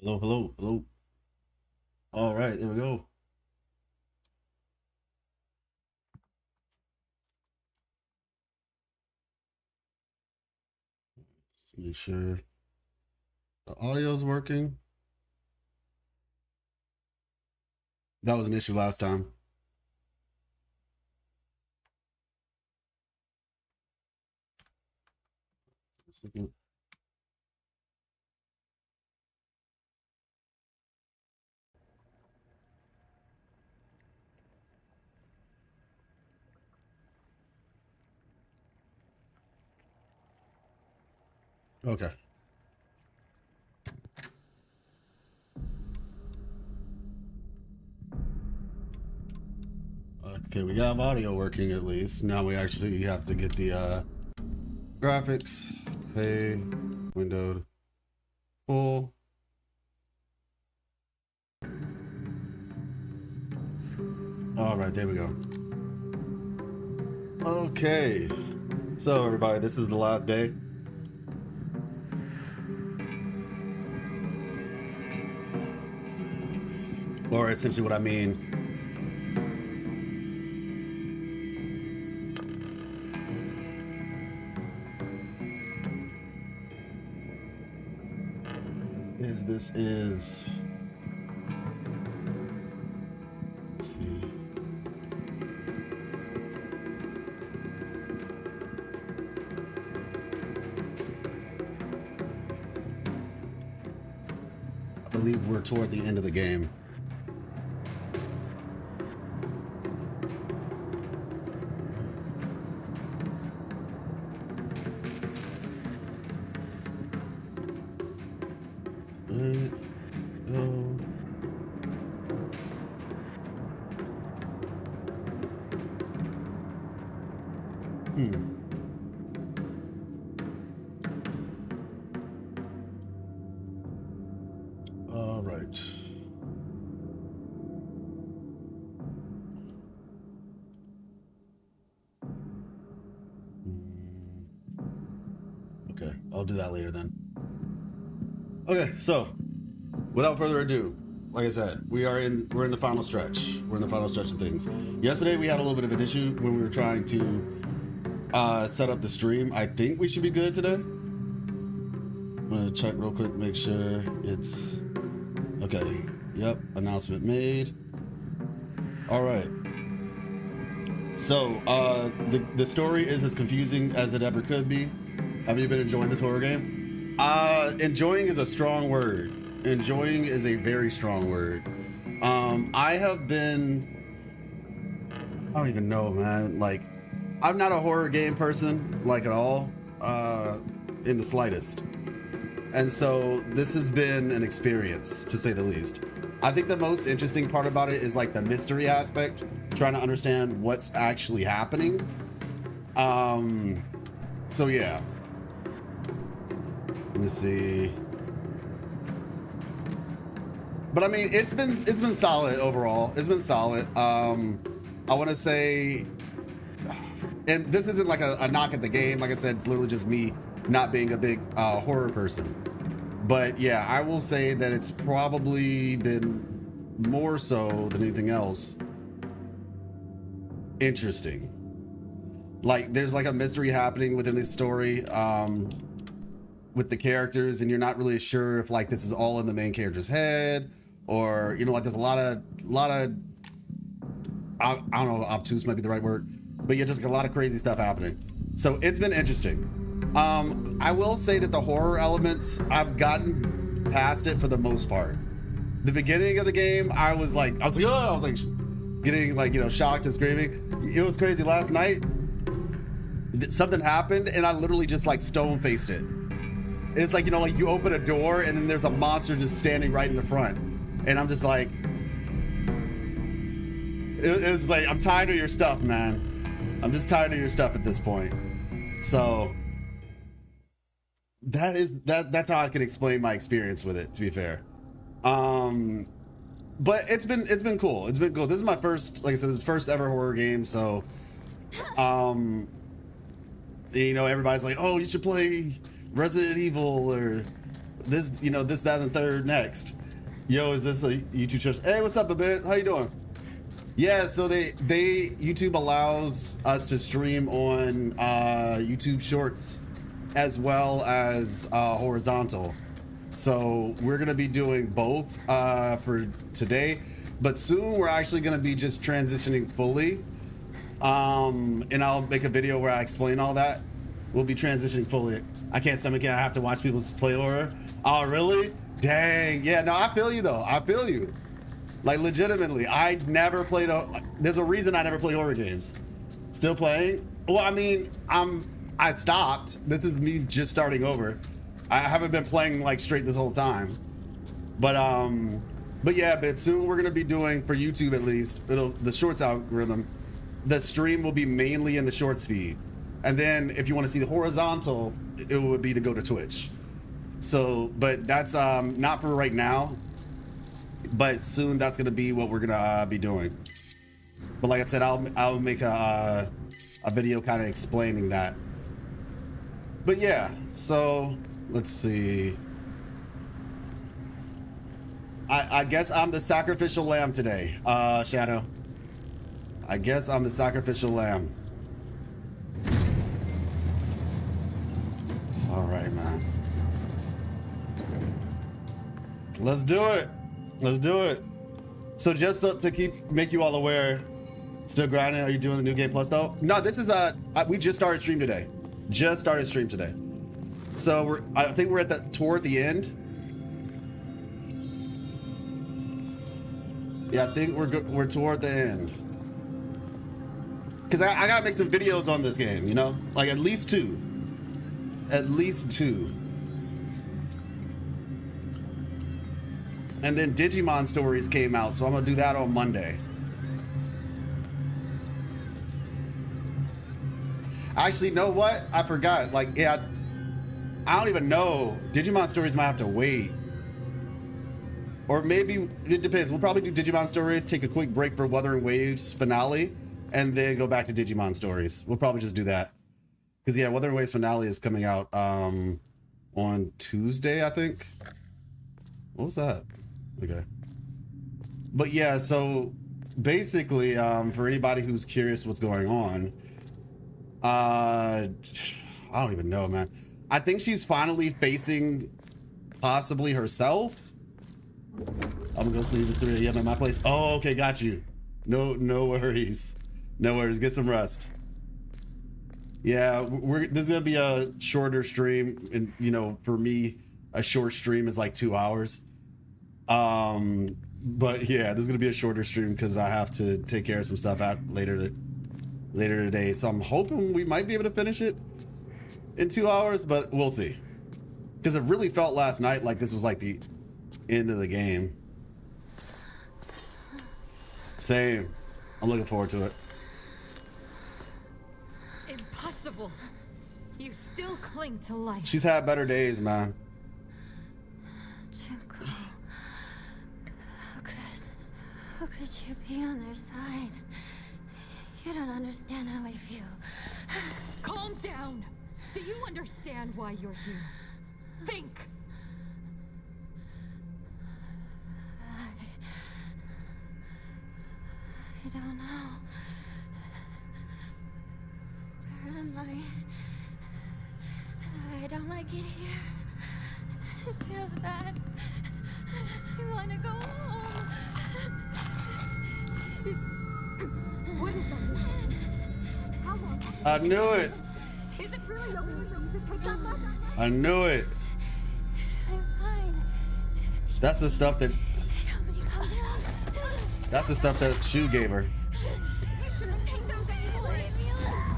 Hello, hello, hello. All right, there we go. Just make sure the audio's working. That was an issue last time. Okay. Okay, we got audio working at least. Now we actually have to get the graphics. Okay, windowed full. All right, there we go. Okay, so everybody, this is the last day. Or essentially what I mean is let's see. I believe we're toward the end of the game. Right. Oh. Hmm. All right. Okay, I'll do that later then. Okay, so without further ado, like I said, we're in the final stretch. We're in the final stretch of things. Yesterday we had a little bit of an issue when we were trying to set up the stream. I think we should be good today. I'm gonna check real quick, make sure it's okay. Yep, announcement made. All right. So the story is as confusing as it ever could be. Have you been enjoying this horror game? Enjoying is a strong word. Enjoying is a very strong word. I have been. I don't even know, man. Like, I'm not a horror game person, like at all, in the slightest. And so this has been an experience, to say the least. I think the most interesting part about it is like the mystery aspect, trying to understand what's actually happening. So yeah. Let me see. But I mean, it's been solid overall. It's been solid. I want to say, and this isn't like a knock at the game. Like I said, it's literally just me not being a big horror person. But yeah, I will say that it's probably been more so than anything else interesting. Like there's like a mystery happening within this story with the characters, and you're not really sure if like this is all in the main character's head, or you know, like there's a lot of I don't know, obtuse might be the right word, but yeah, just like a lot of crazy stuff happening. So it's been interesting. I will say that the horror elements, I've gotten past it for the most part. The beginning of the game, I was like, oh, I was like getting like, you know, shocked and screaming. It was crazy. Last night, something happened and I literally just like stone faced it. It's like, you know, like you open a door and then there's a monster just standing right in the front. And I'm just like, it was like, I'm tired of your stuff, man. I'm just tired of your stuff at this point. So that's how I can explain my experience with it, to be fair. But it's been cool. It's been cool. This is my first, like I said, this is first ever horror game. So, you know, everybody's like, oh, you should play Resident Evil or this, you know, this, that, and the third next. Yo, is this a YouTube church? Hey, what's up, Abid? How you doing? Yeah, so YouTube allows us to stream on YouTube Shorts as well as horizontal. So we're gonna be doing both for today, but soon we're actually gonna be just transitioning fully. And I'll make a video where I explain all that. We'll be transitioning fully. I can't stomach it. I have to watch people play horror. Oh, really? Dang. Yeah, no, I feel you though. I feel you. Like legitimately, I never played there's a reason I never play horror games. Still playing? Well, I mean, I stopped. This is me just starting over. I haven't been playing like straight this whole time. But yeah, but soon we're gonna be doing, for YouTube at least, the shorts algorithm, the stream will be mainly in the shorts feed. And then if you want to see the horizontal, it would be to go to Twitch. So, but that's not for right now. But soon that's gonna be what we're gonna be doing. But like I said, I'll make a video kind of explaining that. But yeah, so let's see. I guess I'm the sacrificial lamb today, Shadow. I guess I'm the sacrificial lamb. All right, man. Let's do it. Let's do it. So just to make you all aware, still grinding. Are you doing the New Game Plus though? No, this is we just started stream today. Just started stream today. So I think we're toward the end. Yeah, I think we're toward the end. Cause I gotta make some videos on this game, you know, like at least two. At least two. And then Digimon Stories came out, so I'm gonna do that on Monday. Actually, know what? I forgot. Like, yeah, I don't even know. Digimon Stories might have to wait. Or maybe, it depends. We'll probably do Digimon Stories, take a quick break for Wuthering Waves finale, and then go back to Digimon Stories. We'll probably just do that. Because, yeah, Wuthering Waves finale is coming out on Tuesday, I think. What was that? Okay. But yeah, so basically, for anybody who's curious what's going on, I don't even know, man. I think she's finally facing possibly herself. I'm gonna go sleep. It's 3 a.m. at my place. Oh, okay, got you. No worries. No worries. Get some rest. Yeah, this is gonna be a shorter stream, and you know, for me, a short stream is like 2 hours. But yeah, this is gonna be a shorter stream because I have to take care of some stuff out later today. So I'm hoping we might be able to finish it in 2 hours, but we'll see. Because it really felt last night like this was like the end of the game. Same. I'm looking forward to it. Impossible. You still cling to life. She's had better days, man. Junko, how could you be on their side? You don't understand how I feel. Calm down. Do you understand why you're here? Think. I don't know. Where am I don't like it here. It feels bad. I want to go home. What is that? How long? I knew it. Is it really okay for you to take that much? I knew it. I'm fine. That's the stuff that. Help me calm down. That's the stuff that Shu gave her. You shouldn't take those anymore. Leave me alone.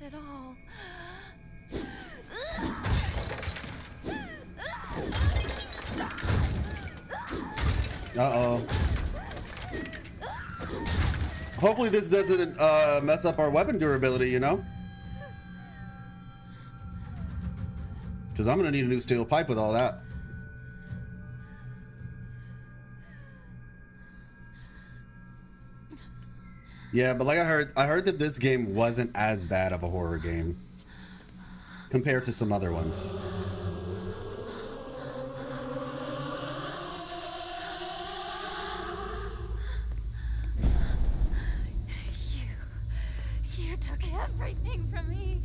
at all. Uh-oh. Hopefully this doesn't mess up our weapon durability, you know? Because I'm going to need a new steel pipe with all that. Yeah, but like I heard that this game wasn't as bad of a horror game compared to some other ones. You took everything from me.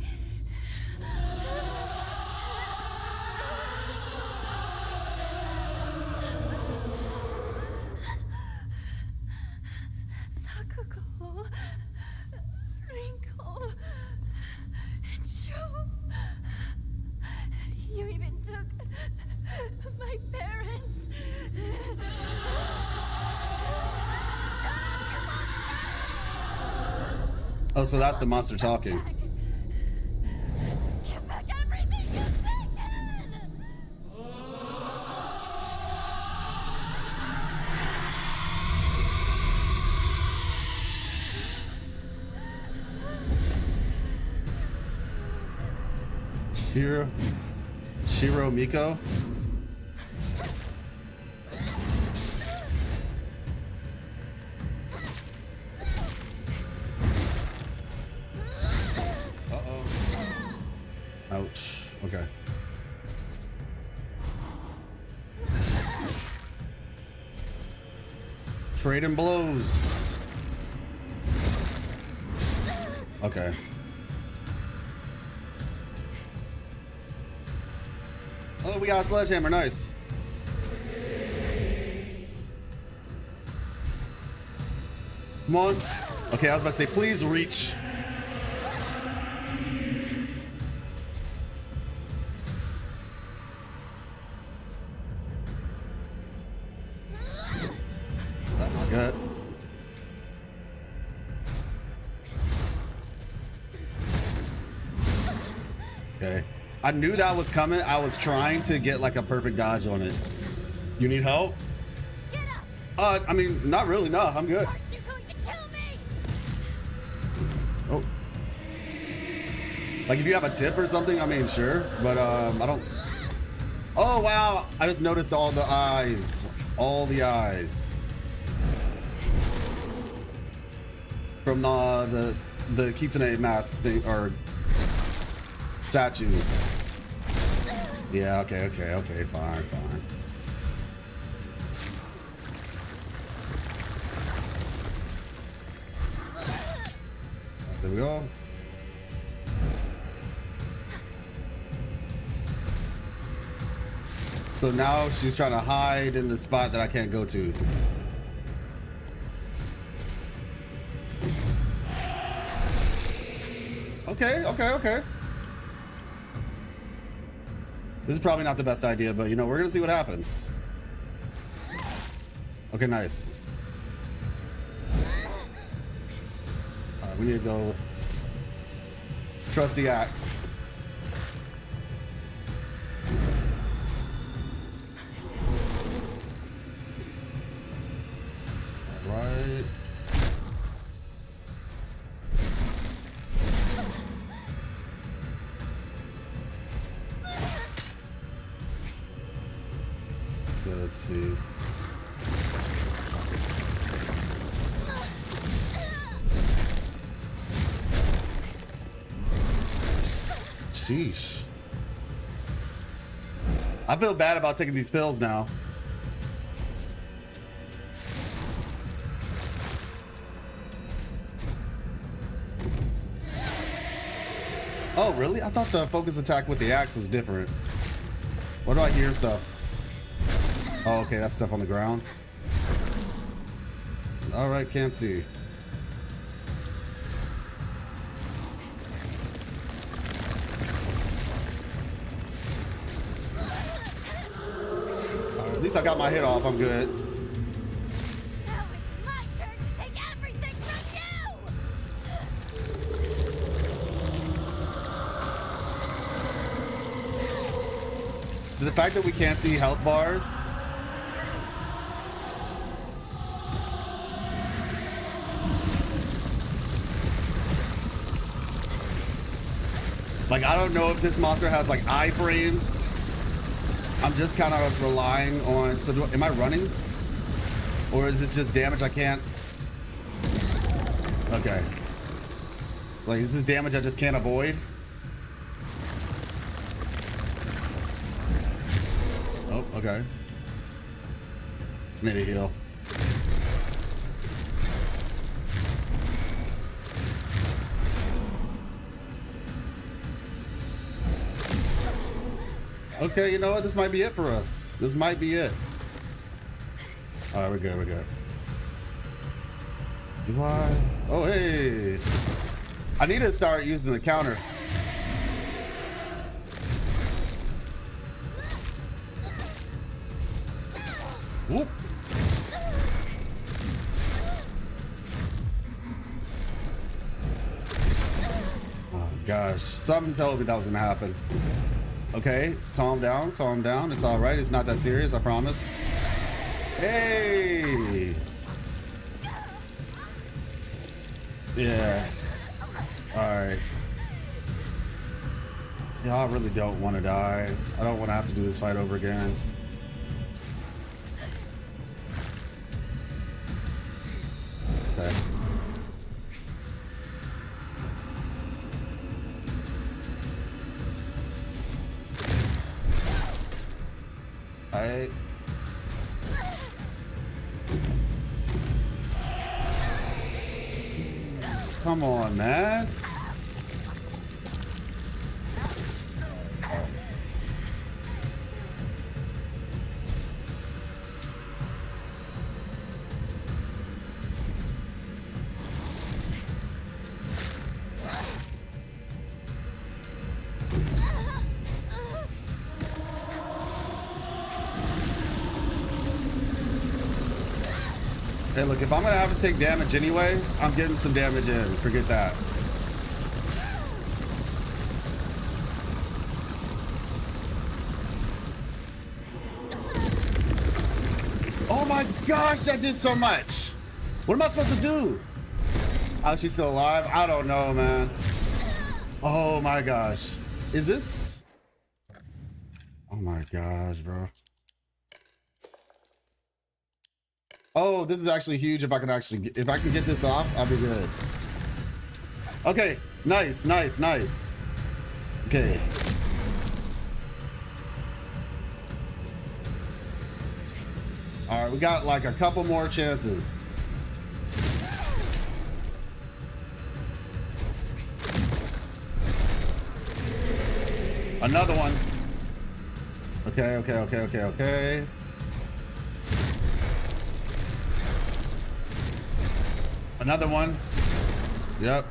Sakuko, Rinko, and Sho. You even took my parents. Oh, so that's the monster talking. Give back everything you've taken! Shiro Miko? Uh-oh. Ouch. Okay. Trading blows. Okay. Oh, we got a sledgehammer. Nice. Come on. Okay, I was about to say, please reach. That's not good. Okay. I knew that was coming. I was trying to get like a perfect dodge on it. You need help? Get up! I mean, not really. No, I'm good. Aren't you going to kill me? Oh. Like if you have a tip or something, I mean, sure. But I don't. Oh, wow. I just noticed all the eyes. All the eyes. From the Kitsune masks thing, or statues. Yeah, okay, fine. There we go. So now she's trying to hide in the spot that I can't go to. Okay. This is probably not the best idea, but you know, we're gonna see what happens. Okay, nice. We need to go trusty axe. All right. Okay, let's see. Sheesh. I feel bad about taking these pills now. Oh, really? I thought the focus attack with the axe was different. What do I hear stuff? Oh, okay, that's stuff on the ground. All right, can't see. At least I got my hit off. I'm good. Now it's my turn to take everything from you! The fact that we can't see health bars. Like, I don't know if this monster has like iframes. I'm just kind of relying on, so am I running? Or is this just damage I can't? Okay. Like, is this damage I just can't avoid? Oh, okay. Made a heal. Okay, you know what? This might be it for us. This might be it. All right, we're good. We're good. Do I? Oh, hey. I need to start using the counter. Whoop. Oh, gosh. Something told me that was going to happen. Okay, calm down, calm down. It's all right. It's not that serious, I promise. Hey! Yeah. All right. Yeah, I really don't want to die. I don't want to have to do this fight over again. Okay. All right. Come on, man. Hey, look, if I'm gonna have to take damage anyway, I'm getting some damage in. Forget that. Oh my gosh, that did so much. What am I supposed to do? Oh, she's still alive? I don't know, man. Oh my gosh. Is this? Oh my gosh, bro. Oh, this is actually huge. If I can get this off, I'll be good. Okay, nice, nice, nice. Okay. All right, we got like a couple more chances. Another one. Okay, okay, okay, okay, okay. Another one. Yep.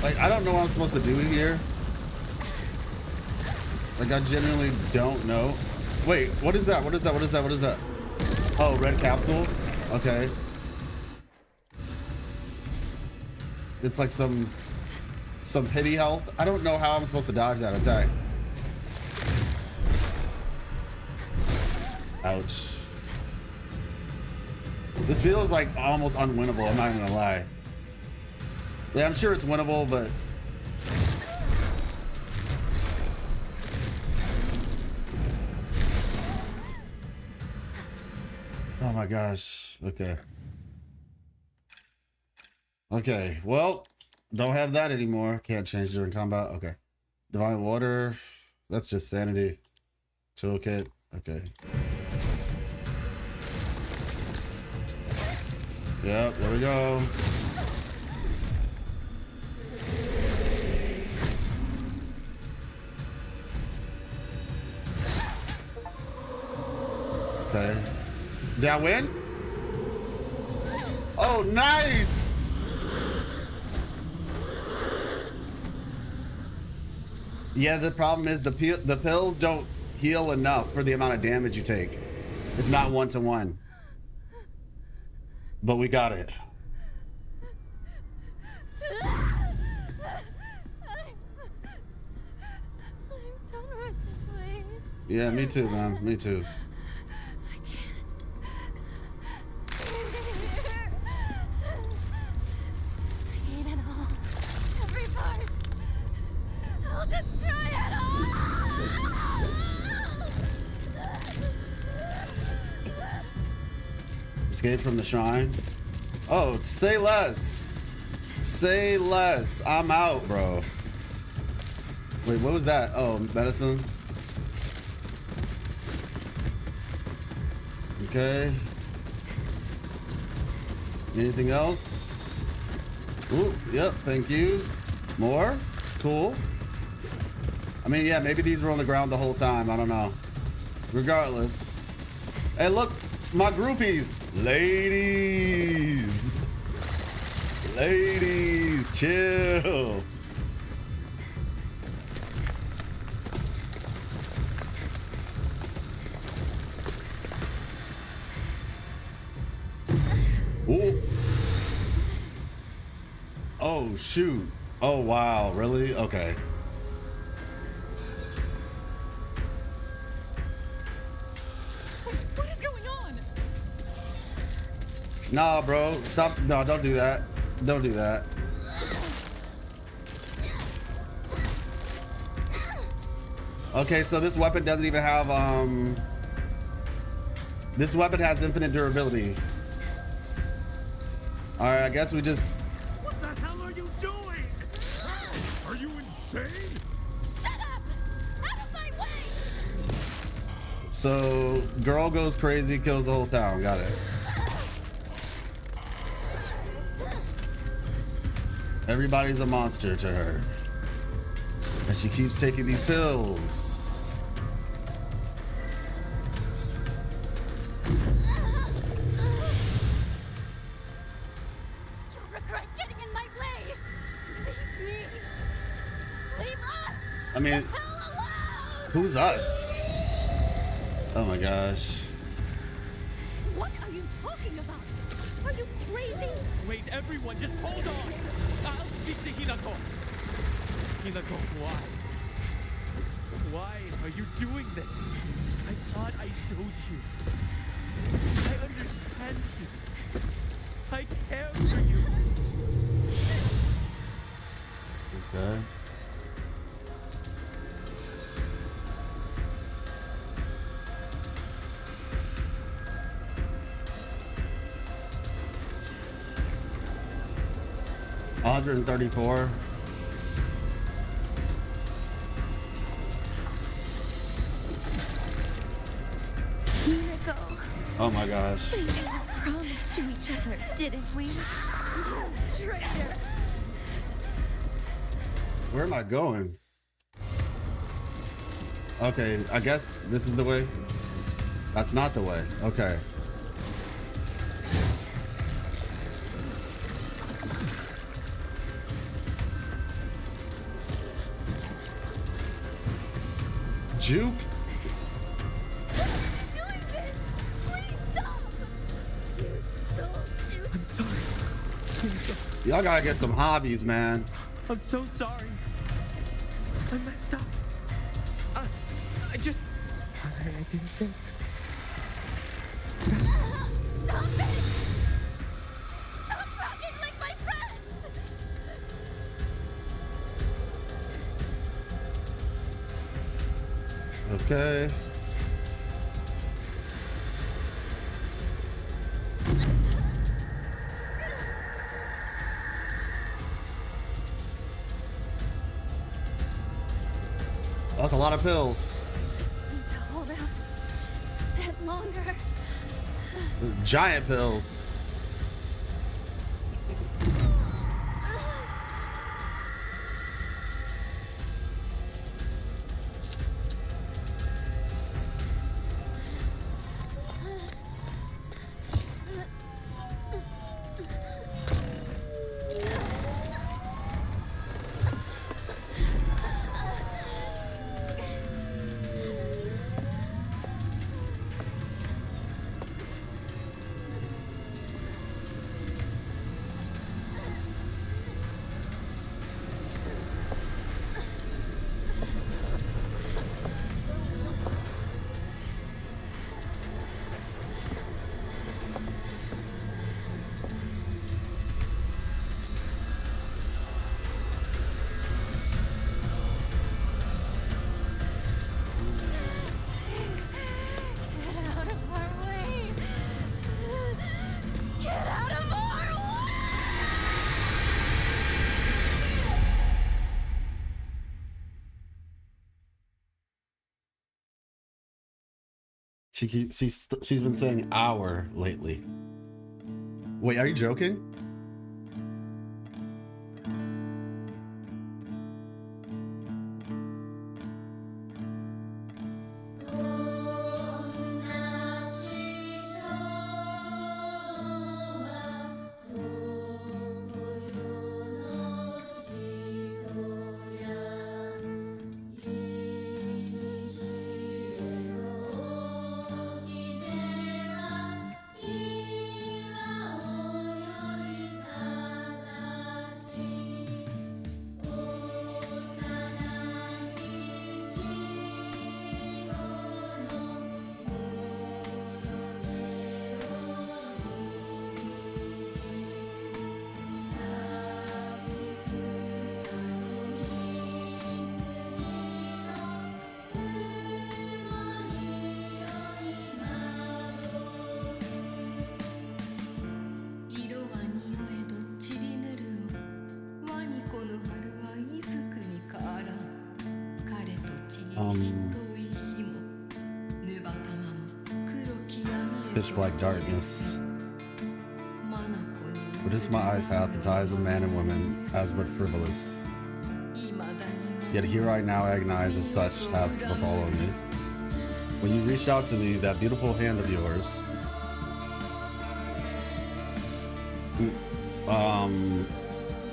Like, I don't know what I'm supposed to do here. Like, I genuinely don't know. Wait, what is that? What is that? What is that? What is that? Oh, red capsule? Okay. It's like some pity health. I don't know how I'm supposed to dodge that attack. Ouch. This feels like almost unwinnable, I'm not even gonna lie. Yeah, I'm sure it's winnable, but oh my gosh. Okay. Okay, well, don't have that anymore. Can't change during combat. Okay. Divine water. That's just sanity. Toolkit. Okay. Yep, there we go. Okay. Did I win? Oh, nice! Yeah, the problem is the pills don't heal enough for the amount of damage you take. It's not 1-to-1. But we got it. I'm done with this place. Yeah, me too, man. Me too. I hate it all. Every part. I'll destroy it all. Escape from the shrine. Oh, say less. Say less. I'm out, bro. Wait, what was that? Oh, medicine. Okay. Anything else? Ooh, yep, thank you. More? Cool. I mean, yeah, maybe these were on the ground the whole time. I don't know. Regardless. Hey, look, my groupies. Ladies. Ladies, chill. Ooh. Oh, shoot. Oh, wow. Really? Okay. What is going on? Nah, bro. Stop. No, don't do that. Don't do that. Okay, so this weapon doesn't even have, this weapon has infinite durability. Alright, I guess we just... What the hell are you doing? Are you insane? Shut up! Out of my way! So, girl goes crazy, kills the whole town. Got it. Everybody's a monster to her. And she keeps taking these pills. You'll regret getting in my way! Leave me! Leave us! I mean, The hell alone! who's us? Oh my gosh. What are you talking about? Are you crazy? Wait, everyone, just hold on. I'll speak to Hinako. Hinako, why? Why are you doing this? I thought I showed you. I understand you. I care for you. Okay. $134. Hinako, Oh my gosh. we made a promise to each other, didn't we? Traitor! Where am I going? Okay, I guess this is the way. That's not the way. Okay. Juke? Doing this! Please stop! Don't do I'm sorry. Y'all gotta get some hobbies, man. I'm so sorry. I messed up. I just... I didn't think. Stop it! Stop talking like my friend! Okay. That's a lot of pills. Just need to hold out a bit longer. Giant pills. She's been saying our lately. Wait, are you joking? Pitch black darkness. What does my eyes have? The ties of man and woman, as but frivolous. Yet here I now agonize as such have befallen me. When you reached out to me, that beautiful hand of yours.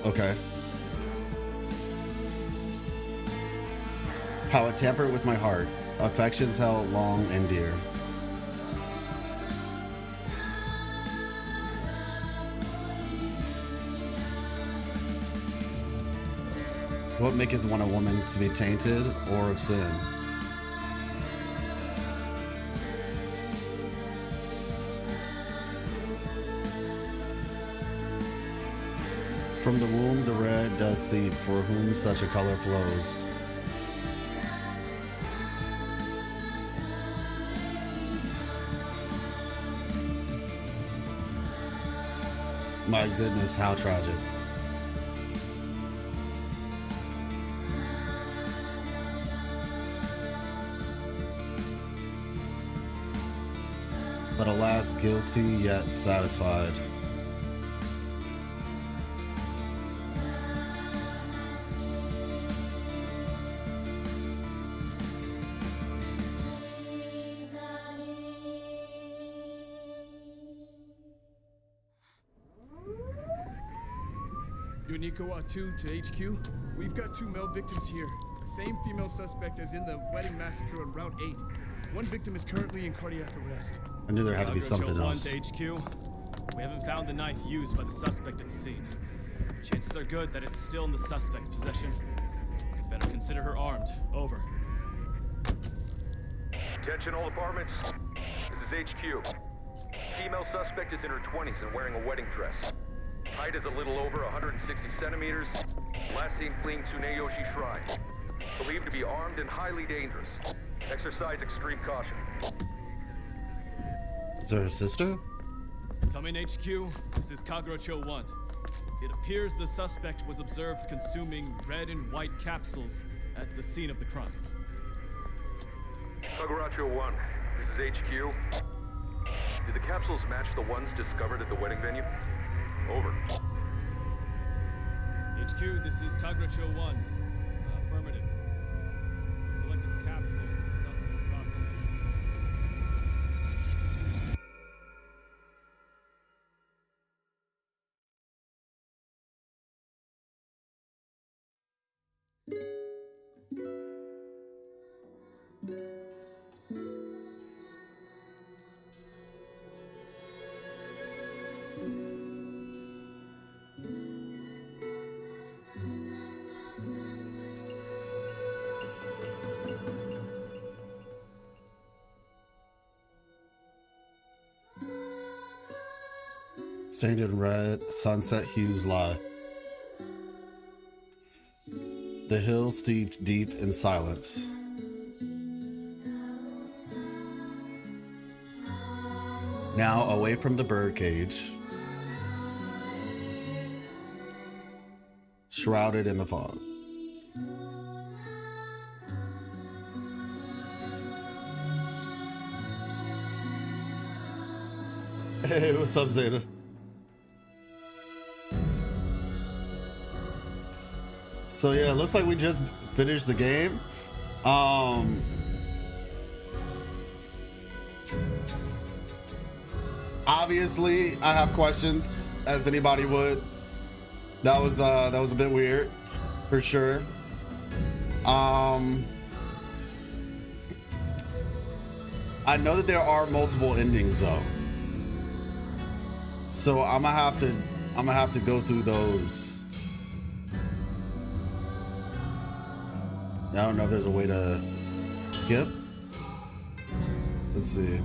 Okay. How it tampered with my heart, affections held long and dear. What maketh one a woman to be tainted or of sin? From the womb the red does seep, for whom such a color flows. My goodness, how tragic. But alas, guilty yet satisfied. Yonikawa 2 to HQ. We've got 2 male victims here. Same female suspect as in the wedding massacre on Route 8. One victim is currently in cardiac arrest. I knew there had to be something One else. to HQ. We haven't found the knife used by the suspect at the scene. Chances are good that it's still in the suspect's possession. Better consider her armed. Over. Attention all departments. This is HQ. Female suspect is in her 20s and wearing a wedding dress. Height is a little over 160 centimeters. Last seen fleeing Tsuneyoshi Shrine. Believed to be armed and highly dangerous. Exercise extreme caution. Is there a sister? Come in, HQ. This is Kagurocho 1. It appears the suspect was observed consuming red and white capsules at the scene of the crime. Kagurocho 1, this is HQ. Did the capsules match the ones discovered at the wedding venue? Over. HQ, this is Kagurocho 1. Affirmative. Collected the capsules at the suspect property. Stained in red, sunset hues lie. The hill steeped deep in silence. Now away from the birdcage, shrouded in the fog. Hey, what's up, Zeta? So yeah, it looks like we just finished the game. Obviously, I have questions, as anybody would. That was a bit weird, for sure. I know that there are multiple endings though, so I'm gonna have to go through those. I don't know if there's a way to skip. Let's see.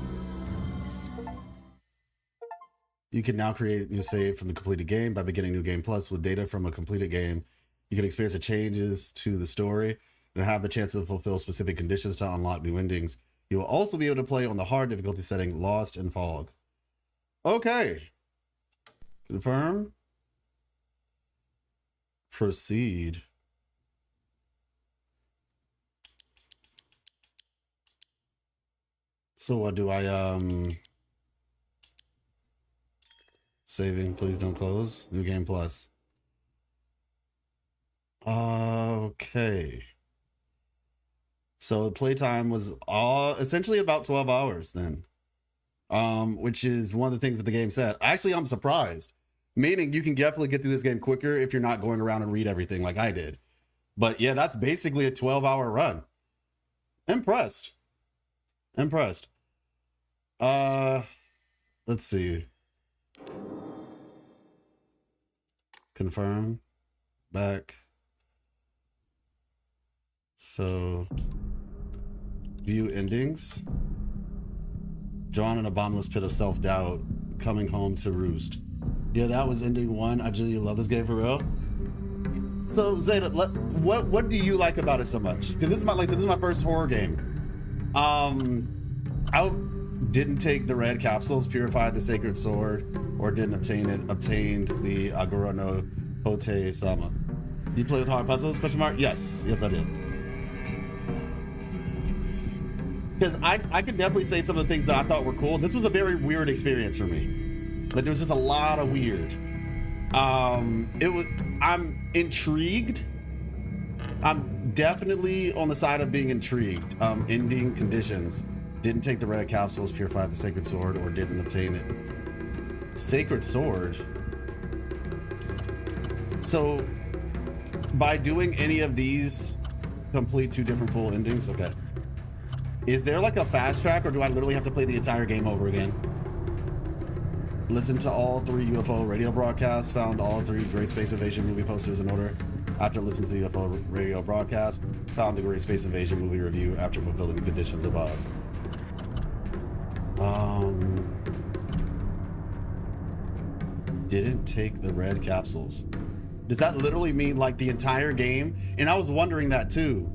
You can now create new save from the completed game by beginning New Game Plus with data from a completed game. You can experience the changes to the story and have the chance to fulfill specific conditions to unlock new endings. You will also be able to play on the hard difficulty setting, Lost and Fog. Okay. Confirm. Proceed. So what do I, saving, please don't close. New Game Plus. Okay. So playtime was essentially about 12 hours then. Which is one of the things that the game said. Actually, I'm surprised. Meaning you can definitely get through this game quicker if you're not going around and read everything like I did. But yeah, that's basically a 12-hour run. Impressed. Impressed. Let's see. Confirm. Back. So, view endings. Drawn in a bottomless pit of self-doubt, coming home to roost. Yeah, that was ending 1. I genuinely love this game for real. So Zeta, what do you like about it so much? Because this is this is my first horror game. I didn't take the red capsules, purified the sacred sword, or didn't obtained the Aguro no Hote Sama. You play with hard puzzles? Question mark? Yes, I did. Because I could definitely say some of the things that I thought were cool. This was a very weird experience for me. Like there was just a lot of weird. I'm intrigued. I'm definitely on the side of being intrigued. Ending conditions. Didn't take the red capsules, purified the sacred sword, or didn't obtain it. Sacred sword? So, by doing any of these, complete 2 different full endings? Okay. Is there like a fast track, or do I literally have to play the entire game over again? Listen to all 3 UFO radio broadcasts, found all 3 Great Space Invasion movie posters in order. After listening to the UFO radio broadcast, found the Great Space Invasion movie review after fulfilling the conditions above. Didn't take the red capsules. Does that literally mean like the entire game? And I was wondering that too.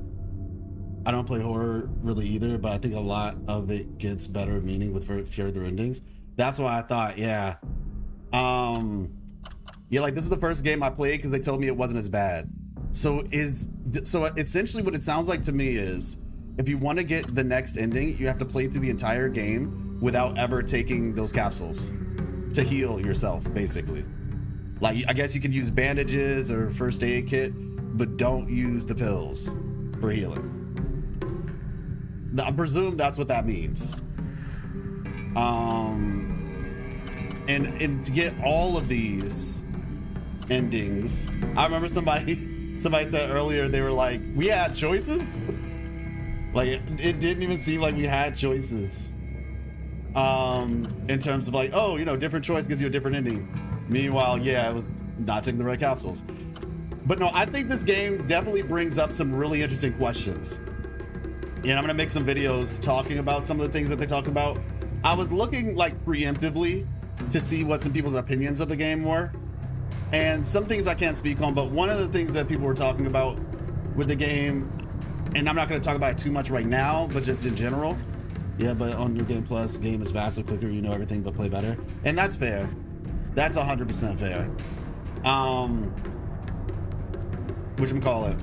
I don't play horror really either, but I think a lot of it gets better meaning with further endings. That's why I thought, yeah. Yeah, like this is the first game I played because they told me it wasn't as bad. So essentially what it sounds like to me is if you want to get the next ending, you have to play through the entire game without ever taking those capsules to heal yourself, basically. Like, I guess you could use bandages or first aid kit, but don't use the pills for healing. I presume that's what that means. And to get all of these endings, I remember somebody said earlier, they were like, we had choices? Like, it didn't even seem like we had choices. In terms of like, oh, you know, different choice gives you a different ending. Meanwhile, yeah, it was not taking the red capsules. But no, I think this game definitely brings up some really interesting questions. And I'm gonna make some videos talking about some of the things that they talk about. I was looking like preemptively to see what some people's opinions of the game were. And some things I can't speak on, but one of the things that people were talking about with the game, and I'm not gonna talk about it too much right now, but just in general. Yeah, but on New Game Plus, the game is faster, quicker, you know everything, but play better. And that's fair. That's 100% fair. Whatchamacallit.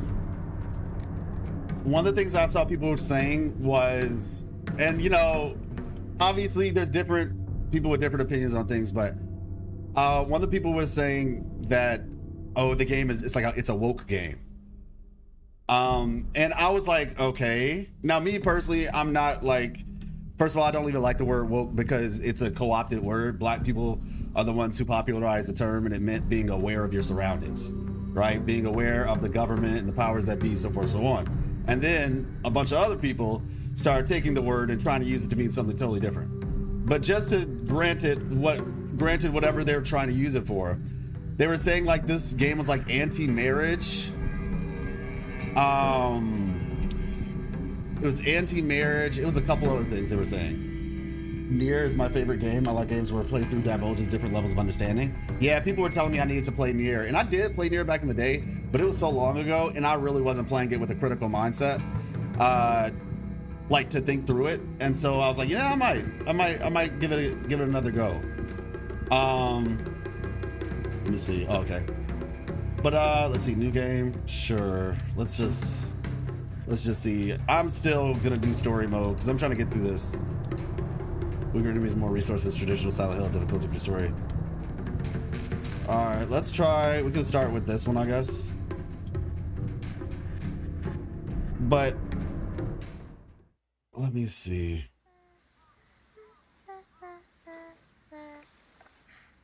One of the things I saw people saying was, and you know, obviously there's different people with different opinions on things, but one of the people was saying that, oh, the game is, it's a woke game. And I was like, okay. Now, me personally, I'm not like, first of all, I don't even like the word woke because it's a co-opted word. Black people are the ones who popularized the term, and it meant being aware of your surroundings, right? Being aware of the government and the powers that be, so forth, so on. And then a bunch of other people started taking the word and trying to use it to mean something totally different. But just to granted whatever they're trying to use it for, they were saying like this game was like anti-marriage. It was anti-marriage. It was a couple other things they were saying. Nier is my favorite game. I like games where playthrough divulges different levels of understanding. Yeah, people were telling me I needed to play Nier, and I did play Nier back in the day, but it was so long ago, and I really wasn't playing it with a critical mindset, like to think through it. And so I was like, yeah, I might give it another go. Let me see. Oh, okay. But let's see, new game. Sure. Let's just see. I'm still gonna do story mode because I'm trying to get through this. Weaker enemies, more resources, traditional Silent Hill difficulty for story. All right, let's try. We can start with this one, I guess. But let me see.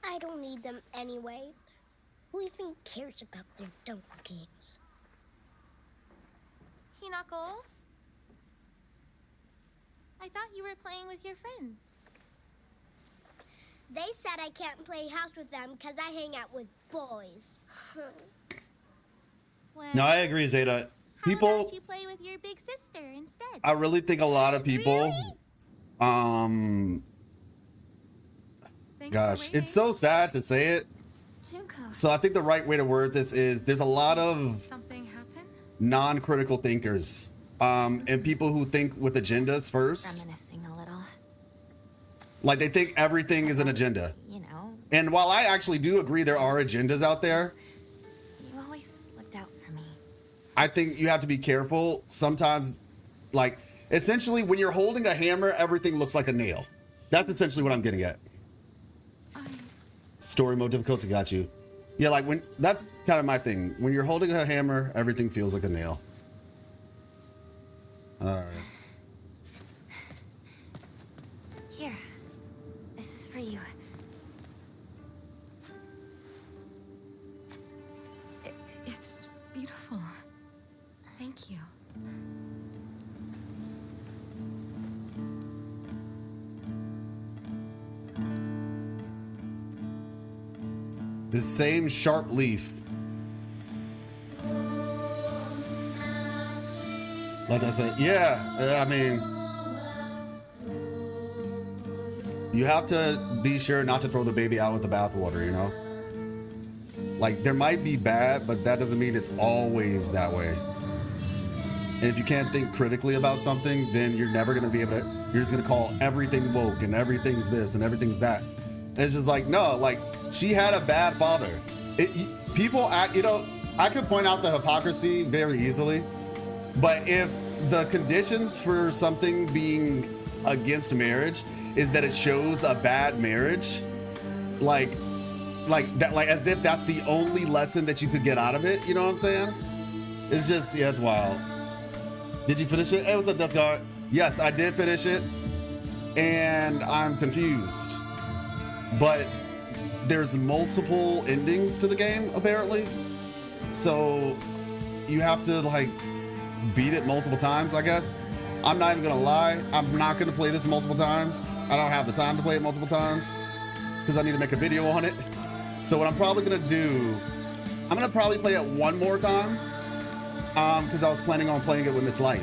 I don't need them anyway. Who even cares about their dumb games? Hinako? I thought you were playing with your friends. They said I can't play house with them because I hang out with boys. Well, No, I agree, Zeta. how People, about you play with your big sister instead? I really think a lot of people, Thanks for gosh, waiting. it's so sad to say it. Junko, So I think the right way to word this is there's a lot of something happened? non-critical thinkers, and people who think with agendas first. Reminiscing a little. Like they think everything is an agenda. You know, And while I actually do agree there are agendas out there, you always looked out for me. I think you have to be careful. Sometimes, like, essentially when you're holding a hammer, everything looks like a nail. That's essentially what I'm getting at. Story mode difficulty got you. Yeah, like that's kind of my thing. When you're holding a hammer, everything feels like a nail. All right. Here, this is for you. It's beautiful. Thank you. The same sharp leaf. Like I said, yeah, I mean, you have to be sure not to throw the baby out with the bathwater, you know? Like, there might be bad, but that doesn't mean it's always that way. And if you can't think critically about something, then you're never gonna be able to, you're just gonna call everything woke and everything's this and everything's that. And it's just like, no, like, she had a bad father. People act, you know, I could point out the hypocrisy very easily, but if the conditions for something being against marriage is that it shows a bad marriage, like that, like as if that's the only lesson that you could get out of it, you know what I'm saying? It's just, yeah, it's wild. Did you finish it? Hey, what's up, Death Guard? Yes, I did finish it, and I'm confused. But there's multiple endings to the game, apparently. So you have to, like, beat it multiple times, I guess. I'm not even gonna lie. I'm not gonna play this multiple times. I don't have the time to play it multiple times because I need to make a video on it. So what I'm probably gonna do, I'm gonna probably play it one more time because I was planning on playing it with Miss Life.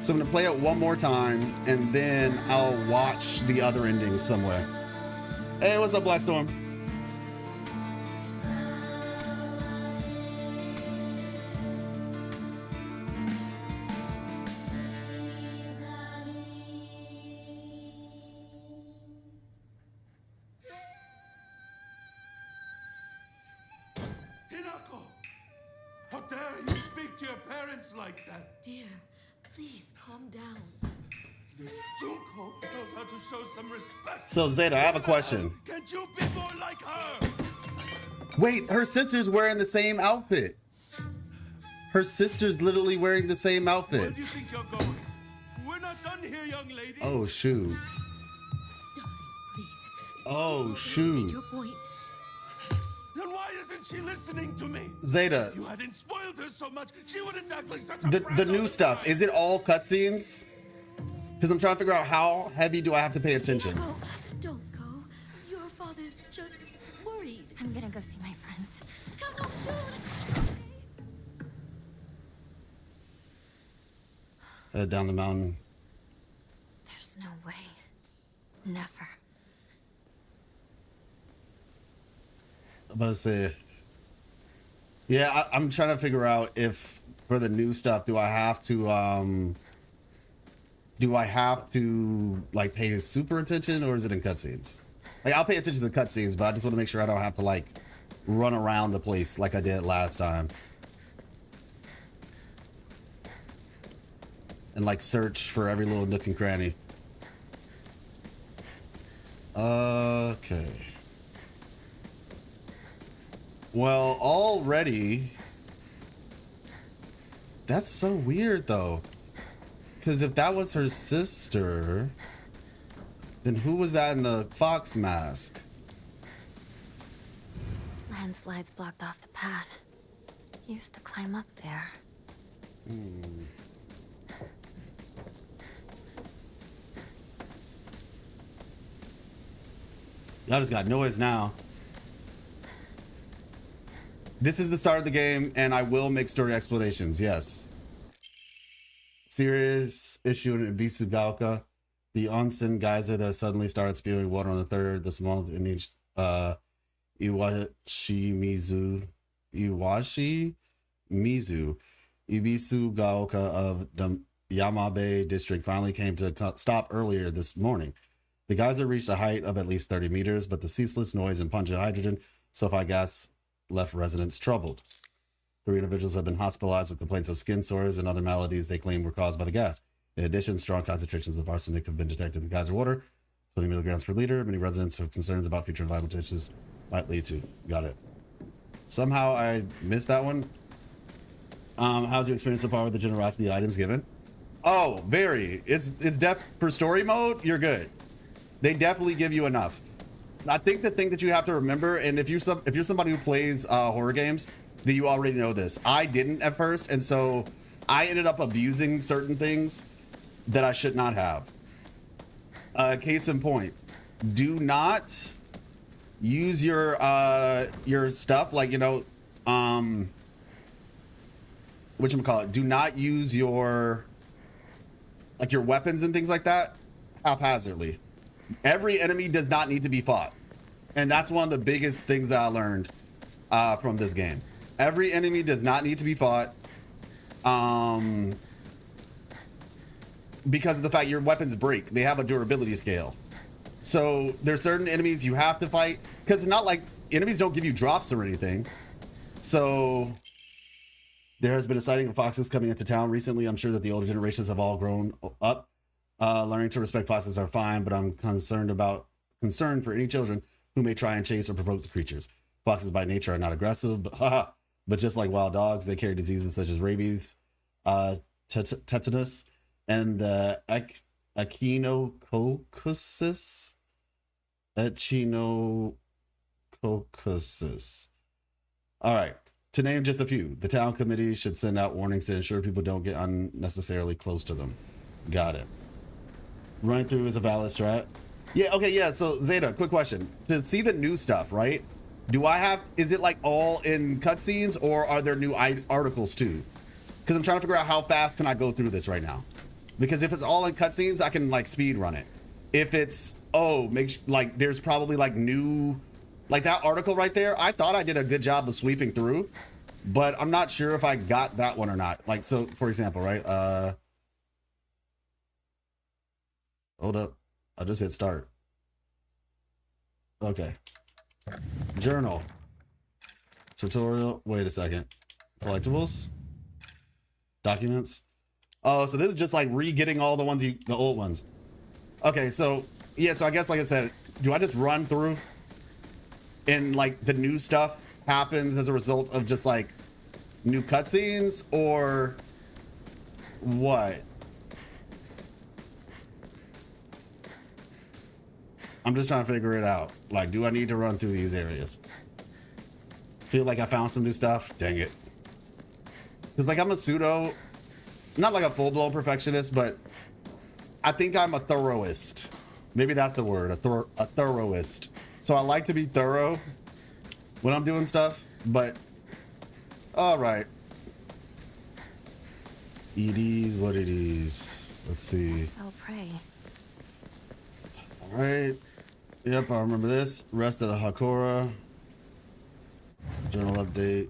So I'm gonna play it one more time and then I'll watch the other endings somewhere. Hey, what's up, Blackstorm? Hinako! How dare you speak to your parents like that? Dear, please calm down. This Junko knows how to show some respect. So Zeta, I have a question. Can't you be more like her? Wait, her sister's wearing the same outfit. Her sister's literally wearing the same Where outfit. do you think you're going? We're not done here, young lady. Oh shoot. Darling, please. Oh Make shoot. your point. Then why isn't she listening to me? Zeta, If you hadn't spoiled her so much, she wouldn't act like such a the brat all new stuff, time. is it all cutscenes? Because I'm trying to figure out how heavy do I have to pay attention. Go. Don't go. Your father's just worried. I'm gonna go see my friends. Come home soon. Head down the mountain. There's no way. Never. I'm about to say, yeah, I'm trying to figure out if for the new stuff, do I have to like pay super attention, or is it in cutscenes? Like I'll pay attention to the cutscenes, but I just want to make sure I don't have to like run around the place like I did last time and like search for every little nook and cranny. Okay. Well, already, that's so weird though, because if that was her sister, then who was that in the fox mask? Landslides blocked off the path. Used to climb up there. Y'all just got noise now. This is the start of the game, and I will make story explanations, yes. Serious issue in Ibisugaoka. The onsen geyser that suddenly started spewing water on the third this month in each Iwashi Mizu. Ibisugaoka of the Yamabe district finally came to stop earlier this morning. The geyser reached a height of at least 30 meters, but the ceaseless noise and pungent hydrogen sulfide gas left residents troubled. 3 individuals have been hospitalized with complaints of skin sores and other maladies they claim were caused by the gas. In addition, strong concentrations of arsenic have been detected in the geyser water, 20 milligrams per liter. Many residents have concerns about future environmental issues might lead to. Got it. Somehow I missed that one. How's your experience so far with the generosity items given? Oh, very. It's for story mode, you're good. They definitely give you enough. I think the thing that you have to remember, and if you're somebody who plays horror games, then you already know this. I didn't at first, and so I ended up abusing certain things that I should not have. Case in point, do not use your stuff like, you know, whatchamacallit, do not use your like your weapons and things like that haphazardly. Every enemy does not need to be fought, and that's one of the biggest things that I learned from this game. Every enemy does not need to be fought, because of the fact your weapons break. They have a durability scale. So there's certain enemies you have to fight, because it's not like enemies don't give you drops or anything. So there has been a sighting of foxes coming into town recently. I'm sure that the older generations have all grown up. Learning to respect foxes are fine, but I'm concerned for any children who may try and chase or provoke the creatures. Foxes by nature are not aggressive, but just like wild dogs, they carry diseases such as rabies, tetanus, and the echinococcus. All right, to name just a few, the town committee should send out warnings to ensure people don't get unnecessarily close to them. Got it. Running through is a valid strat. Yeah, okay, yeah, so Zeta, quick question. To see the new stuff, right? Is it like all in cutscenes, or are there new articles too? Because I'm trying to figure out how fast can I go through this right now. Because if it's all in cutscenes, I can like speed run it. If it's, there's probably like new, like that article right there, I thought I did a good job of sweeping through, but I'm not sure if I got that one or not. Like, so for example, right? Hold up. I just hit start. Okay. Journal. Tutorial. Wait a second. Collectibles. Documents. Oh, so this is just like re-getting all the ones the old ones. Okay, so yeah, so I guess like I said, do I just run through and like the new stuff happens as a result of just like new cutscenes or what? I'm just trying to figure it out. Like, do I need to run through these areas? Feel like I found some new stuff? Dang it. Because like I'm a pseudo, not like a full-blown perfectionist, but I think I'm a thorougist. Maybe that's the word, a thoroist. So I like to be thorough when I'm doing stuff, but all right. It is what it is. Let's see. So pray. All right. Yep, I remember this. Rest of the Hakora. Journal update.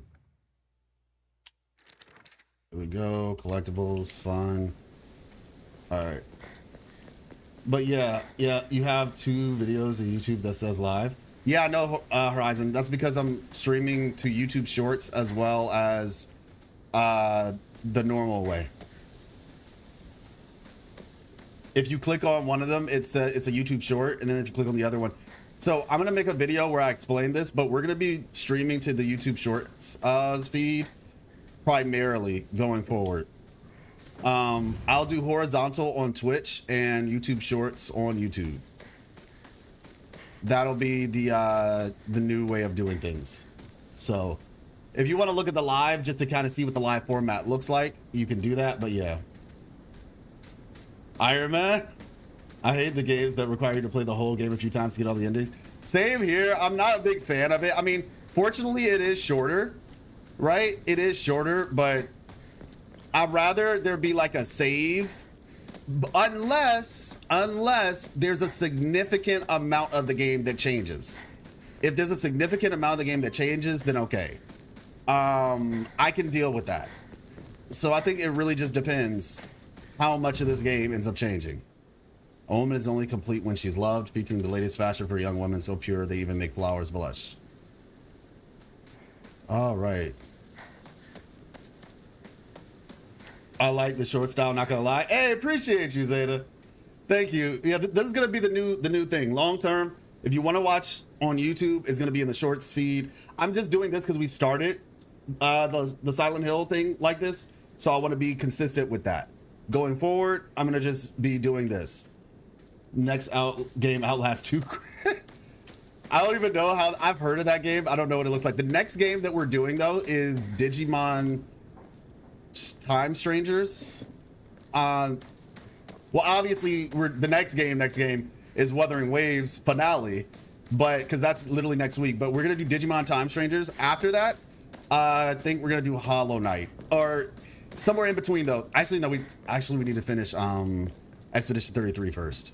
There we go. Collectibles, fun. All right. But yeah, you have 2 videos on YouTube that says live. Yeah, no, Horizon. That's because I'm streaming to YouTube Shorts as well as the normal way. If you click on one of them, it's a YouTube Short, and then if you click on the other one, so I'm gonna make a video where I explain this, but we're gonna be streaming to the YouTube Shorts feed primarily going forward. I'll do horizontal on Twitch and YouTube Shorts on YouTube. That'll be the new way of doing things. So if you want to look at the live just to kind of see what the live format looks like, you can do that. But yeah, Iron Man, I hate the games that require you to play the whole game a few times to get all the endings. Same here. I'm not a big fan of it. I mean, fortunately it is shorter, right? It is shorter, but I'd rather there be like a save, unless there's a significant amount of the game that changes. If there's a significant amount of the game that changes, then okay. I can deal with that. So I think it really just depends how much of this game ends up changing. A woman is only complete when she's loved, featuring the latest fashion for young women, so pure they even make flowers blush. All right. I like the short style, not gonna lie. Hey, appreciate you, Zeta. Thank you. Yeah, this is gonna be the new thing. Long term, if you want to watch on YouTube, it's gonna be in the shorts feed. I'm just doing this because we started the Silent Hill thing like this, so I want to be consistent with that. Going forward, I'm gonna just be doing this. Next game, Outlast 2. I don't even know how. I've heard of that game. I don't know what it looks like. The next game that we're doing though is Digimon Time Strangers. Well, obviously the next game is Wuthering Waves finale, but because that's literally next week. But we're gonna do Digimon Time Strangers after that. I think we're gonna do Hollow Knight or somewhere in between though. Actually, no, we need to finish Expedition 33 first.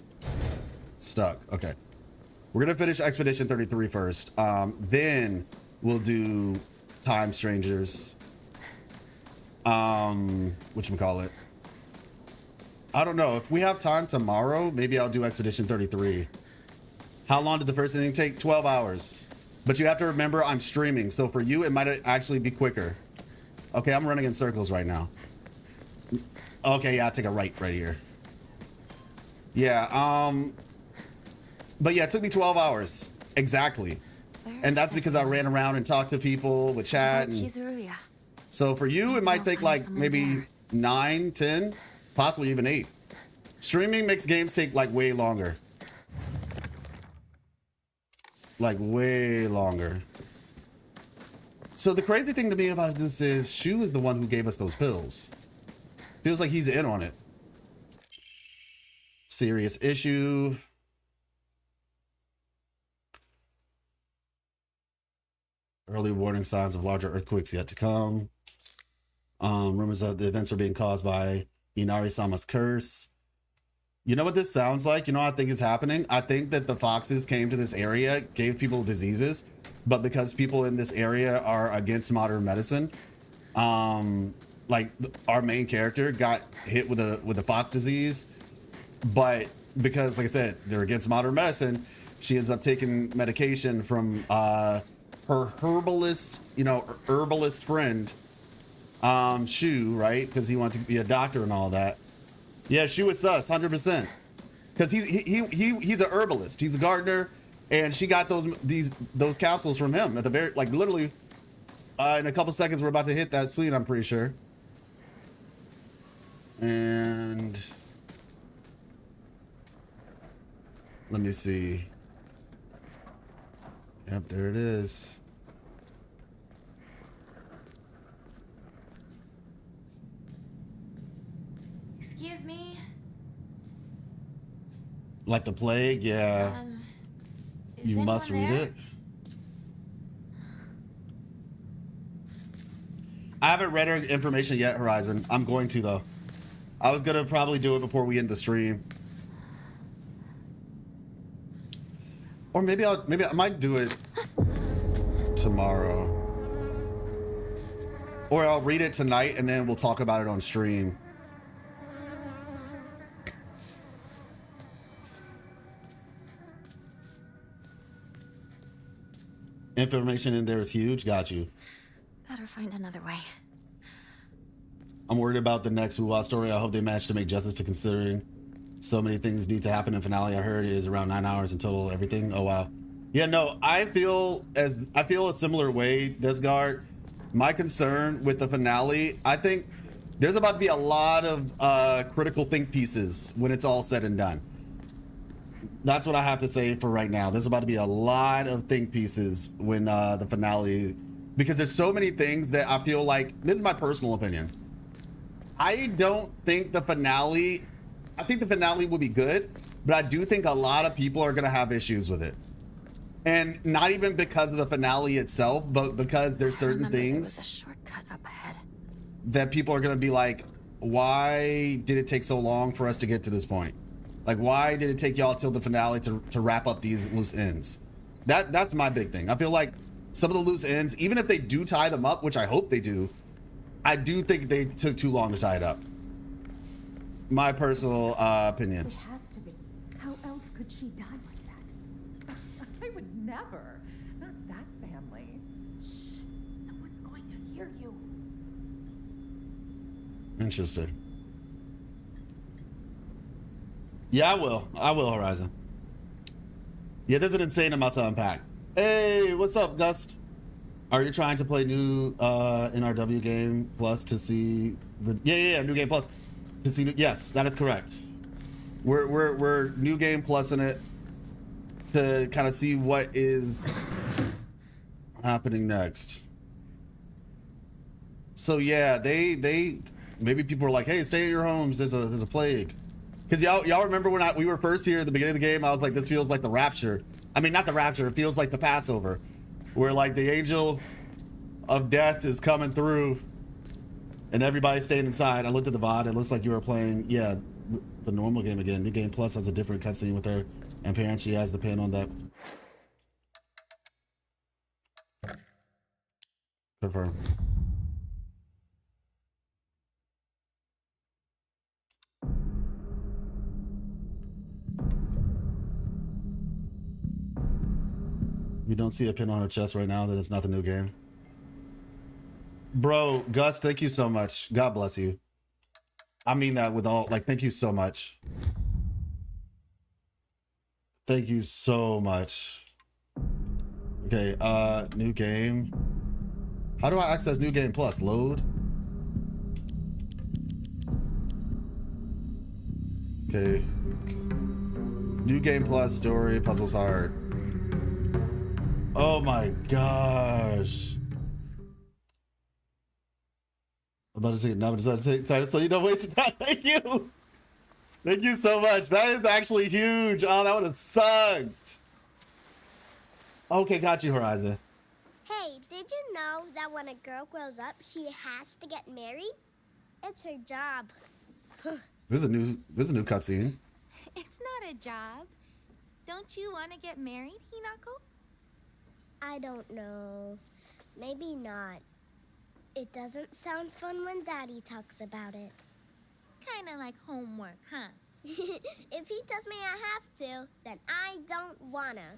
Stuck. Okay, we're gonna finish Expedition 33 first. Then we'll do Time Strangers. Whatchamacallit? I don't know. If we have time tomorrow, maybe I'll do Expedition 33. How long did the first inning take? 12 hours. But you have to remember I'm streaming, so for you it might actually be quicker. Okay, I'm running in circles right now. Okay, yeah, I'll take a right here. Yeah, but yeah, it took me 12 hours. Exactly. And that's because I ran around and talked to people with chat. And so for you, it might take like maybe 9, 10, possibly even 8. Streaming makes games take like way longer. Like way longer. So the crazy thing to me about this is Shu is the one who gave us those pills. Feels like he's in on it. Serious issue. Early warning signs of larger earthquakes yet to come. Rumors of the events are being caused by Inari-sama's curse. You know what this sounds like? You know what I think is happening? I think that the foxes came to this area, gave people diseases, but because people in this area are against modern medicine, like our main character got hit with a fox disease, but because, like I said, they're against modern medicine, she ends up taking medication from her herbalist friend, Shu, right? Because he wanted to be a doctor and all that. Yeah, Shu is sus, 100%. Because he's a herbalist. He's a gardener, and she got those capsules from him at the very, like, literally. In a couple seconds, we're about to hit that scene, I'm pretty sure. And let me see. Yep, there it is. Excuse me. Like the plague, yeah. Is You must anyone read there? it. I haven't read her information yet, Horizon. I'm going to though. I was gonna probably do it before we end the stream. Or maybe I might do it tomorrow. Or I'll read it tonight and then we'll talk about it on stream. Information in there is huge. Got you. Better find another way. I'm worried about the next Hua story. I hope they manage to make justice to considering so many things need to happen in finale. I heard it is around 9 hours in total. Everything. Oh wow. Yeah, no, I feel a similar way, Desgard. My concern with the finale, I think there's about to be a lot of critical think pieces when it's all said and done. That's what I have to say for right now. There's about to be a lot of think pieces when the finale, because there's so many things that I feel like, this is my personal opinion. I don't think the finale, I think the finale will be good, but I do think a lot of people are going to have issues with it. And not even because of the finale itself, but because there's certain things There was a shortcut up ahead. that people are going to be like, why did it take so long for us to get to this point? Like, why did it take y'all till the finale to wrap up these loose ends? That's my big thing. I feel like some of the loose ends, even if they do tie them up, which I hope they do, I do think they took too long to tie it up. My personal opinion. It has to be. How else could she die like that? I would never. Not that family. Shh. Someone's going to hear you. Interesting. Yeah, I will, Horizon. Yeah, there's an insane amount to unpack. Hey, what's up, Gust? Are you trying to play new NRW Game Plus to see the New Game Plus to see yes, that is correct. We're New Game Plus in it to kind of see what is happening next. So yeah, they maybe people are like, hey, stay in your homes, there's a plague. Because y'all remember when we were first here at the beginning of the game, I was like, this feels like the rapture. I mean, not the rapture, it feels like the Passover. Where like the angel of death is coming through and everybody's staying inside. I looked at the VOD, it looks like you were playing, yeah, the normal game again. New Game Plus has a different cutscene with her, and apparently she has the pin on that. Confirm. You don't see a pin on her chest right now, that it's not the new game. Bro, Gus, thank you so much. God bless you. I mean that with all, like, thank you so much. Thank you so much. Okay, new game. How do I access New Game Plus? Load? Okay. New Game Plus, story, puzzles hard. Oh my gosh. I'm about to say, now does that take time? So you don't waste time. Thank you. Thank you so much. That is actually huge. Oh, that would have sucked. Okay, got you, Horizon. Hey, did you know that when a girl grows up, she has to get married? It's her job. This is a new cutscene. It's not a job. Don't you want to get married, Hinako? I don't know. Maybe not. It doesn't sound fun when Daddy talks about it. Kind of like homework, huh? If he tells me I have to, then I don't wanna.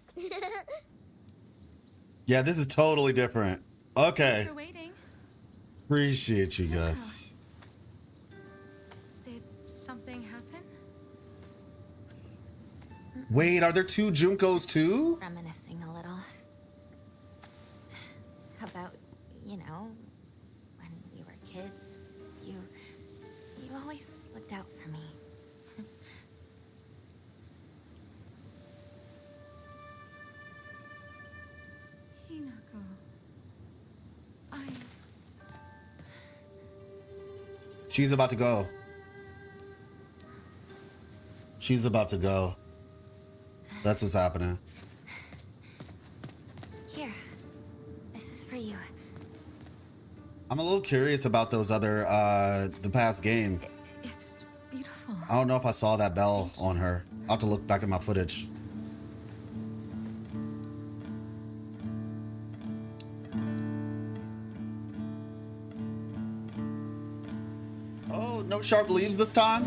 Yeah, this is totally different. Okay. Thanks for waiting. Appreciate you guys. Did something happen? Wait, are there two Junkos too? Reminiscing a little. About, you know, when we were kids, you always looked out for me. Hinako. She's about to go. She's about to go. That's what's happening. Here. This is for you. I'm a little curious about those other, the past game. It's beautiful. I don't know if I saw that bell on her. I'll have to look back at my footage. Oh, no sharp leaves this time?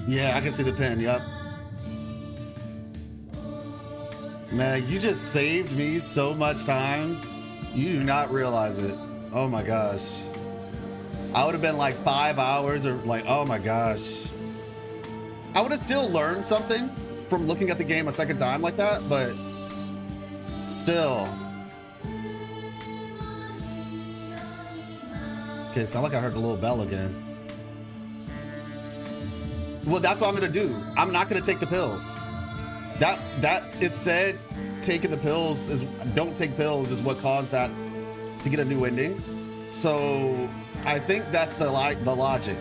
Yeah, I can see the pen, yep. Man, you just saved me so much time. You do not realize it. Oh my gosh. I would have been like 5 hours or like, oh my gosh. I would have still learned something from looking at the game a second time like that, but still. Okay, sound like I heard the little bell again. Well, that's what I'm gonna do. I'm not gonna take the pills. That's it said taking the pills is don't take pills is what caused that to get a new ending. So I think that's the logic,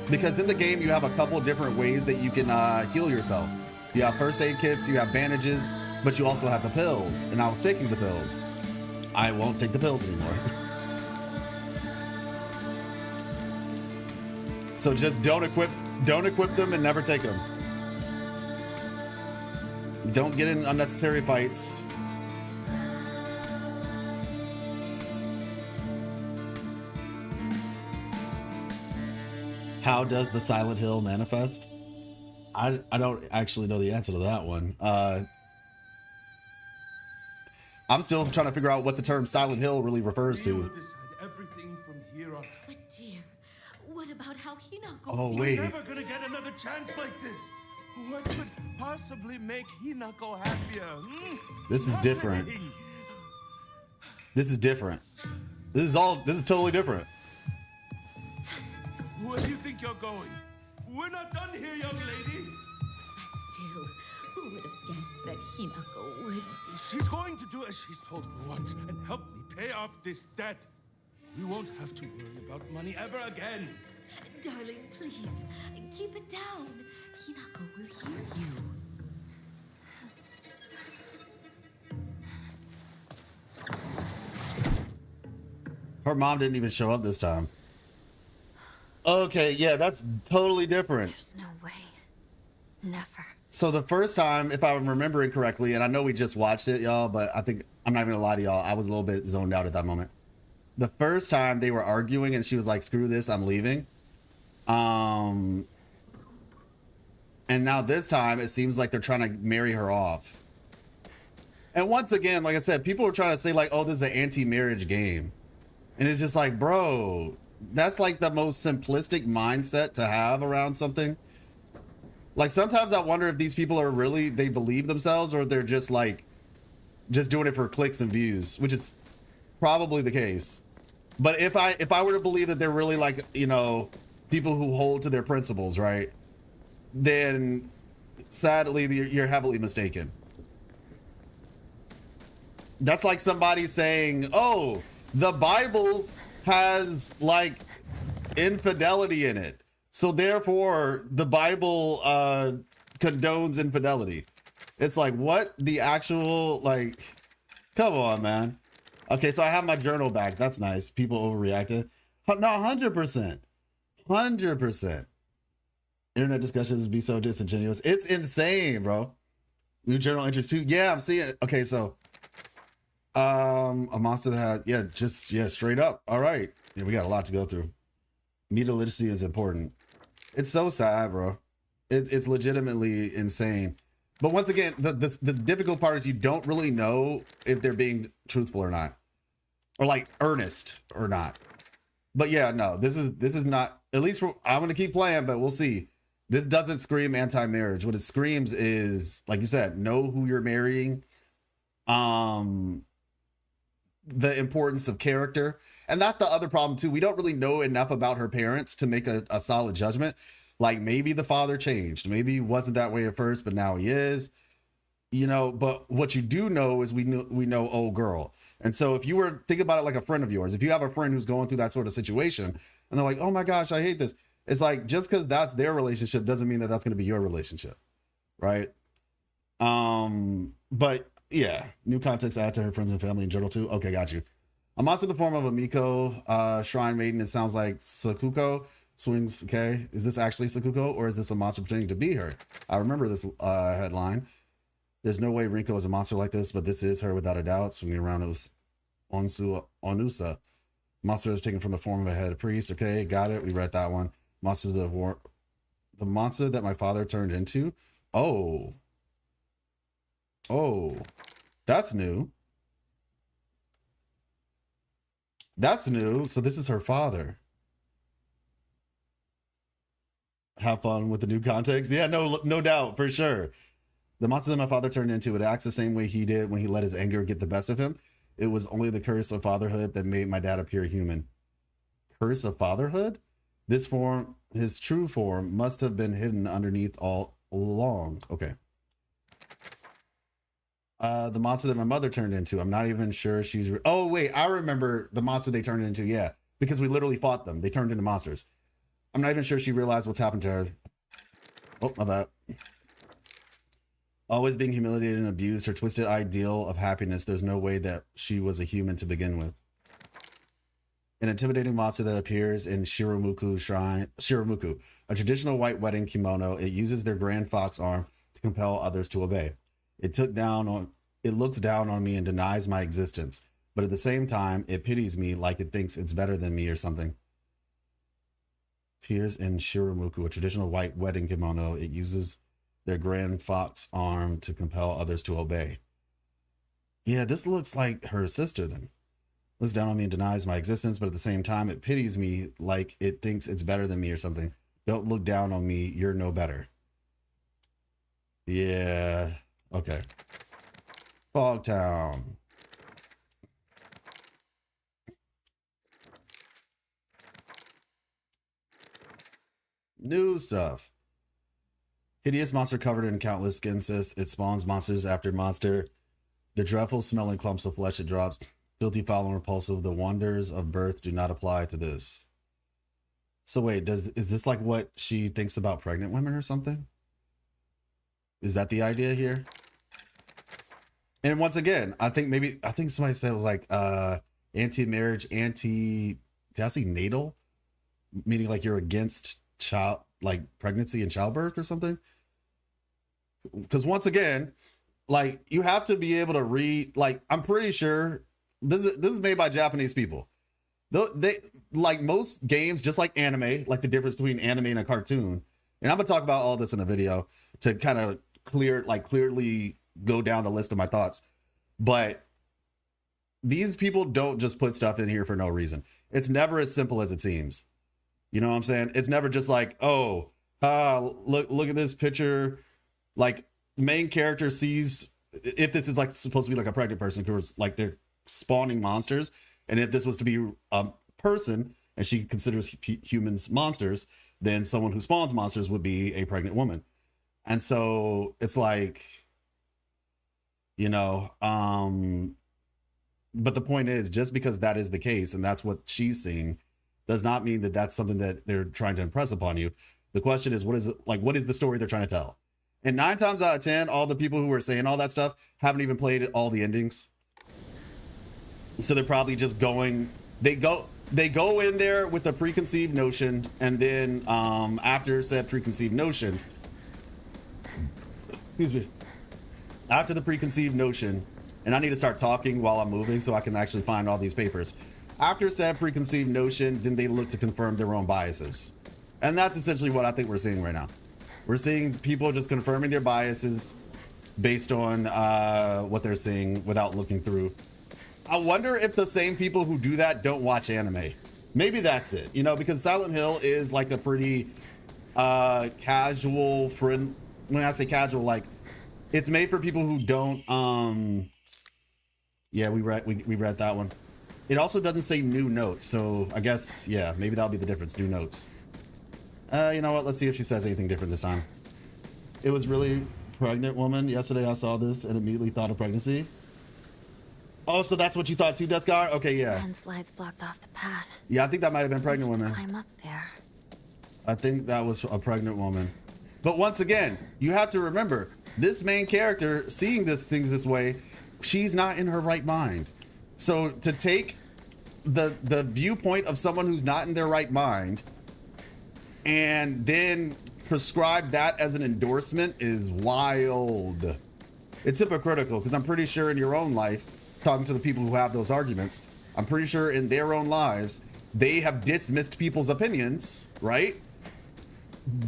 because in the game you have a couple of different ways that you can heal yourself. You have first aid kits, you have bandages, but you also have the pills. And I was taking the pills. I won't take the pills anymore. So just don't equip them and never take them. Don't get in unnecessary fights. How does the Silent Hill manifest? I don't actually know the answer to that one. I'm still trying to figure out what the term Silent Hill really refers We will to. decide everything from here on. But dear, what about how Hinako Oh, feels? wait. You're never gonna get another chance like this. What could possibly make Hinako happier? This is different. Nothing. This is different. This is totally different. Where do you think you're going? We're not done here, young lady. But still, who would have guessed that Hinako would... She's going to do as she's told for once and help me pay off this debt. We won't have to worry about money ever again. Darling, please, keep it down. Hinako will hear you. Her mom didn't even show up this time. Okay, yeah, that's totally different. There's no way. Never. So the first time, if I'm remembering correctly, and I know we just watched it, y'all, but I think, I'm not even gonna lie to y'all, I was a little bit zoned out at that moment. The first time they were arguing and she was like, screw this, I'm leaving. And now this time it seems like they're trying to marry her off. And once again, like I said, people are trying to say like, oh, this is an anti-marriage game. And it's just like, bro, that's like the most simplistic mindset to have around something. Like sometimes I wonder if these people are really, they believe themselves, or they're just like, just doing it for clicks and views, which is probably the case. But if I were to believe that they're really like, you know, people who hold to their principles, right? Then sadly, you're heavily mistaken. That's like somebody saying, oh, the Bible has like infidelity in it, so therefore the Bible condones infidelity. It's like, what the actual, like, come on, man. Okay, so I have my journal back. That's nice. People overreacted. No, 100%. 100%. Internet discussions be so disingenuous. It's insane, bro. New general interest too. Yeah, I'm seeing it. Okay, so a monster that had straight up. All right. Yeah, we got a lot to go through. Media literacy is important. It's so sad, bro. It's legitimately insane. But once again, the difficult part is you don't really know if they're being truthful or not, or like earnest or not. But yeah, no, this is not, at least for, I'm gonna keep playing, but we'll see. This doesn't scream anti-marriage. What it screams is, like you said, know who you're marrying. The importance of character. And that's the other problem too. We don't really know enough about her parents to make a solid judgment. Like maybe the father changed. Maybe he wasn't that way at first, but now he is. You know, but what you do know is we know old girl. And so if you were, think about it like a friend of yours. If you have a friend who's going through that sort of situation and they're like, oh my gosh, I hate this. It's like, just because that's their relationship doesn't mean that that's going to be your relationship. Right. But yeah, new context added to her friends and family in general too. Okay, got you. A monster in the form of a Miko shrine maiden. It sounds like Sakuko swings. Okay, is this actually Sakuko or is this a monster pretending to be her? I remember this headline. There's no way Rinko is a monster like this, but this is her without a doubt. Swinging around Onusa. Monster is taken from the form of a head priest. Okay, got it. We read that one. Monsters of War. The monster that my father turned into. Oh, that's new. That's new. So this is her father. Have fun with the new context. Yeah, no doubt, for sure. The monster that my father turned into, it acts the same way he did when he let his anger get the best of him. It was only the curse of fatherhood that made my dad appear human. Curse of fatherhood? This form, his true form, must have been hidden underneath all along. Okay. The monster that my mother turned into, I'm not even sure she's... Oh, wait, I remember the monster they turned into, yeah. Because we literally fought them. They turned into monsters. I'm not even sure she realized what's happened to her. Oh, my bad. Always being humiliated and abused, her twisted ideal of happiness, there's no way that she was a human to begin with. An intimidating monster that appears in Shiramuku Shrine, a traditional white wedding kimono. It uses their grand fox arm to compel others to obey. It looks down on me and denies my existence, but at the same time, it pities me like it thinks it's better than me or something. Appears in Shiramuku, a traditional white wedding kimono. It uses their grand fox arm to compel others to obey. Yeah, this looks like her sister then. Looks down on me and denies my existence, but at the same time, it pities me like it thinks it's better than me or something. Don't look down on me. You're no better. Yeah. Okay. Fogtown. New stuff. Hideous monster covered in countless skin cysts. It spawns monsters after monster. The dreadful smelling clumps of flesh it drops. Filthy, foul, and repulsive. The wonders of birth do not apply to this. So wait, is this like what she thinks about pregnant women or something? Is that the idea here? And once again, I think somebody said it was like anti-marriage, did I say natal? Meaning like you're against child, like pregnancy and childbirth or something? Because once again, like you have to be able to read, like I'm pretty sure this is made by Japanese people. They like most games, just like anime, like the difference between anime and a cartoon. And I'm gonna talk about all this in a video to kind of clearly go down the list of my thoughts. But these people don't just put stuff in here for no reason. It's never as simple as it seems. You know what I'm saying? It's never just like, oh, look at this picture. Like main character sees, if this is like supposed to be like a pregnant person, because like they're spawning monsters. And if this was to be a person and she considers humans monsters, then someone who spawns monsters would be a pregnant woman. And so it's like, you know, but the point is, just because that is the case and that's what she's seeing does not mean that that's something that they're trying to impress upon you. The question is, what is the story they're trying to tell? And 9 times out of 10, all the people who are saying all that stuff haven't even played all the endings. So they're probably just going, they go in there with a preconceived notion, and then after said preconceived notion, excuse me, After the preconceived notion, and I need to start talking while I'm moving so I can actually find all these papers. After said preconceived notion, then they look to confirm their own biases. And that's essentially what I think we're seeing right now. We're seeing people just confirming their biases based on what they're seeing without looking through. I wonder if the same people who do that don't watch anime. Maybe that's it, you know, because Silent Hill is like a pretty casual friend. When I say casual, like it's made for people who don't yeah, we read that one. It also doesn't say new notes, so I guess, yeah, maybe that'll be the difference. New notes. You know what, let's see if she says anything different this time. It was really pregnant woman. Yesterday I saw this and immediately thought of pregnancy. Oh, so that's what you thought too, Deskar? Okay, yeah. Landslides blocked off the path. Yeah, I think that might have been pregnant woman. Climb up there. I think that was a pregnant woman. But once again, you have to remember, this main character seeing things this way, she's not in her right mind. So to take the viewpoint of someone who's not in their right mind and then prescribe that as an endorsement is wild. It's hypocritical because I'm pretty sure in your own life, talking to the people who have those arguments, I'm pretty sure in their own lives, they have dismissed people's opinions, right?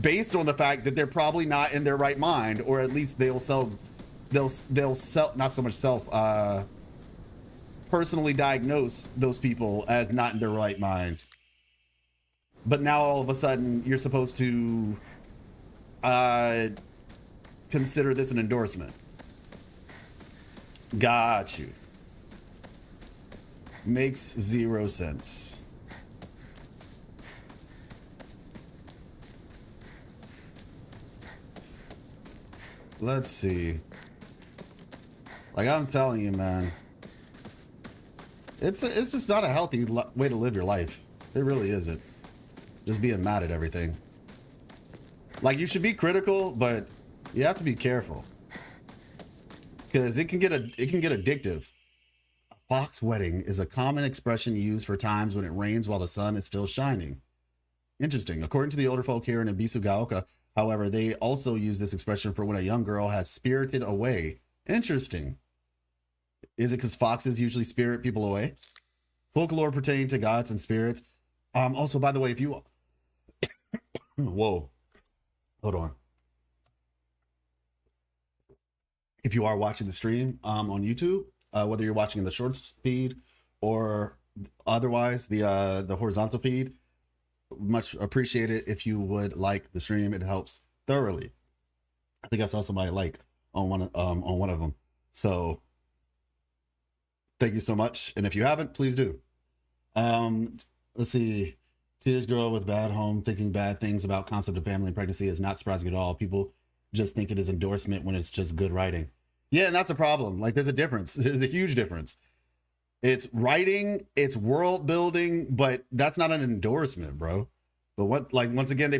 Based on the fact that they're probably not in their right mind, or at least they'll sell, not so much personally diagnose those people as not in their right mind. But now all of a sudden you're supposed to consider this an endorsement. Got you. Makes zero sense. Let's see. Like I'm telling you, man, it's just not a healthy way to live your life. It really isn't. Just being mad at everything. Like you should be critical, but you have to be careful because it can get addictive. A fox wedding is a common expression used for times when it rains while the sun is still shining. Interesting. According to the older folk here in Ibisugaoka, however, they also use this expression for when a young girl has spirited away. Interesting. Is it because foxes usually spirit people away? Folklore pertaining to gods and spirits. Also, by the way, if you... Whoa. Hold on. If you are watching the stream on YouTube, whether you're watching in the shorts feed or otherwise, the horizontal feed, much appreciated if you would like the stream. It helps thoroughly. I think I saw somebody like on one of them. So thank you so much. And if you haven't, please do. Let's see. Teenage girl with bad home thinking bad things about concept of family and pregnancy is not surprising at all. People just think it is endorsement when it's just good writing. Yeah, and that's a problem. Like there's a difference. There's a huge difference. It's writing, it's world building, but that's not an endorsement, bro. But what, like, once again,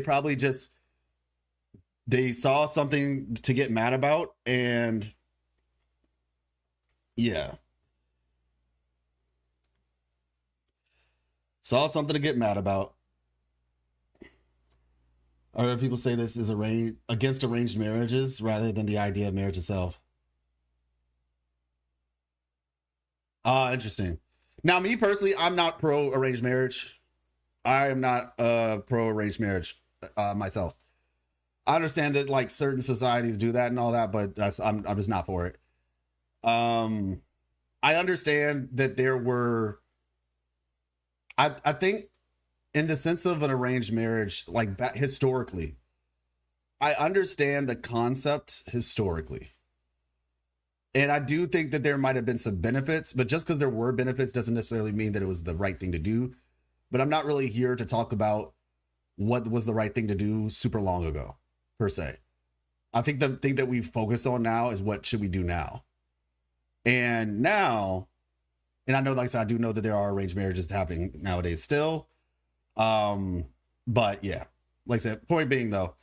they saw something to get mad about, and yeah. Saw something to get mad about. I heard people say this is against arranged marriages rather than the idea of marriage itself. Interesting. Now, me personally, I'm not pro arranged marriage. I am not pro arranged marriage myself. I understand that like certain societies do that and all that, but I'm just not for it. I understand that there were. I think in the sense of an arranged marriage, like historically, I understand the concept historically. And I do think that there might have been some benefits, but just because there were benefits doesn't necessarily mean that it was the right thing to do. But I'm not really here to talk about what was the right thing to do super long ago, per se. I think the thing that we focus on now is what should we do now? And now, and I know, like I said, I do know that there are arranged marriages happening nowadays still. But yeah, like I said, point being though,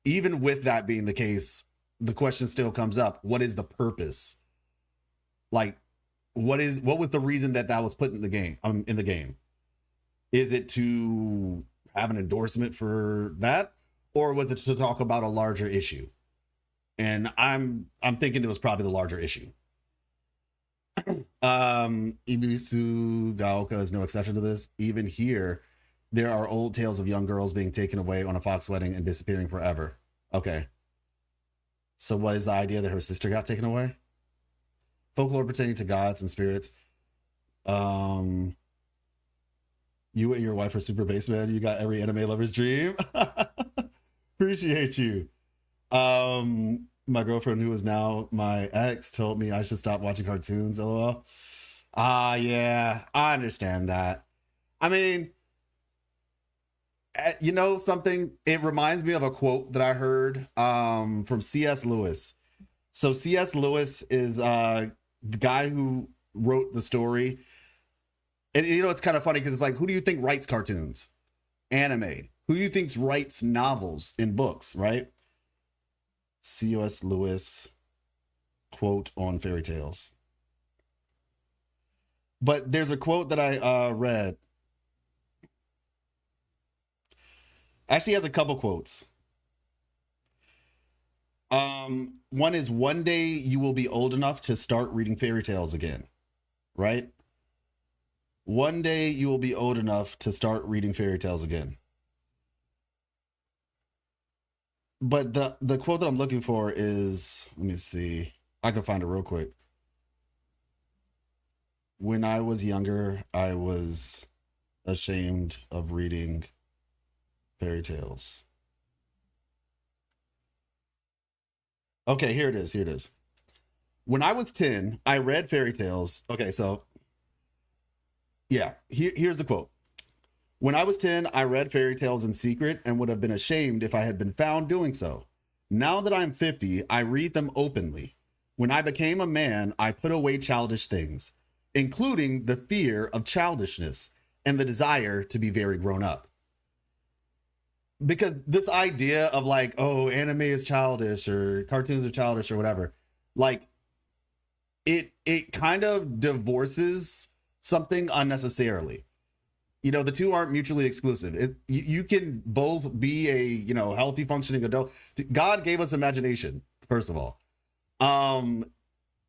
even with that being the case, the question still comes up. What is the purpose? Like, what was the reason that was put in the game, Is it to have an endorsement for that? Or was it to talk about a larger issue? And I'm thinking it was probably the larger issue. Ibisu Gaoka is no exception to this. Even here, there are old tales of young girls being taken away on a fox wedding and disappearing forever. Okay. So what is the idea that her sister got taken away? Folklore pertaining to gods and spirits. You and your wife are super base, man. You got every anime lover's dream. Appreciate you. My girlfriend, who is now my ex, told me I should stop watching cartoons. LOL. Yeah, I understand that. I mean, you know something? It reminds me of a quote that I heard from C.S. Lewis. So C.S. Lewis is the guy who wrote the story. And you know, it's kind of funny because it's like, who do you think writes cartoons? Anime. Who do you think writes novels and books, right? C.S. Lewis quote on fairy tales. But there's a quote that I read. Actually has a couple quotes. One is, one day you will be old enough to start reading fairy tales again, right? One day you will be old enough to start reading fairy tales again. But the quote that I'm looking for is, let me see. I can find it real quick. When I was younger, I was ashamed of reading fairy tales. Okay, here it is. Here it is. When I was 10, I read fairy tales. Okay, so yeah, here's the quote. When I was 10, I read fairy tales in secret and would have been ashamed if I had been found doing so. Now that I'm 50, I read them openly. When I became a man, I put away childish things, including the fear of childishness and the desire to be very grown up. Because this idea of like, oh, anime is childish or cartoons are childish or whatever, like it kind of divorces something unnecessarily. You know, the two aren't mutually exclusive. You can both be a, you know, healthy functioning adult. God gave us imagination, first of all. And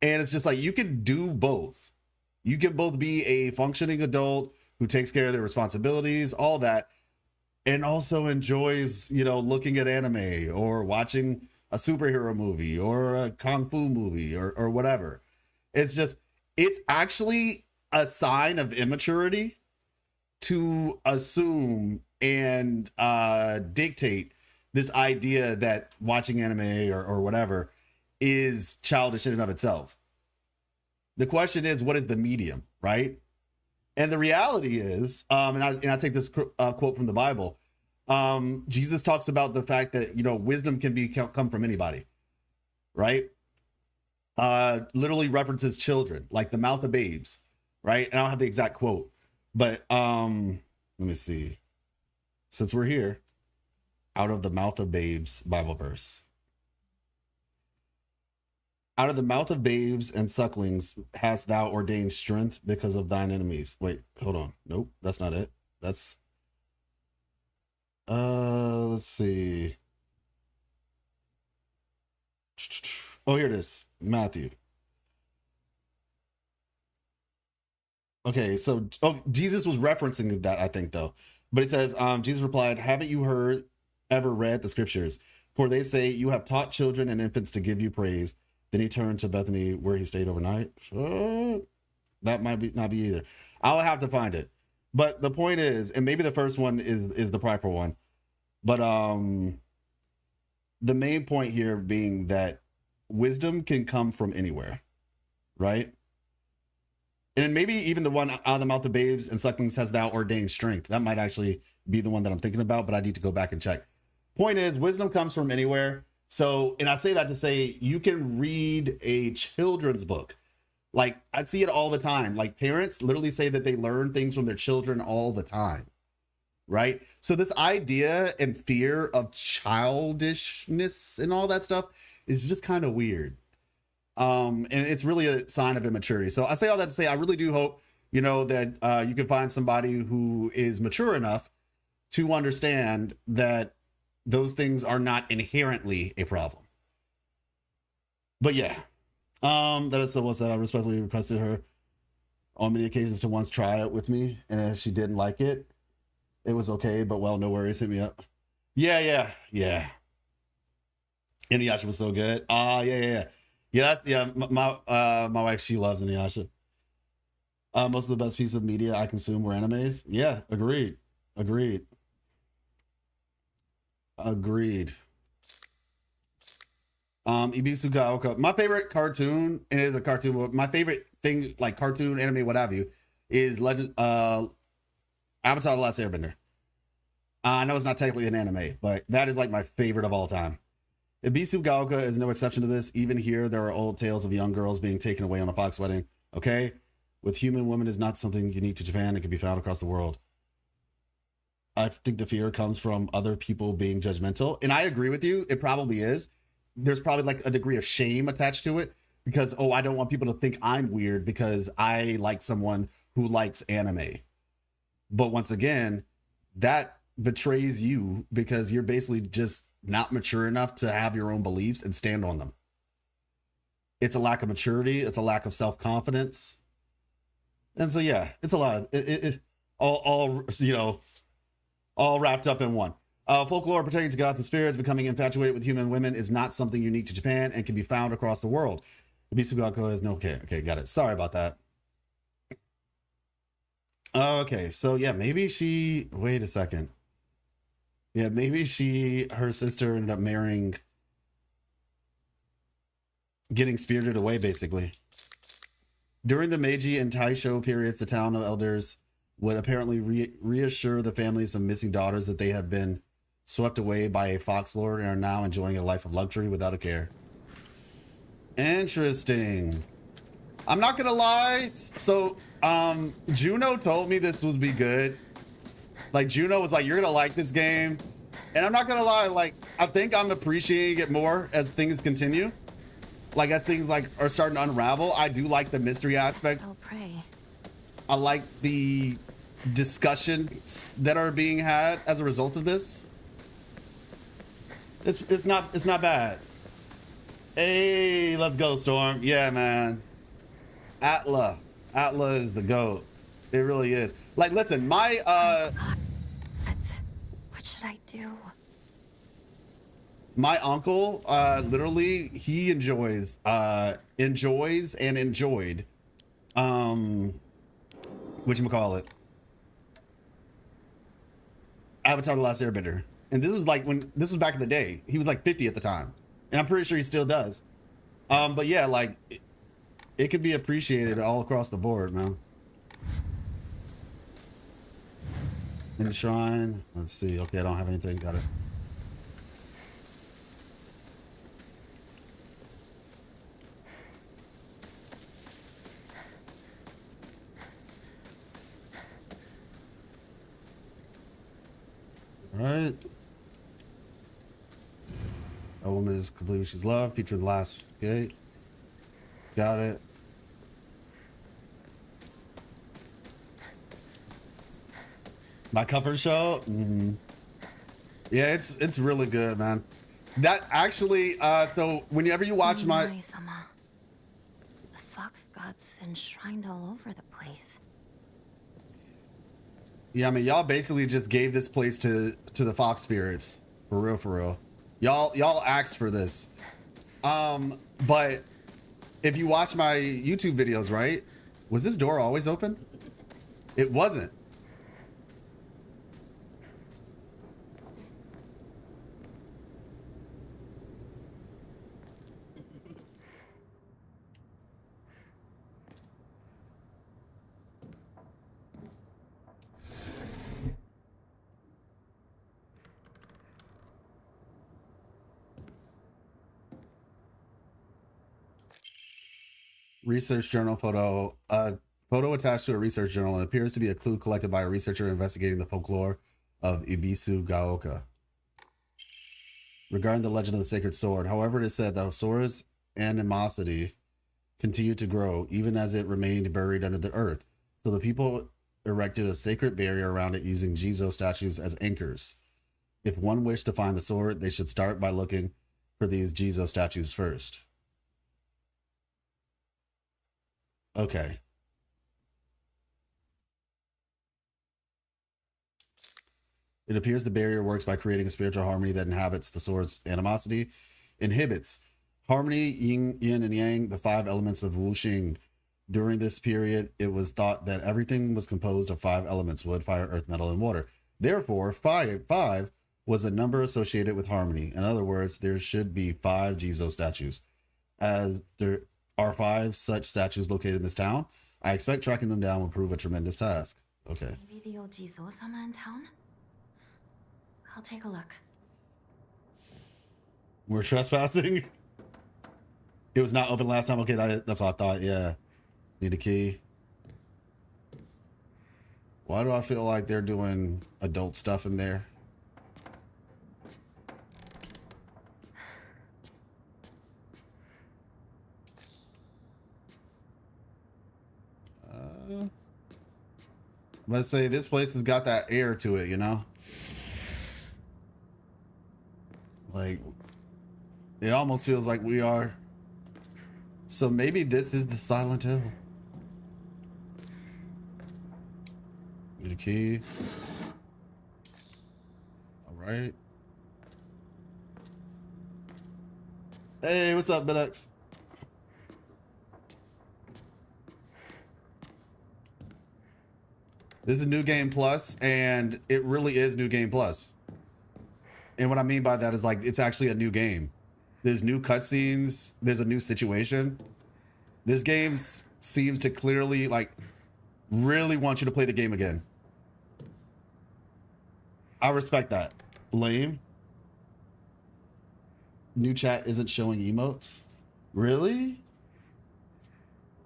it's just like, you can do both. You can both be a functioning adult who takes care of their responsibilities, all that, and also enjoys, you know, looking at anime or watching a superhero movie or a kung fu movie or whatever. It's just, it's actually a sign of immaturity to assume and dictate this idea that watching anime or whatever is childish in and of itself. The question is, what is the medium, right? And the reality is, and I take this quote from the Bible. Jesus talks about the fact that, you know, wisdom can come from anybody, right? Literally references children, like the mouth of babes, right? And I don't have the exact quote, but let me see. Since we're here, out of the mouth of babes, Bible verse. Out of the mouth of babes and sucklings hast thou ordained strength because of thine enemies. Wait, hold on. Nope, that's not it. That's let's see. Oh, here it is. Matthew. Okay, so Jesus was referencing that, I think, though. But it says, Jesus replied, haven't you ever read the scriptures? For they say, you have taught children and infants to give you praise. Then he turned to Bethany, where he stayed overnight. That might not be either. I'll have to find it. But the point is, and maybe the first one is the proper one, but the main point here being that wisdom can come from anywhere, right? And maybe even the one out of the mouth of babes and sucklings has thou ordained strength. That might actually be the one that I'm thinking about, but I need to go back and check. Point is, wisdom comes from anywhere. So, and I say that to say, you can read a children's book. Like, I see it all the time. Like, parents literally say that they learn things from their children all the time, right? So this idea and fear of childishness and all that stuff is just kind of weird. And it's really a sign of immaturity. So I say all that to say, I really do hope, you know, that you can find somebody who is mature enough to understand that those things are not inherently a problem. But yeah, that is what's that. I respectfully requested her on many occasions to once try it with me, and if she didn't like it, it was okay. But well, no worries. Hit me up. Yeah. Inuyasha was so good. Yeah. That's my wife. She loves Inuyasha. Most of the best pieces of media I consume were animes. Yeah, agreed. Ibisu Gaoka. My favorite cartoon, and it is a cartoon, but my favorite thing, like cartoon, anime, what have you, is Legend Avatar The Last Airbender. I know it's not technically an anime, but that is like my favorite of all time. Ibisu Gaoka is no exception to this. Even here, there are old tales of young girls being taken away on a fox wedding. Okay? With human women is not something unique to Japan. It can be found across the world. I think the fear comes from other people being judgmental. And I agree with you. It probably is. There's probably like a degree of shame attached to it because, oh, I don't want people to think I'm weird because I like someone who likes anime. But once again, that betrays you because you're basically just not mature enough to have your own beliefs and stand on them. It's a lack of maturity. It's a lack of self-confidence. And so, yeah, it's a lot of all wrapped up in one. Folklore pertaining to gods and spirits becoming infatuated with human women is not something unique to Japan and can be found across the world. Ibisu Gaoka is no, okay, got it. Sorry about that. Okay, so yeah, maybe she, wait a second. Yeah, maybe her sister ended up marrying, getting spirited away, basically. During the Meiji and Taisho periods, the town of elders would apparently reassure the families of missing daughters that they have been swept away by a fox lord and are now enjoying a life of luxury without a care. Interesting. I'm not gonna lie. So, Juno told me this would be good. Like, Juno was like, you're gonna like this game. And I'm not gonna lie, like, I think I'm appreciating it more as things continue. Like, as things like are starting to unravel. I do like the mystery aspect. I'll pray. I like the discussions that are being had as a result of this. It's not bad. Hey, let's go, Storm. Yeah, man. Atla is the GOAT. It really is. Like, listen, my What should I do? my uncle, literally, he enjoyed whatchamacallit, Avatar The Last Airbender. And this was like this was back in the day. He was like 50 at the time. And I'm pretty sure he still does. But yeah, like it could be appreciated all across the board, man. In the shrine, let's see. Okay, I don't have anything. Got it. All right. A woman is complete what she's loved. Featured the last gate. Got it. My cover show. Yeah, it's really good, man. That actually, so whenever you watch my The fox gods enshrined all over the place. Yeah, I mean, y'all basically just gave this place to the fox spirits. For real. Y'all asked for this. But if you watch my YouTube videos, right? Was this door always open? It wasn't. Research journal photo. Photo attached to a research journal. It appears to be a clue collected by a researcher investigating the folklore of Ibisu Gaoka regarding the legend of the sacred sword. However, it is said the sword's animosity continued to grow even as it remained buried under the earth. So the people erected a sacred barrier around it using Jizo statues as anchors. If one wished to find the sword, they should start by looking for these Jizo statues first. Okay. It appears the barrier works by creating a spiritual harmony that inhabits the sword's animosity, inhibits harmony, yin and yang, the 5 elements of wuxing. During this period, it was thought that everything was composed of 5 elements: wood, fire, earth, metal, and water. Therefore, 5 was a number associated with harmony. In other words, there should be 5 Jizo statues. As there are 5 such statues located in this town, I expect tracking them down will prove a tremendous task. Okay. Maybe the old Jizo-sama in town? I'll take a look. We're trespassing? It was not open last time. Okay, that's what I thought. Yeah. Need a key. Why do I feel like they're doing adult stuff in there? Let's say this place has got that air to it, you know? Like, it almost feels like we are. So maybe this is the Silent Hill. Need a key. All right. Hey, what's up, Bidex? This is New Game Plus, and it really is New Game Plus. And what I mean by that is, like, it's actually a new game. There's new cutscenes. There's a new situation. This game seems to clearly, like, really want you to play the game again. I respect that. Lame. New chat isn't showing emotes. Really?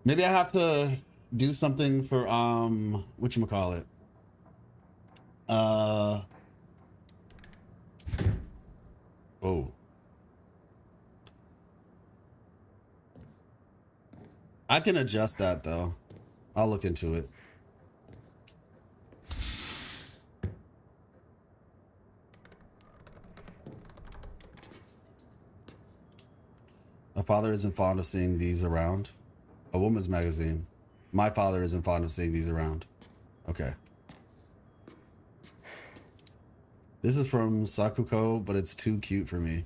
Maybe I have to do something for whatchamacallit? Oh. I can adjust that though. I'll look into it. My father isn't fond of seeing these around. A woman's magazine. My father isn't fond of seeing these around. Okay. This is from Sakuko, but it's too cute for me.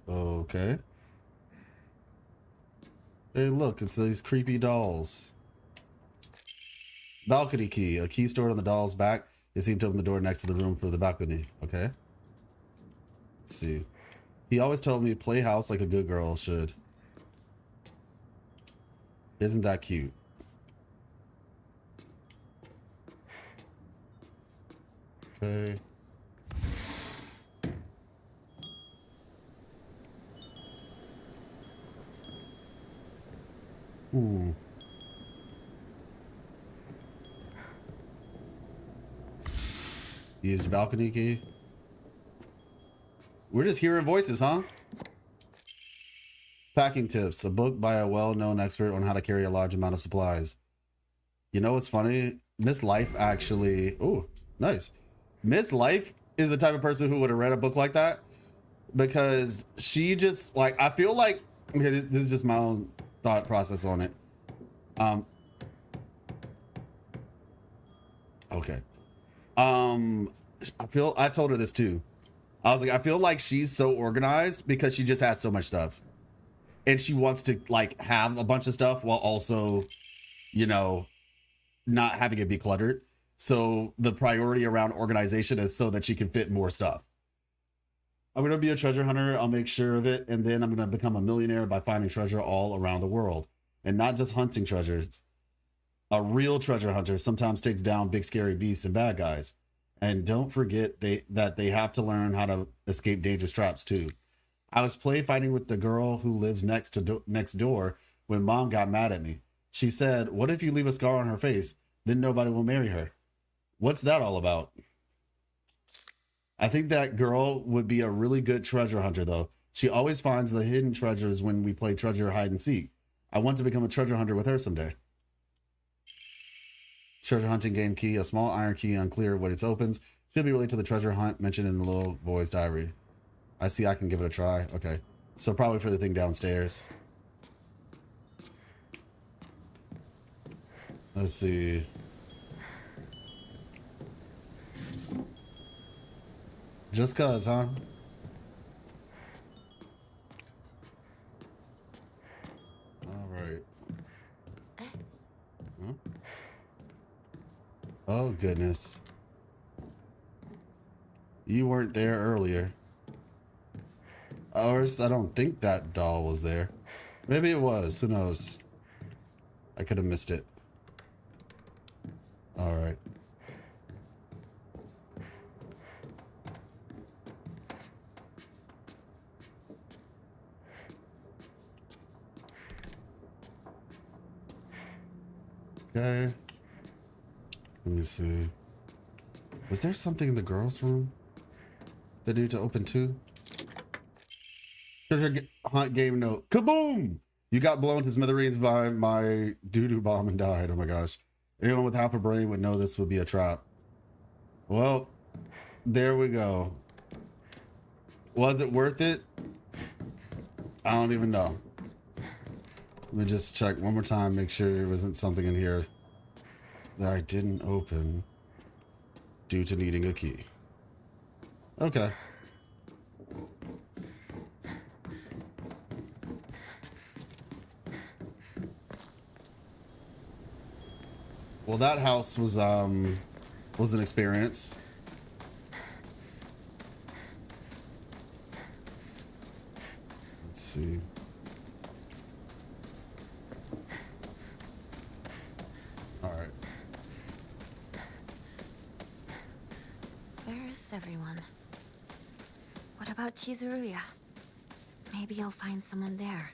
Okay. Hey, look, it's these creepy dolls. Balcony key. A key stored on the doll's back. It seemed to open the door next to the room for the balcony. Okay. Let's see. He always told me play house like a good girl should. Isn't that cute? Okay. Use the balcony key. We're just hearing voices, huh? Packing tips, a book by a well-known expert on how to carry a large amount of supplies. You know what's funny? Miss Life actually, oh, nice. Miss Life is the type of person who would have read a book like that, because she just, like, I feel like, okay, this is just my own thought process on it. Okay. I told her this too. I was like, I feel like she's so organized because she just has so much stuff. And she wants to, like, have a bunch of stuff while also, you know, not having it be cluttered. So the priority around organization is so that she can fit more stuff. I'm going to be a treasure hunter. I'll make sure of it. And then I'm going to become a millionaire by finding treasure all around the world. And not just hunting treasures. A real treasure hunter sometimes takes down big scary beasts and bad guys. And don't forget that they have to learn how to escape dangerous traps too. I was play fighting with the girl who lives next door when Mom got mad at me. She said, "What if you leave a scar on her face? Then nobody will marry her." What's that all about? I think that girl would be a really good treasure hunter though. She always finds the hidden treasures when we play treasure hide and seek. I want to become a treasure hunter with her someday. Treasure hunting game key, a small iron key, unclear what it opens. Should be related to the treasure hunt mentioned in the little boy's diary. I see I can give it a try. Okay. So probably for the thing downstairs. Let's see. Just cuz, huh? All right. Huh? Oh, goodness. You weren't there earlier. Or I don't think that doll was there. Maybe it was. Who knows? I could have missed it. All right. Okay. Let me see. Was there something in the girls' room that need to open too? Treasure hunt game note. Kaboom! You got blown to smithereens by my doo-doo bomb and died. Oh my gosh. Anyone with half a brain would know this would be a trap. Well, there we go. Was it worth it? I don't even know. Let me just check one more time, make sure there wasn't something in here that I didn't open due to needing a key. Okay. Well, that house was an experience. Let's see. All right. Where's everyone? What about Chizuruya? Maybe you'll find someone there.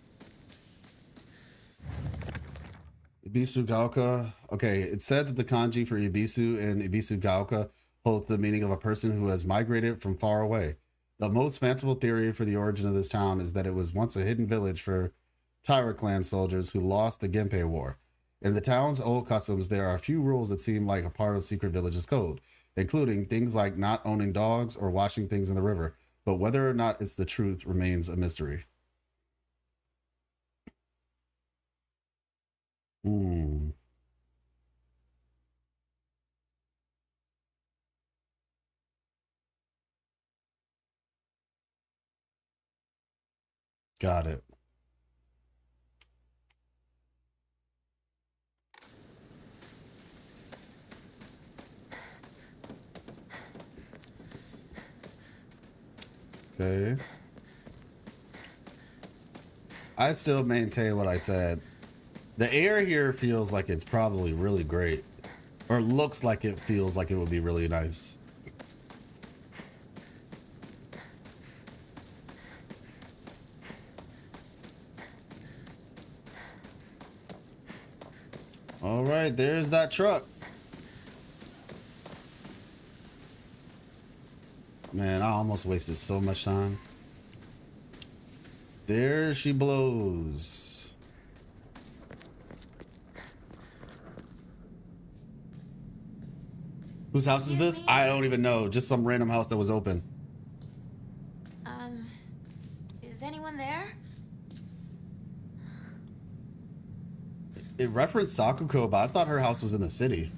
Ibisu Gaoka. Okay, it said that the kanji for Ibisu and Ibisu Gaoka holds the meaning of a person who has migrated from far away. The most fanciful theory for the origin of this town is that it was once a hidden village for Taira clan soldiers who lost the Genpei War. In the town's old customs, there are a few rules that seem like a part of Secret Village's code, including things like not owning dogs or washing things in the river. But whether or not it's the truth remains a mystery. Got it. Okay. I still maintain what I said. The air here feels like it's probably really great, or looks like it feels like it would be really nice. All right, there's that truck. Man, I almost wasted so much time. There she blows. Whose house is this? I don't even know. Just some random house that was open. Is anyone there? It referenced Sakuko, but I thought her house was in the city.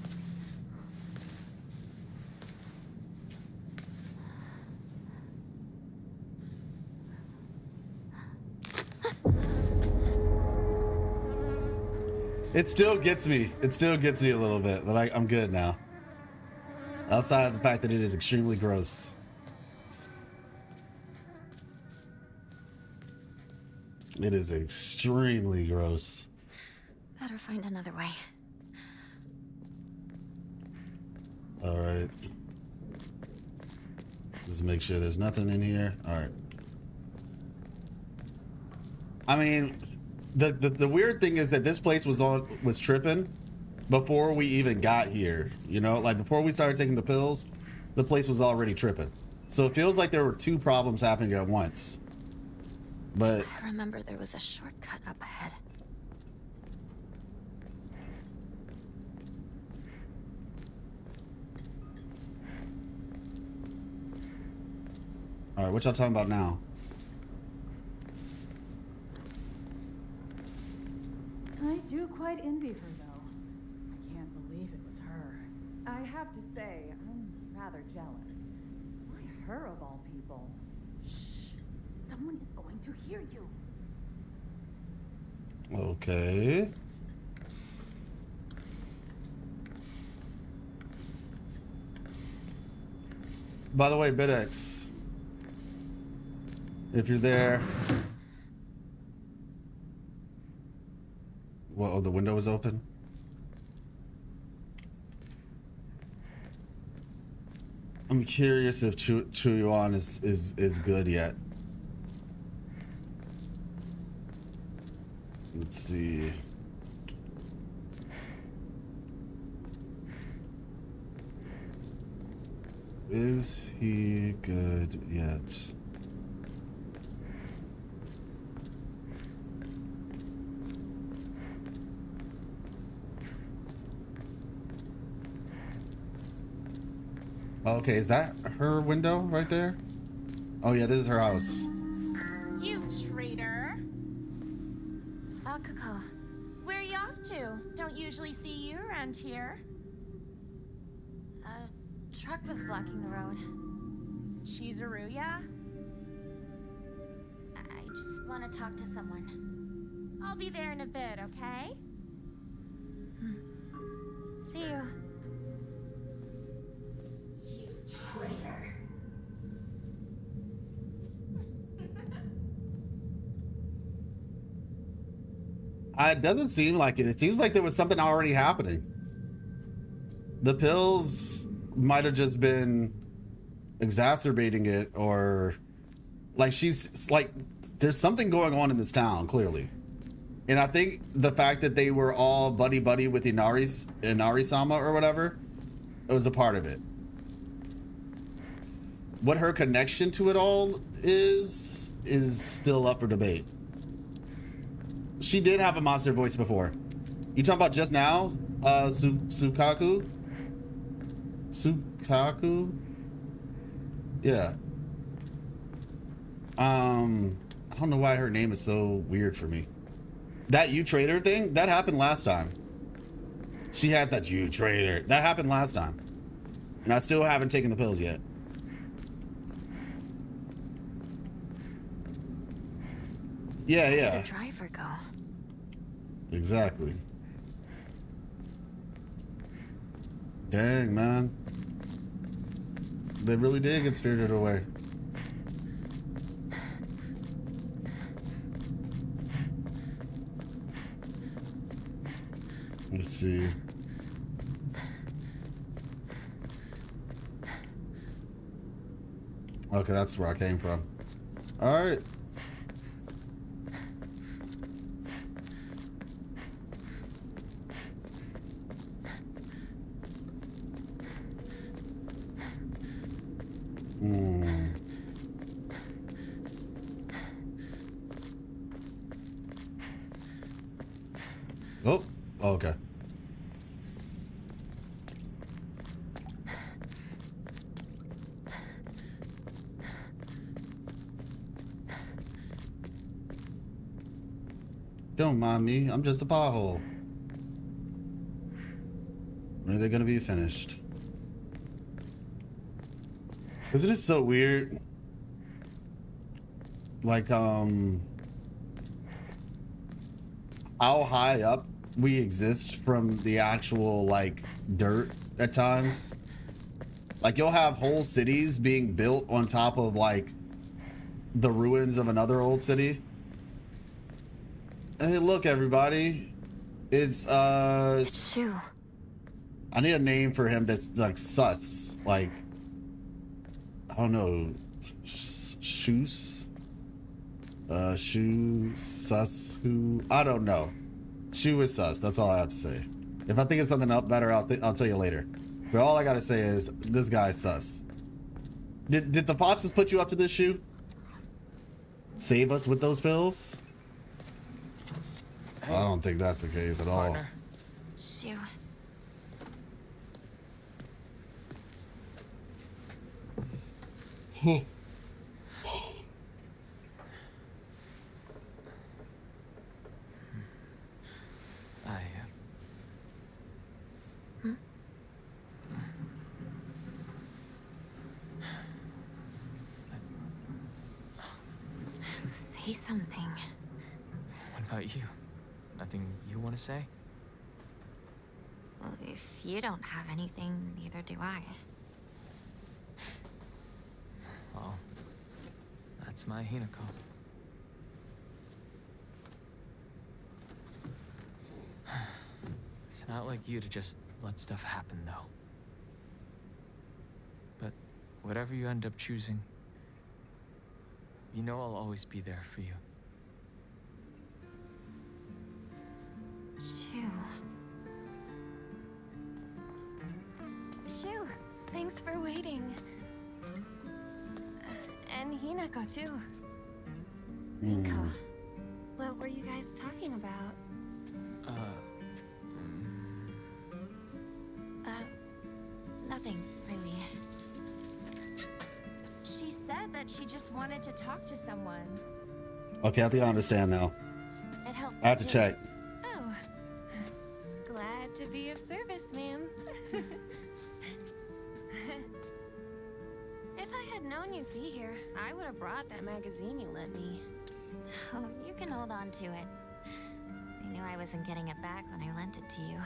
It still gets me. It still gets me a little bit, but I'm good now. Outside of the fact that it is extremely gross. It is extremely gross. Better find another way. All right. Just make sure there's nothing in here. All right. I mean, the weird thing is that this place was tripping before we even got here. You know, like before we started taking the pills, the place was already tripping. So it feels like there were two problems happening at once. But I remember there was a shortcut up ahead. all right, What y'all talking about now? I do quite envy her, though. I can't believe it was her. I have to say, I'm rather jealous. Why her of all people? Shh! Someone is going to hear you. Okay. By the way, BitX, if you're there. What, oh, the window is open? I'm curious if Chuyuan is good yet. Let's see. Is he good yet? Okay, is that her window right there? Oh yeah, this is her house. You traitor. Sakuko, where are you off to? Don't usually see you around here. A truck was blocking the road. Chizuruya? I just want to talk to someone. I'll be there in a bit, okay? See you. You traitor. It doesn't seem like it. It seems like there was something already happening. The pills might have just been exacerbating it, or like she's like, there's something going on in this town, clearly. And I think the fact that they were all buddy-buddy with Inari-sama or whatever, it was a part of it. What her connection to it all is still up for debate. She did have a monster voice before. You talking about just now? Sukaku? Sukaku? Yeah. I don't know why her name is so weird for me. That you traitor thing, that happened last time. She had that you traitor. That happened last time. And I still haven't taken the pills yet. Yeah, yeah. Where did the driver go? Exactly. Dang, man. They really did get spirited away. Let's see. Okay, that's where I came from. All right. Oh, okay. Don't mind me, I'm just a pothole. When are they gonna be finished? Isn't it so weird? Like, how high up we exist from the actual, like, dirt at times. Like, you'll have whole cities being built on top of, like, the ruins of another old city. Hey, look, everybody. It's, Shoo. I need a name for him that's, like, sus. Like, I don't know. Shoes? Shoe, sus, who? I don't know. Shoe is sus. That's all I have to say. If I think it's something up better, I'll tell you later. But all I gotta say is this guy's sus. Did the foxes put you up to this, Shoe? Save us with those pills? I don't think that's the case at all. Shoo. say something. What about you? Nothing you want to say? Well, if you don't have anything, neither do I. Well, that's my Hinako. It's not like you to just let stuff happen, though. But whatever you end up choosing, you know I'll always be there for you. Shu. Shu, thanks for waiting. And Hinako, too. Hinako. What were you guys talking about? Nothing, really. She said that she just wanted to talk to someone. Okay, I think I understand now. It helped. I have to too. check. Oh. Glad to be of service, ma'am. If I had known you'd be here, I would have brought that magazine you lent me. Oh, you can hold on to it. I knew I wasn't getting it back when I lent it to you.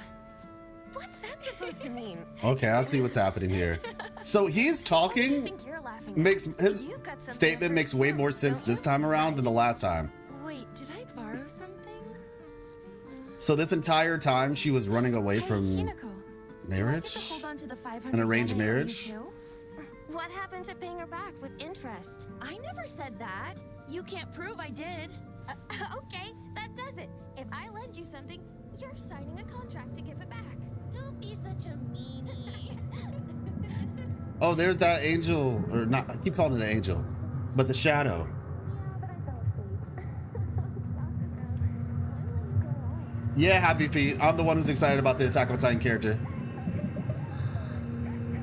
What's that supposed to mean? Okay, I see what's happening here. So he's talking, think you're laughing. makes his You've got something statement makes way more sense this time around than the last time. Wait, did I borrow something? So this entire time she was running away Hey, from Hinako, marriage, do I get to hold on to the 500 an arranged yen I owe you marriage. too? What happened to paying her back with interest? I never said that. You can't prove I did. Okay, that does it. If I lend you something, you're signing a contract to give it back. Don't be such a meanie. Oh, there's that angel, or not? I keep calling it an angel, but the shadow. Yeah, Happy Feet. I'm the one who's excited about the Attack on Titan character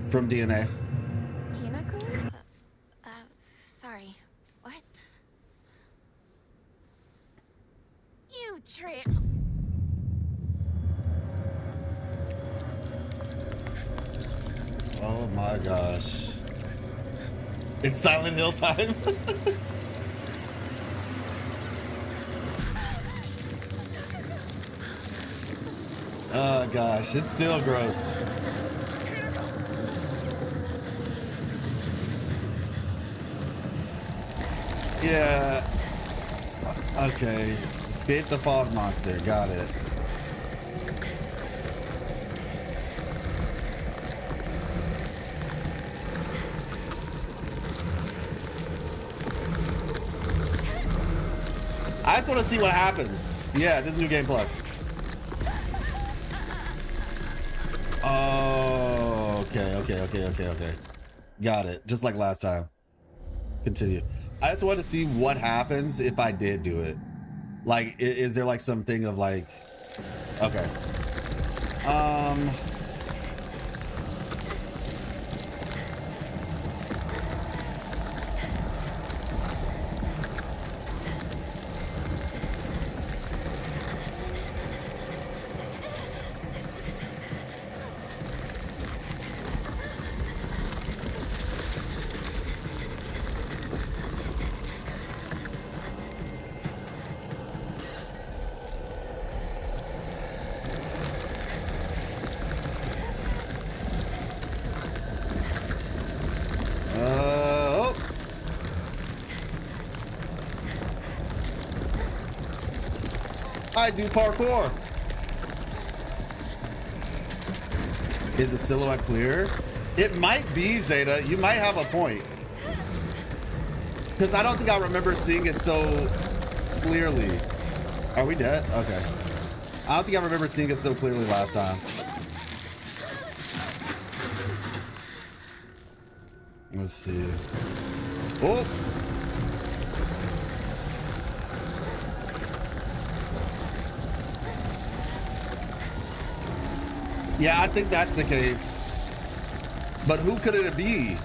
from DNA. Hinako? Sorry. What? You trick. Oh my gosh. It's Silent Hill time. Oh gosh, it's still gross. Yeah. Okay. Escape the fog monster. Got it. I just want to see what happens. Yeah, this is New Game Plus. Oh, okay. Got it. Just like last time. Continue. I just want to see what happens if I did do it. Like, is there like something of like, okay. I do parkour. Is the silhouette clear? It might be, Zeta. You might have a point. Because I don't think I remember seeing it so clearly. Are we dead? Okay. I don't think I remember seeing it so clearly last time. Let's see. Oh! Yeah, I think that's the case. But who could it be?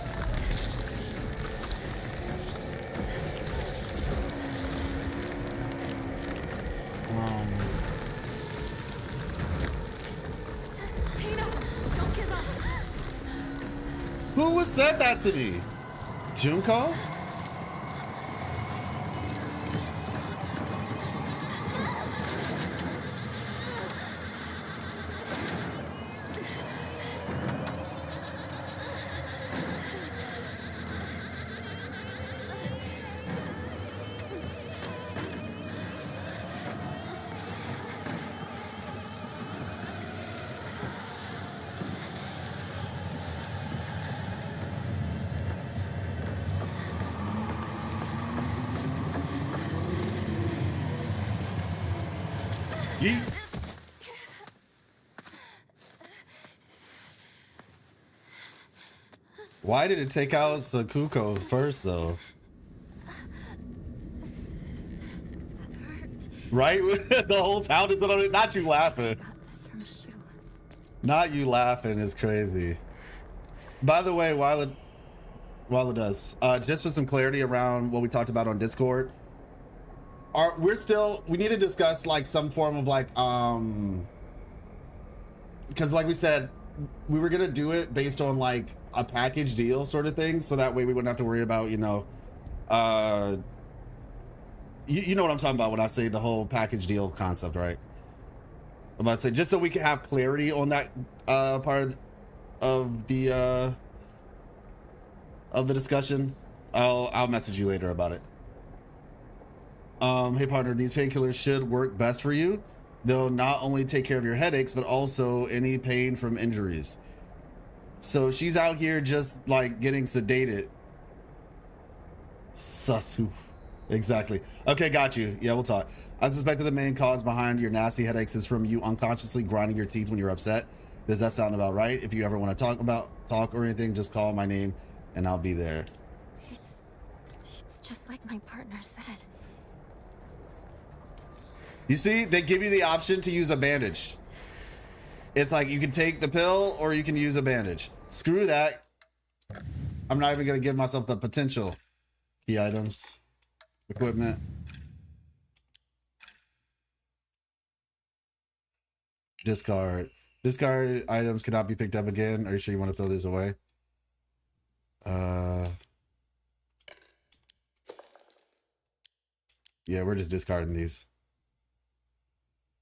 Who said that to me? Junko? Yeet. Why did it take out Sakuko first, though? Right? The whole town is on it. Not you laughing. Not you laughing is crazy. By the way, while it does, just for some clarity around what we talked about on Discord, we need to discuss like some form of like because like we said, we were gonna do it based on like a package deal sort of thing, so that way we wouldn't have to worry about, you know, you know what I'm talking about when I say the whole package deal concept, right? I'm about to say, just so we can have clarity on that part of the discussion. I'll message you later about it. Hey partner, these painkillers should work best for you. They'll not only take care of your headaches, but also any pain from injuries. So she's out here just like getting sedated. Susu. Exactly. Okay, got you. Yeah, we'll talk. I suspect that the main cause behind your nasty headaches is from you unconsciously grinding your teeth when you're upset. Does that sound about right? If you ever want to talk or anything, just call my name and I'll be there. It's just like my partner said. You see, they give you the option to use a bandage. It's like you can take the pill or you can use a bandage. Screw that. I'm not even going to give myself the potential. Key items. Equipment. Discard. Discard items cannot be picked up again. Are you sure you want to throw these away? Yeah, we're just discarding these.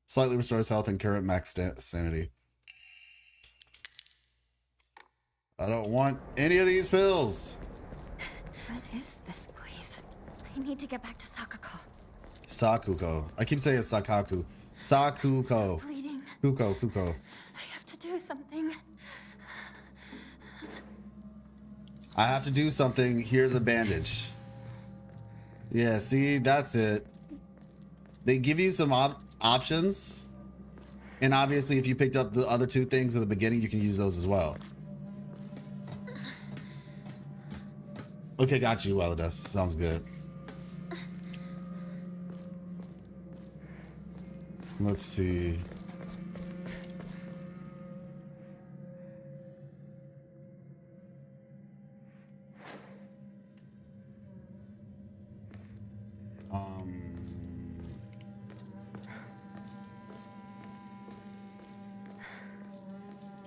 Slightly restores health and current max sanity. I don't want any of these pills. What is this place? I need to get back to Sakuko. Sakuko. I keep saying Sakaku. Sakuko. Bleeding. Kuko. I have to do something. I have to do something. Here's a bandage. Yeah, see, that's it. They give you some options. And obviously, if you picked up the other two things at the beginning, you can use those as well. Okay, got you, Waladas. Sounds good. Let's see.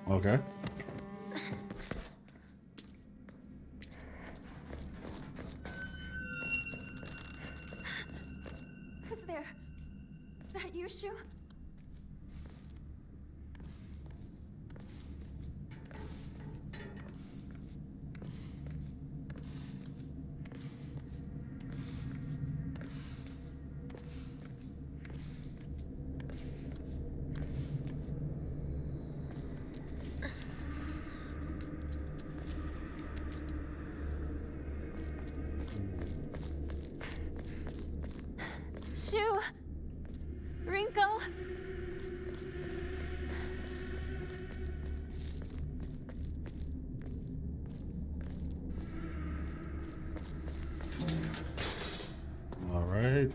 Okay. Who's there? Is that you, Shu? Shu! Rinko! All right.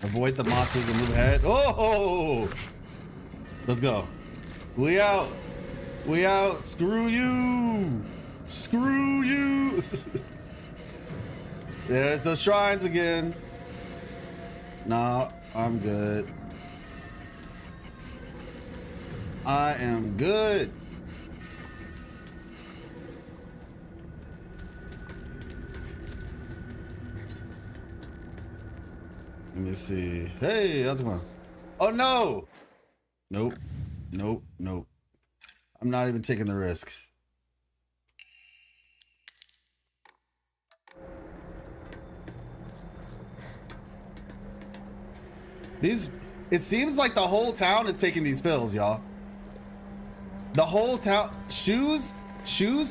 Avoid the monsters and move ahead. Oh! Let's go. We out. We out. Screw you. Screw you. There's the shrines again. Nah, I'm good. I am good. Let me see. Hey, how's it going? Oh no! Nope. Nope. Nope. I'm not even taking the risk. It seems like the whole town is taking these pills, y'all. The whole town. Shu's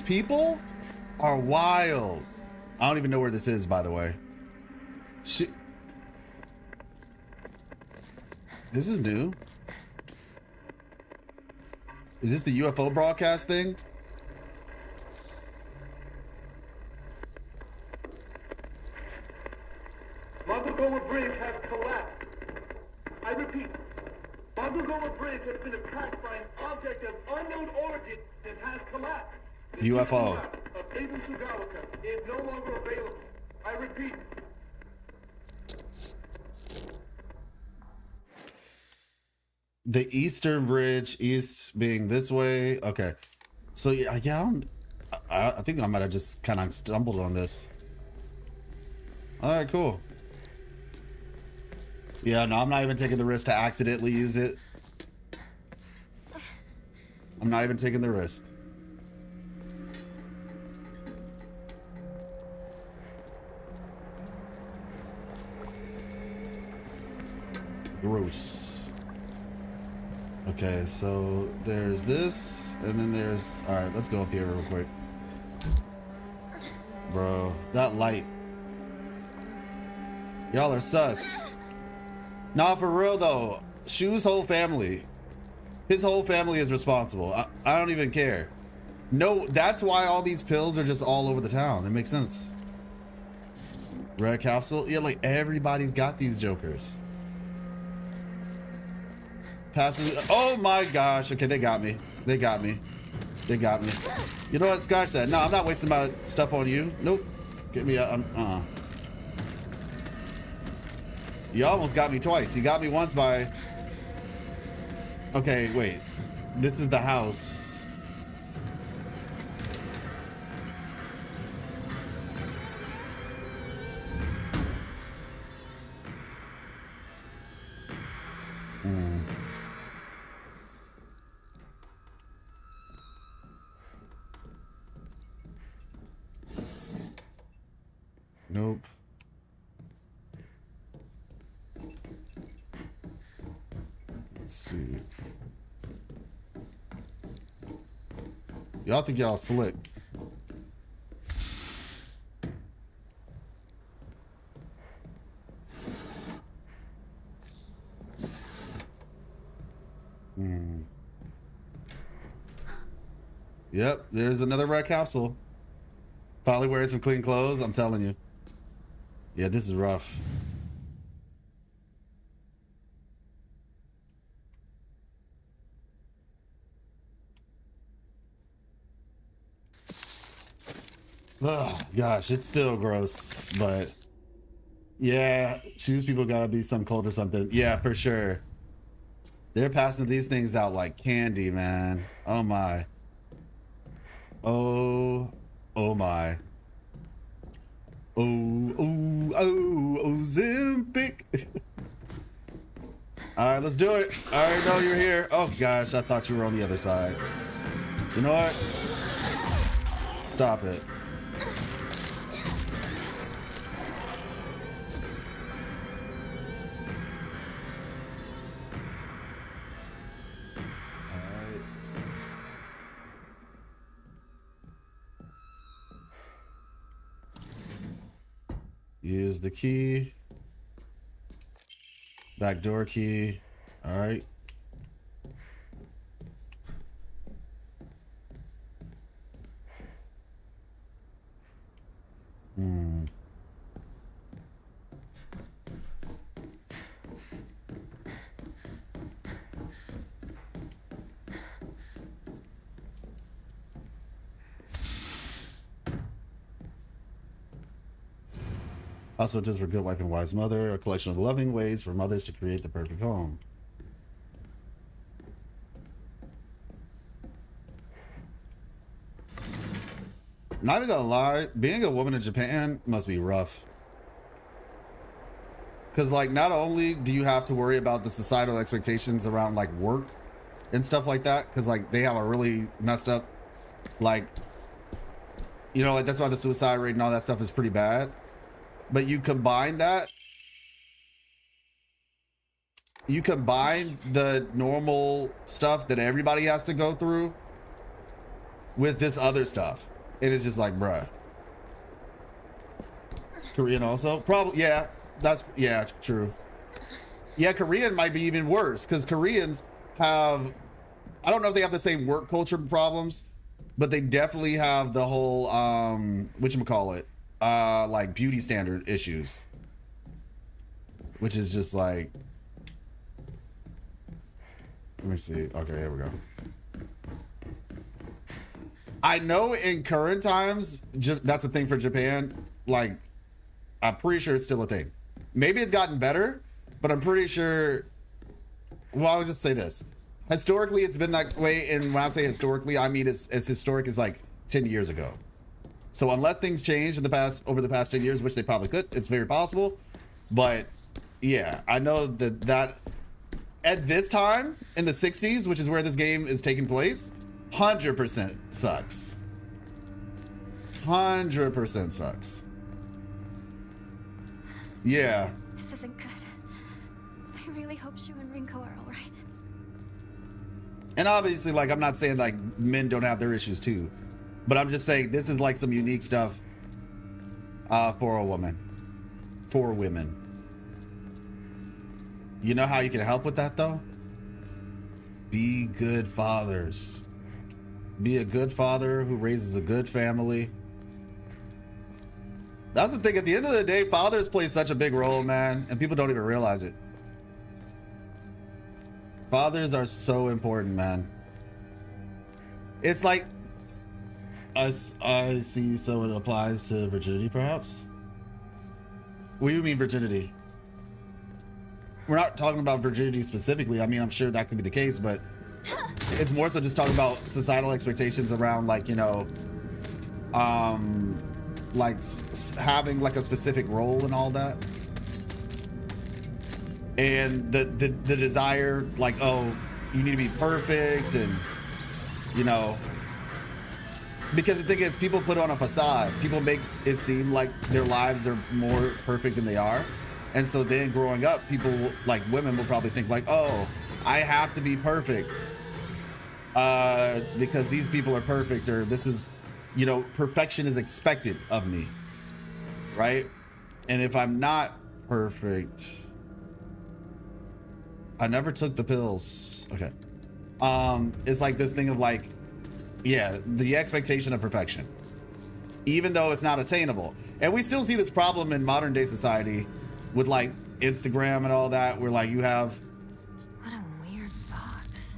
people are wild. I don't even know where this is, by the way. This is new. Is this the UFO broadcast thing? Montgomery Bridge has collapsed. I repeat, Montgomery Bridge has been attacked by an object of unknown origin and has collapsed. The UFO. map of Aiden Sugawaka is no longer available. I repeat. The Eastern Bridge, east being this way. Okay. So yeah, I think I might have just kind of stumbled on this. All right, cool. Yeah, no, I'm not even taking the risk to accidentally use it. I'm not even taking the risk. Gross. Okay, so there's this, and then there's... All right, let's go up here real quick. Bro, that light. Y'all are sus. Nah, for real though. Shu's whole family. His whole family is responsible. I don't even care. No, that's why all these pills are just all over the town. It makes sense. Red capsule? Yeah, like everybody's got these jokers. Passes. Oh my gosh. Okay, they got me. They got me. They got me. You know what? Scratch that. No, I'm not wasting my stuff on you. Nope. Get me out. You almost got me twice. You got me once by... Okay, wait. This is the house. Nope. Let's see. Y'all think y'all slick. Yep, there's another red capsule. Finally wearing some clean clothes, I'm telling you. Yeah, this is rough. Oh gosh, it's still gross, but yeah, choose people gotta be some cult or something. Yeah, for sure. They're passing these things out like candy, man. Oh my. Oh my. Oh, Ozempic. All right, let's do it. I already know you're here. Oh gosh, I thought you were on the other side. You know what? Stop it. Use the key. Backdoor key. All right. Also, just for Good Wife and Wise Mother, a collection of loving ways for mothers to create the perfect home. Not even gonna lie, being a woman in Japan must be rough. Because, like, not only do you have to worry about the societal expectations around, like, work and stuff like that, because, like, they have a really messed up, like, you know, like, that's why the suicide rate and all that stuff is pretty bad. But you combine that, you combine the normal stuff that everybody has to go through with this other stuff. It is just like, bruh. Korean also? Probably, yeah. That's, yeah, true. Yeah, Korean might be even worse because Koreans have, I don't know if they have the same work culture problems, but they definitely have the whole, whatchamacallit, like beauty standard issues, which is just like, let me see. Okay, here we go. I know in current times, that's a thing for Japan. Like, I'm pretty sure it's still a thing. Maybe it's gotten better, but I'm pretty sure, well, I'll just say this. Historically, it's been that way, and when I say historically, I mean as historic as like 10 years ago. So unless things change in the past, over the past 10 years, which they probably could, it's very possible. But yeah, I know that at this time in the 60s, which is where this game is taking place, 100% sucks. 100% sucks. Yeah. This isn't good. I really hope Shu and Rinko are all right. And obviously, like, I'm not saying like men don't have their issues too, but I'm just saying this is like some unique stuff for a woman, for women. You know how you can help with that though? Be good fathers. Be a good father who raises a good family. That's the thing. At the end of the day, fathers play such a big role, man, and people don't even realize it. Fathers are so important, man. It's like, I see, so it applies to virginity, perhaps? What do you mean virginity? We're not talking about virginity specifically. I mean, I'm sure that could be the case, but it's more so just talking about societal expectations around, like, you know, like having like a specific role and all that, and the desire, like, oh, you need to be perfect, and you know, because the thing is, people put on a facade. People make it seem like their lives are more perfect than they are, and so then growing up, people like women will probably think like, oh, I have to be perfect because these people are perfect, or this is, you know, perfection is expected of me, right? And if I'm not perfect, I never took the pills. Okay. It's like this thing of like, yeah, the expectation of perfection, even though it's not attainable. And we still see this problem in modern day society with like Instagram and all that, where like you have, What a weird box.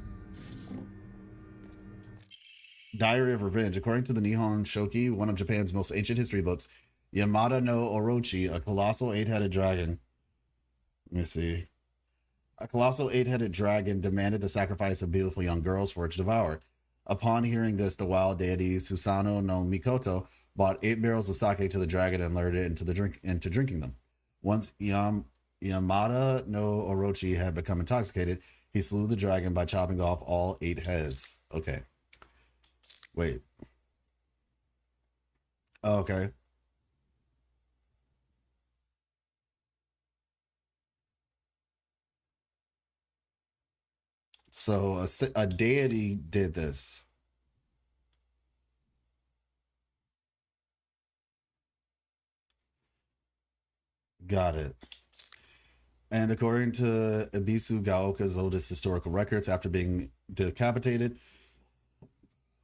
Diary of Revenge. According to the Nihon Shoki, one of Japan's most ancient history books, Yamada no Orochi, a colossal 8-headed dragon. Let me see. A colossal 8-headed dragon demanded the sacrifice of beautiful young girls for it to devour. Upon hearing this, the wild deity Susano no Mikoto bought 8 barrels of sake to the dragon and lured it into drinking them. Once Yamada no Orochi had become intoxicated, he slew the dragon by chopping off all 8 heads. Okay. Wait. Oh, okay. So a deity did this. Got it. And according to Ibisu Gaoka's oldest historical records, after being decapitated,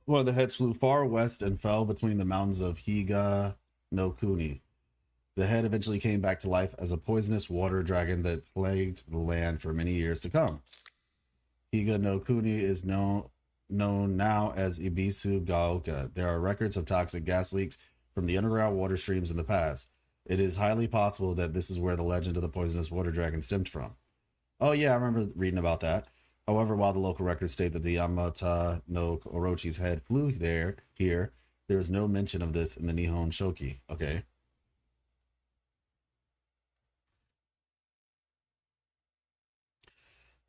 one of the heads flew far west and fell between the mountains of Higa no Kuni. The head eventually came back to life as a poisonous water dragon that plagued the land for many years to come. Higa no Kuni is known now as Ibisu Gaoka. There are records of toxic gas leaks from the underground water streams in the past. It is highly possible that this is where the legend of the poisonous water dragon stemmed from. Oh yeah, I remember reading about that. However, while the local records state that the Yamada no Orochi's head flew here, there is no mention of this in the Nihon Shoki. Okay.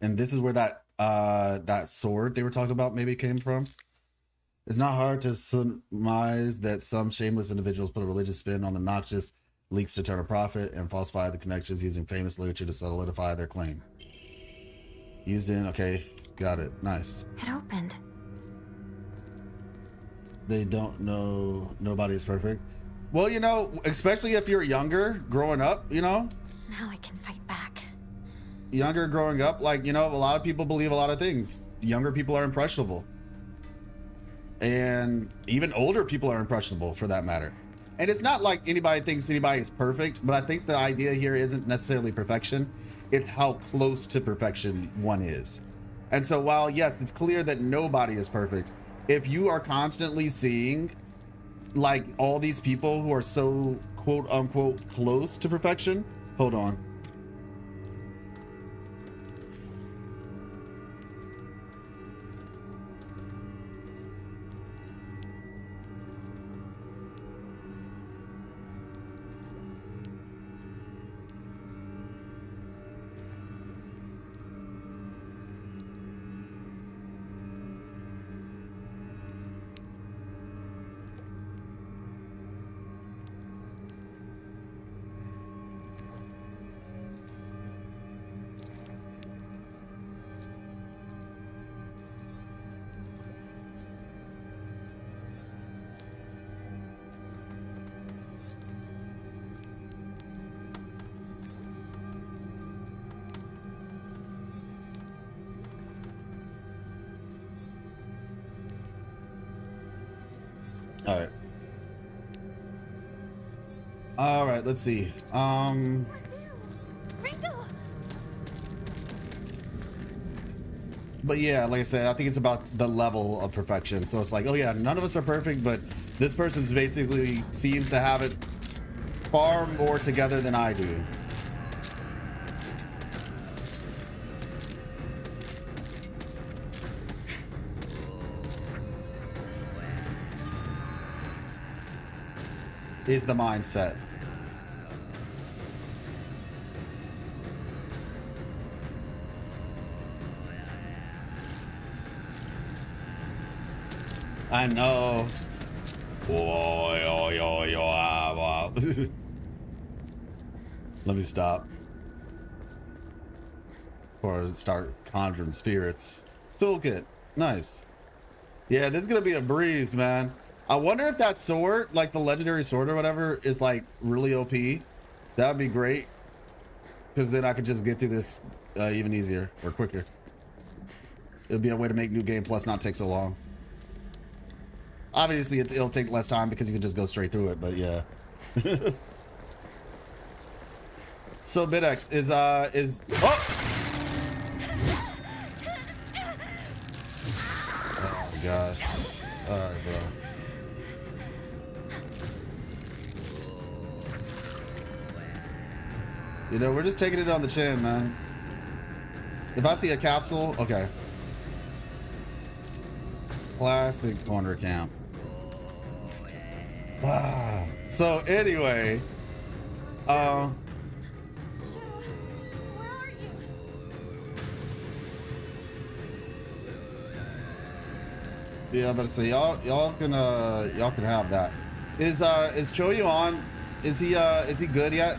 And this is where that sword they were talking about maybe came from. It's not hard to surmise that some shameless individuals put a religious spin on the noxious leaks to turn a profit and falsify the connections using famous literature to solidify their claim. Used in, okay, got it, nice. It opened. They don't know, nobody is perfect. Well, you know, especially if you're younger, growing up, you know? Now I can fight back. younger growing up, like, you know, a lot of people believe a lot of things. Younger people are impressionable. And even older people are impressionable for that matter. And it's not like anybody thinks anybody is perfect, but I think the idea here isn't necessarily perfection. It's how close to perfection one is. And so while, yes, it's clear that nobody is perfect, if you are constantly seeing like all these people who are so quote unquote close to perfection, hold on. All right, let's see. But yeah, like I said, I think it's about the level of perfection. So it's like, oh yeah, none of us are perfect, but this person's basically seems to have it far more together than I do. Is the mindset. I know. Let me stop before I start conjuring spirits. Toolkit, nice. Yeah, this is gonna be a breeze, man. I wonder if that sword, like the legendary sword or whatever, is like really OP. That would be great, because then I could just get through this even easier or quicker. It'll be a way to make New Game Plus not take so long. Obviously, it'll take less time because you can just go straight through it, but yeah. So BitX is oh! Oh my gosh. All right, bro. You know, we're just taking it on the chin, man. If I see a capsule, okay. Classic corner camp. Ah. So anyway, Where are you? yeah, but so y'all can have that. Is Choyu on? Is he good yet?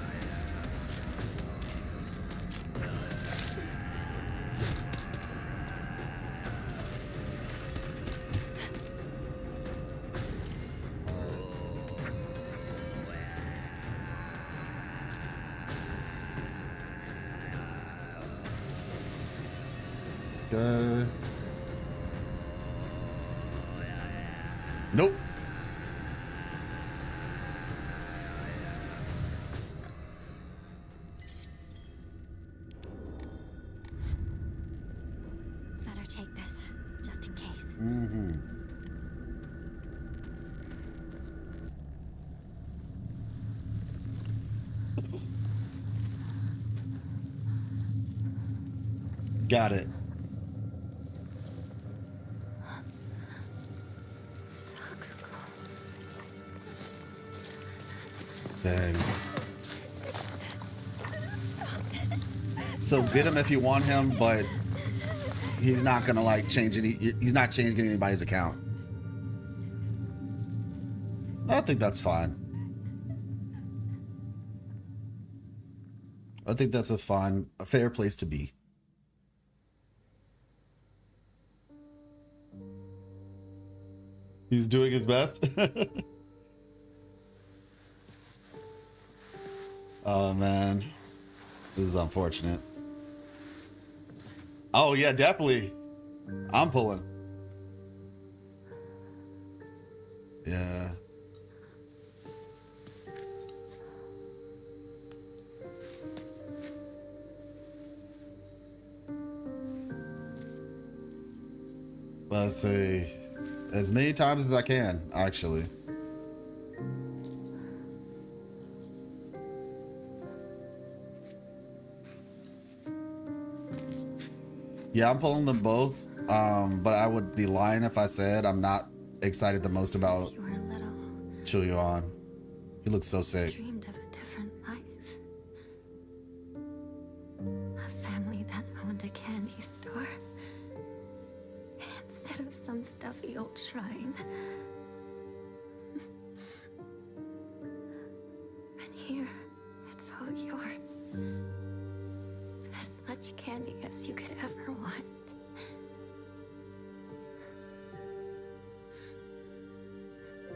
Nope. Better take this, just in case. Mm-hmm. Got it. Dang. So get him if you want him, but he's not gonna like change any. He's not changing anybody's account. I think that's fine. I think that's a fair place to be. He's doing his best. Oh man, this is unfortunate. Oh yeah, definitely. I'm pulling. Yeah. Let's see. As many times as I can, actually. Yeah, I'm pulling them both. But I would be lying if I said I'm not excited the most about Chul-Yuan. He looks so sick. Dreamed of a different life. A family that owned a candy store. Instead of some stuffy old shrine. And here, it's all yours. As much candy as you could ever want.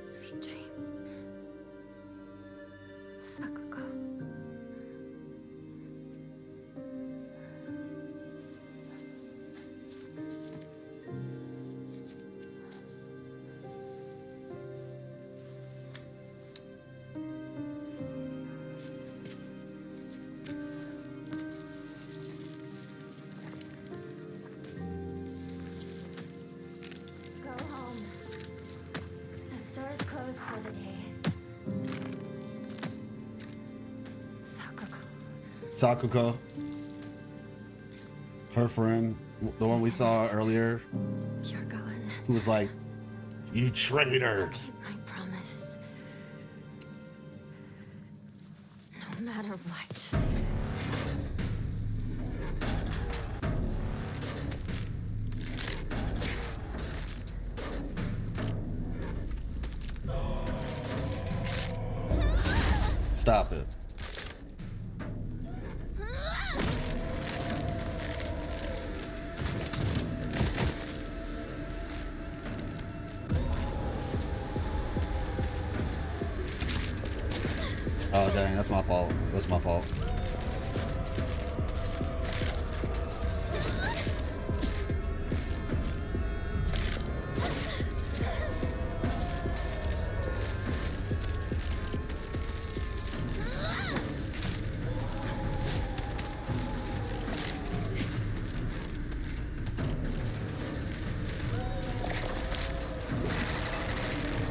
Sweet dreams. Sakuko. Go home. The store's closed for the day. Sakuko. Her friend, the one we saw earlier. You're gone. Who was like, "You traitor." Keep my promise. No matter what. Stop it. Oh dang, that's my fault. That's my fault.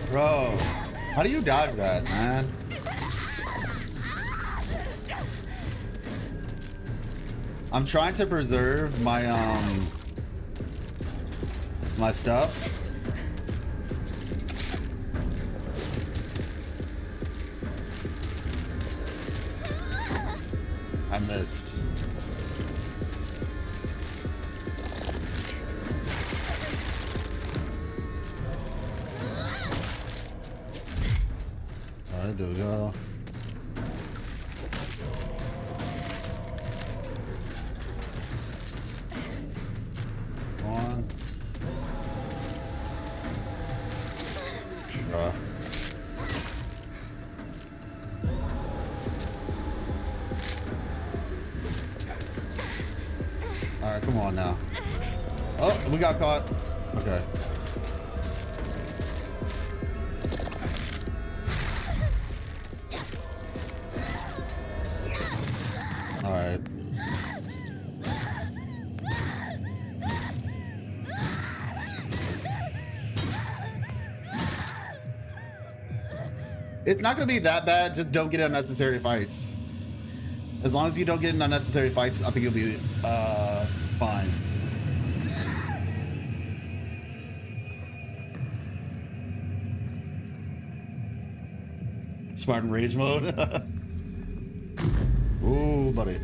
Bro, how do you dodge that, man? I'm trying to preserve my my stuff. I missed. All right, there we go. One. Bruh. All right, come on now. Oh, we got caught. Okay. All right. It's not going to be that bad. Just don't get in unnecessary fights. As long as you don't get in unnecessary fights, I think you'll be fine. Spartan Rage mode. Ooh, buddy.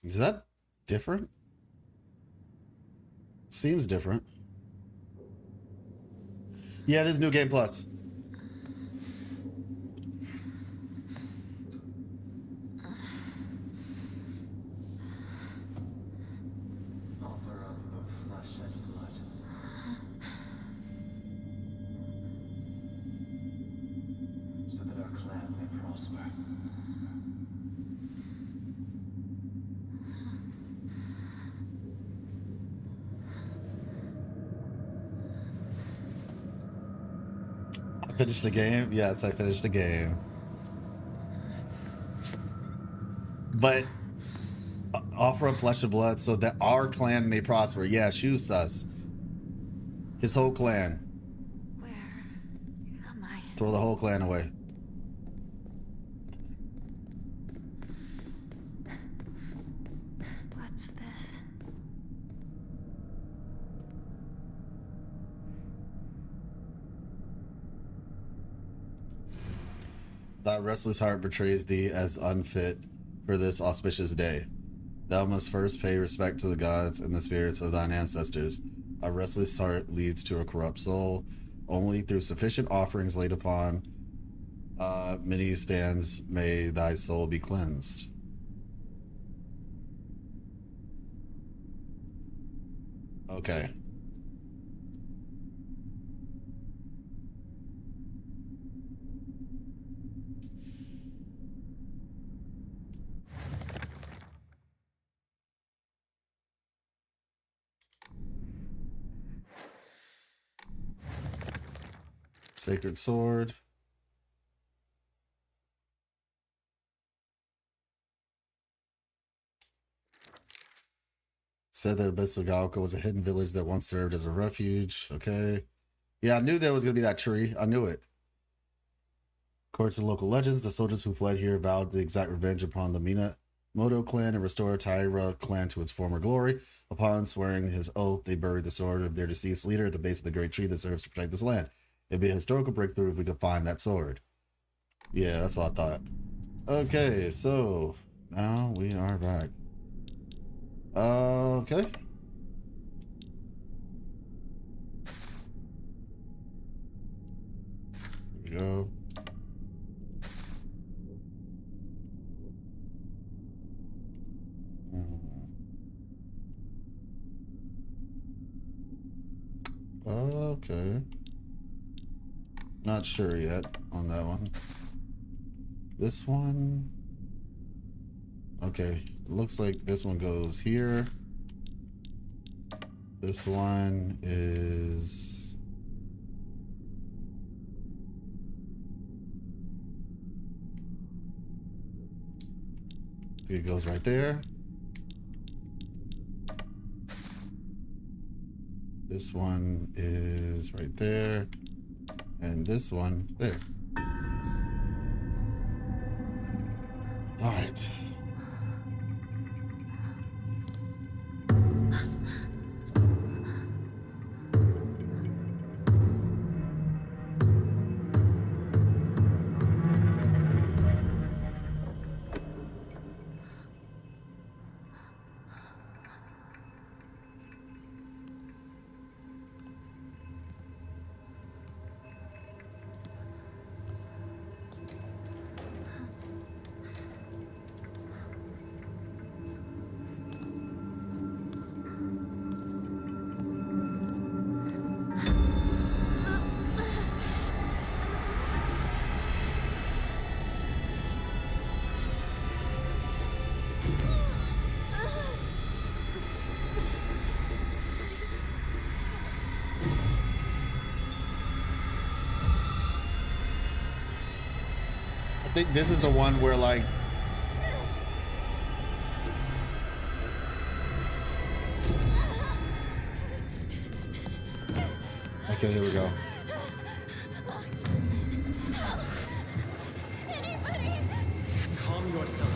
Is that different? Seems different. Yeah, this is New Game Plus. so that our clan may prosper. I finished the game? Yes, I finished the game. But offer up flesh and blood so that our clan may prosper. Yeah, shoot us. His whole clan. Where am I? Throw the whole clan away. What's this? Thy restless heart betrays thee as unfit for this auspicious day. Thou must first pay respect to the gods and the spirits of thine ancestors. A restless heart leads to a corrupt soul. Only through sufficient offerings laid upon many stands may thy soul be cleansed. Okay. Sacred sword. Said that Abyss of Galka was a hidden village that once served as a refuge. Okay. Yeah, I knew there was going to be that tree. I knew it. According to local legends, the soldiers who fled here vowed to exact revenge upon the Minamoto clan and restore Taira clan to its former glory. Upon swearing his oath, they buried the sword of their deceased leader at the base of the great tree that serves to protect this land. It'd be a historical breakthrough if we could find that sword. Yeah, that's what I thought. Okay, so now we are back. Okay. Here we go. Okay. Not sure yet on that one. This one. Okay. Looks like this one goes here. This one is. I think it goes right there. This one is right there. And this one there. All right. I think this is the one where like okay, here we go. Calm yourself.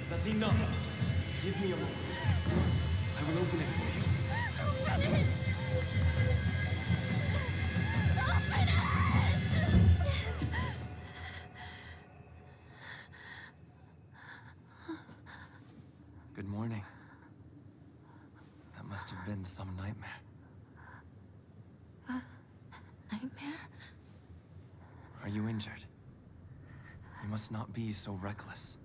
That's enough. Give me a moment. I will open it for you. Good morning. That must have been some nightmare. Nightmare? Are you injured? You must not be so reckless.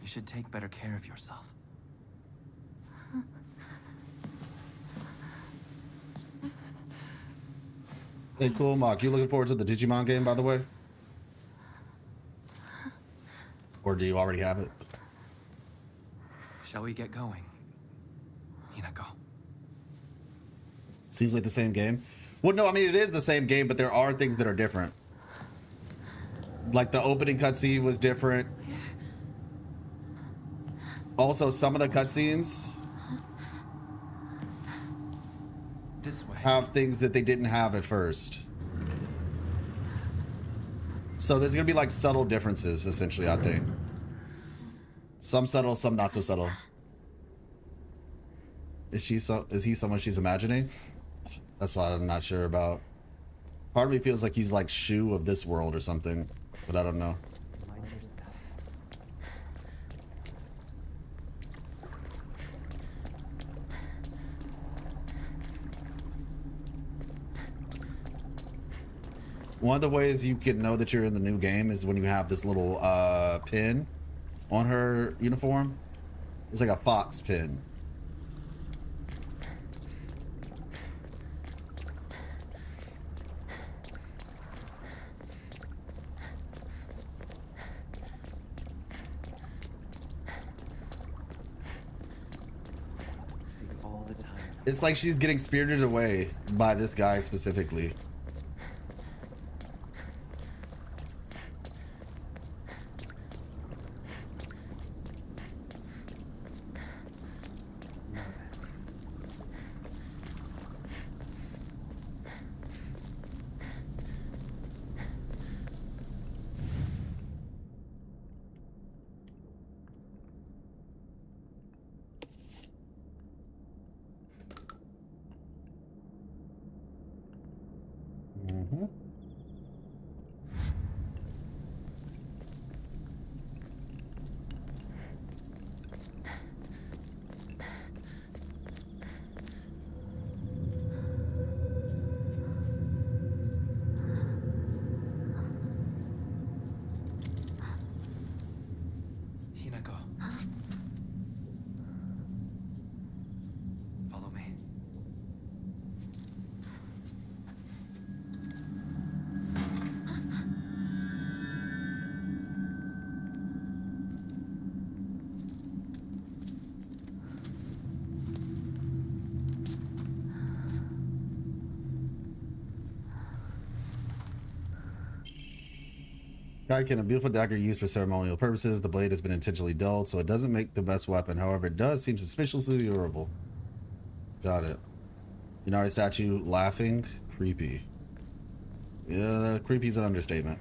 You should take better care of yourself. Hey, cool, Mock. You looking forward to the Digimon game, by the way? Or do you already have it? Shall we get going? Hinako. Seems like the same game. Well, no, I mean, it is the same game, but there are things that are different. Like the opening cutscene was different. Also, some of the cutscenes This way. have things that they didn't have at first. So there's gonna be like subtle differences, essentially, I think. Some subtle, some not so subtle. Is he someone she's imagining? That's what I'm not sure about. Part of me feels like he's like Shu of this world or something, but I don't know. One of the ways you can know that you're in the new game is when you have this little pin on her uniform. It's like a fox pin. It's like she's getting spirited away by this guy specifically. Hinako. Follow me. Gaiken, a beautiful dagger used for ceremonial purposes. The blade has been intentionally dulled, so it doesn't make the best weapon. However, it does seem suspiciously durable. Got it. Inari statue laughing. Creepy. Yeah, creepy's an understatement.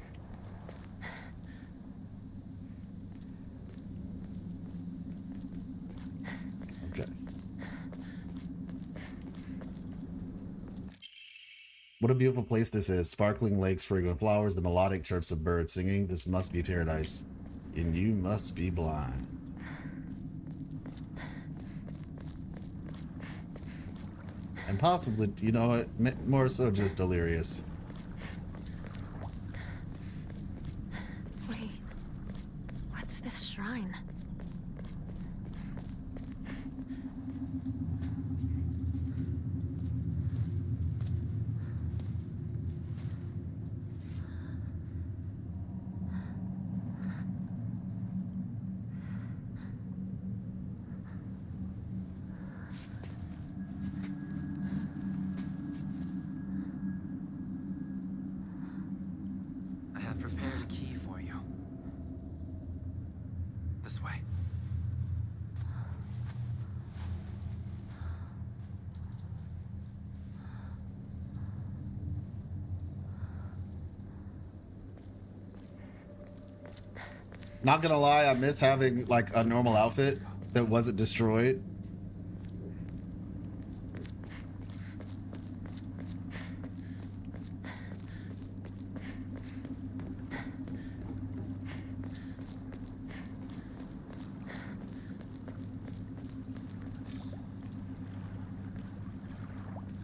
Okay. What a beautiful place this is. Sparkling lakes, fragrant flowers, the melodic chirps of birds singing. This must be paradise. And you must be blind. And possibly, you know what, more so just delirious. Wait, what's this shrine? I have prepared a key for you. This way. Not gonna lie, I miss having like a normal outfit that wasn't destroyed.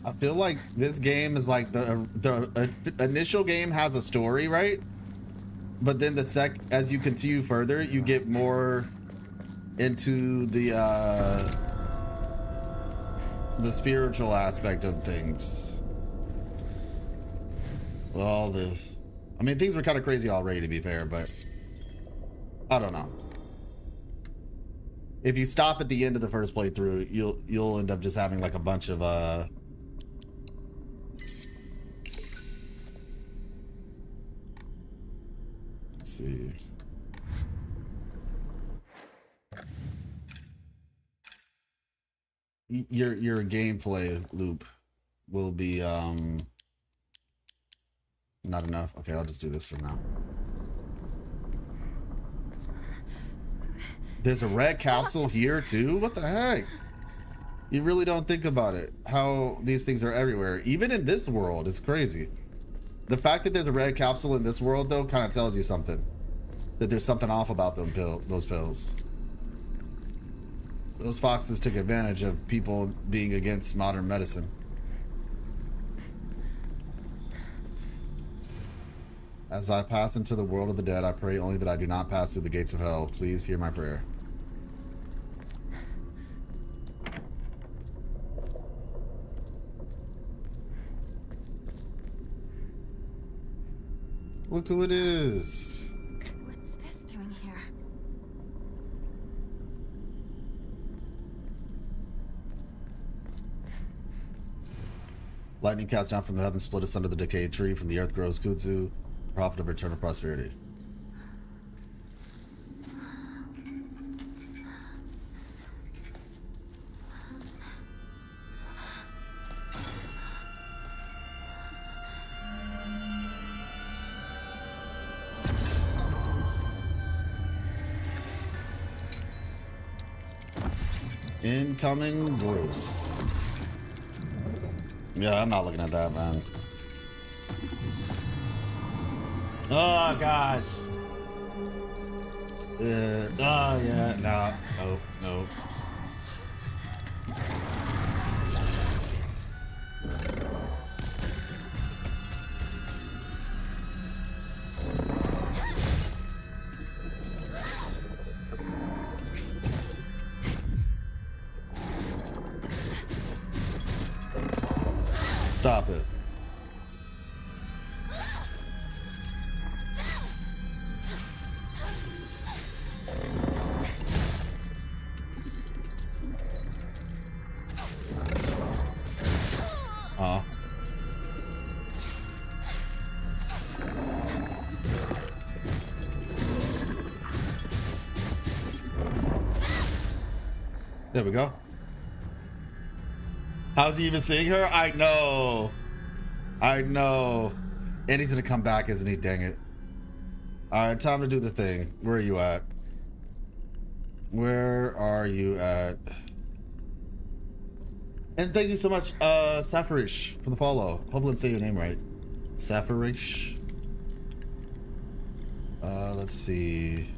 I feel like this game is like the initial game has a story, right? But then as you continue further, you get more into the spiritual aspect of things. All the, I mean, things were kind of crazy already, to be fair, but I don't know. If you stop at the end of the first playthrough, you'll end up just having like a bunch of let's see. Your gameplay loop will be not enough. Okay, I'll just do this for now. There's a red capsule here too? What the heck? You really don't think about it, how these things are everywhere. Even in this world, it's crazy. The fact that there's a red capsule in this world though kind of tells you something. That there's something off about those pills. Those foxes took advantage of people being against modern medicine. As I pass into the world of the dead, I pray only that I do not pass through the gates of hell. Please hear my prayer. Look who it is. What's this doing here? Lightning cast down from the heavens, split us under the decayed tree. From the earth grows kudzu, prophet of eternal prosperity. Incoming gross. Yeah, I'm not looking at that, man. Oh gosh. Oh yeah, no, nope. Stop it. There we go. How's he even seeing her? I know. And he's gonna come back, isn't he? Dang it. Alright, time to do the thing. Where are you at? Where are you at? And thank you so much, Safarish, for the follow. Hopefully I'm saying your name right. Safarish. Let's see.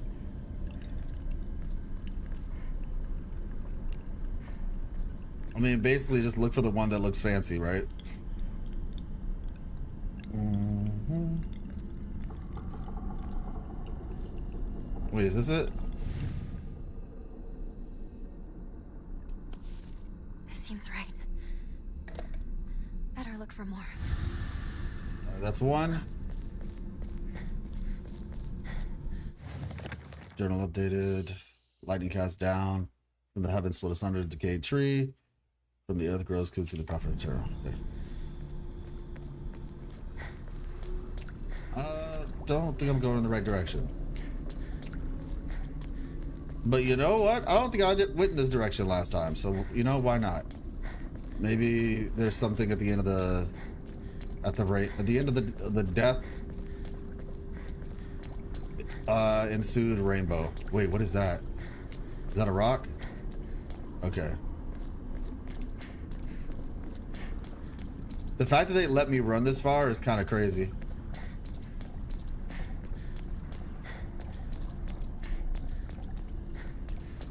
I mean, basically just look for the one that looks fancy, right? Mm-hmm. Wait, is this it? This seems right. Better look for more. That's one. Journal updated. Lightning cast down. From the heavens split asunder a decayed tree. From the earth grows kudzu, the prophet of terror. Okay. Don't think I'm going in the right direction. But you know what? I don't think I went in this direction last time, so you know, why not? Maybe there's something at the end of the end of the death ensued rainbow. Wait, what is that? Is that a rock? Okay. The fact that they let me run this far is kind of crazy.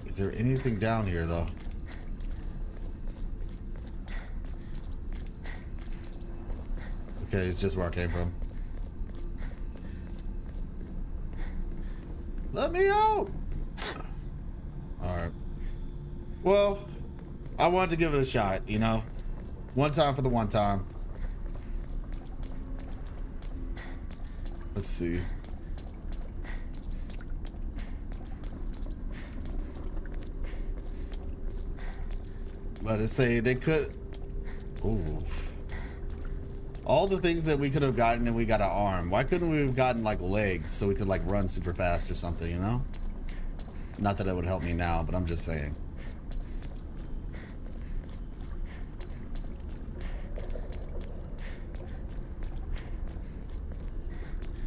Is there anything down here though? Okay, it's just where I came from. Let me out! Alright. Well, I wanted to give it a shot, you know? One time for the one time. Let's see. But it say they could. Ooh. All the things that we could have gotten, and we got an arm. Why couldn't we have gotten like legs so we could like run super fast or something? You know. Not that it would help me now, but I'm just saying.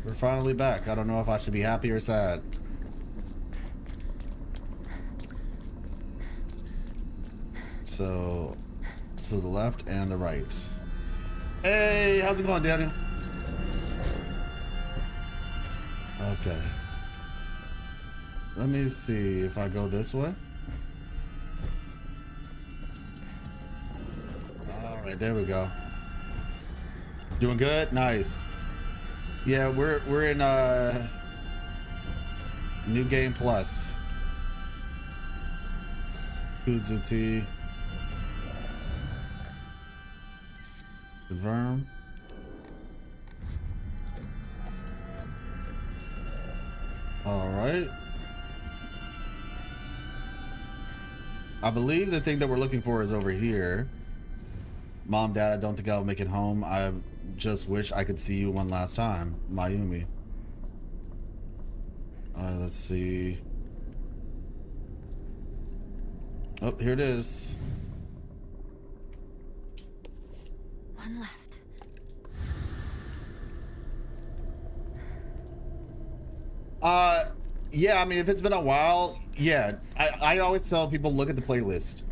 We're finally back. I don't know if I should be happy or sad. So, to the left and the right. Hey, how's it going, Daniel? Okay. Let me see if I go this way. All right, there we go. Doing good? Nice. Yeah, we're in New Game Plus. Kudzuti. Confirm. All right. I believe the thing that we're looking for is over here. Mom, Dad, I don't think I'll make it home. I just wish I could see you one last time. Mayumi. Let's see. Oh, here it is. One left. Yeah, I mean, if it's been a while, yeah. I always tell people, look at the playlist.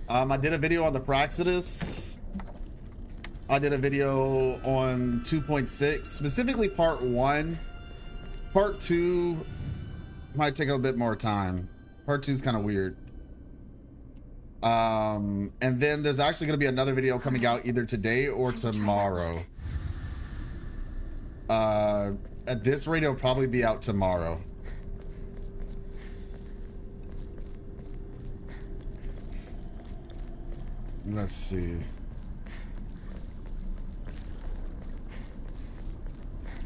I did a video on the Praxidus. I did a video on 2.6, specifically part 1. Part 2 might take a bit more time. Part 2 is kind of weird. And then there's actually going to be another video coming out either today or tomorrow. At this rate, it'll probably be out tomorrow. Let's see.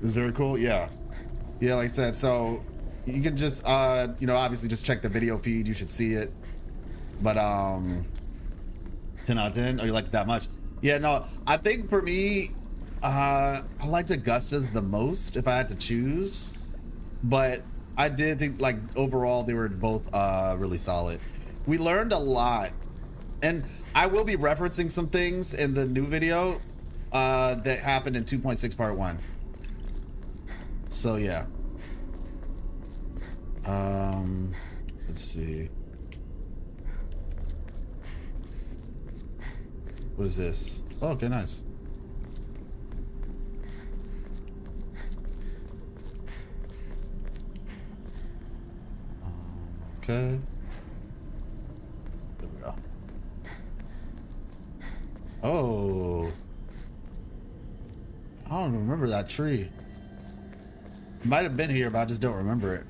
It's very cool. Yeah. Yeah, like I said, so you can just, you know, obviously just check the video feed. You should see it. But, 10 out of 10? Oh, you liked it that much? Yeah, no, I think for me, I liked Augusta's the most if I had to choose. But I did think, like, overall, they were both really solid. We learned a lot. And I will be referencing some things in the new video that happened in 2.6 part 1. So, yeah. Let's see. What is this? Oh, okay, nice. Okay. There we go. Oh. I don't remember that tree. It might have been here, but I just don't remember it.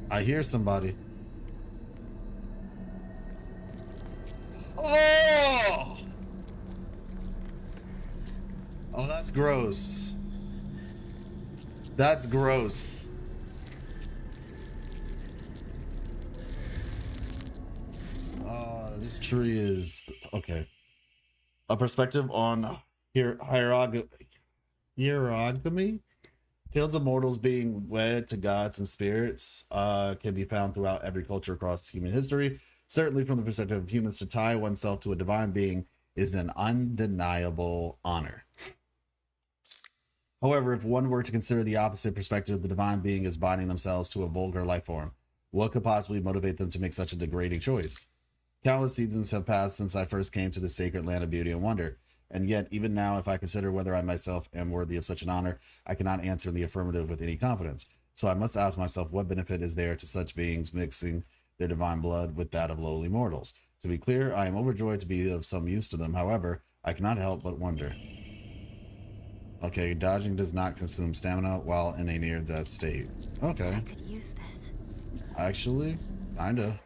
I hear somebody. Oh! Oh, that's gross. That's gross. This tree is okay. A perspective on hierogamy. Tales of mortals being wed to gods and spirits can be found throughout every culture across human history. Certainly from the perspective of humans, to tie oneself to a divine being is an undeniable honor. However, if one were to consider the opposite perspective, the divine being is binding themselves to a vulgar life form, what could possibly motivate them to make such a degrading choice? Countless seasons have passed since I first came to the sacred land of beauty and wonder. And yet, even now, if I consider whether I myself am worthy of such an honor, I cannot answer in the affirmative with any confidence. So I must ask myself, what benefit is there to such beings mixing their divine blood with that of lowly mortals? To be clear, I am overjoyed to be of some use to them. However, I cannot help but wonder. Okay, dodging does not consume stamina while in a near-death state. Okay. I could use this. Actually, kinda.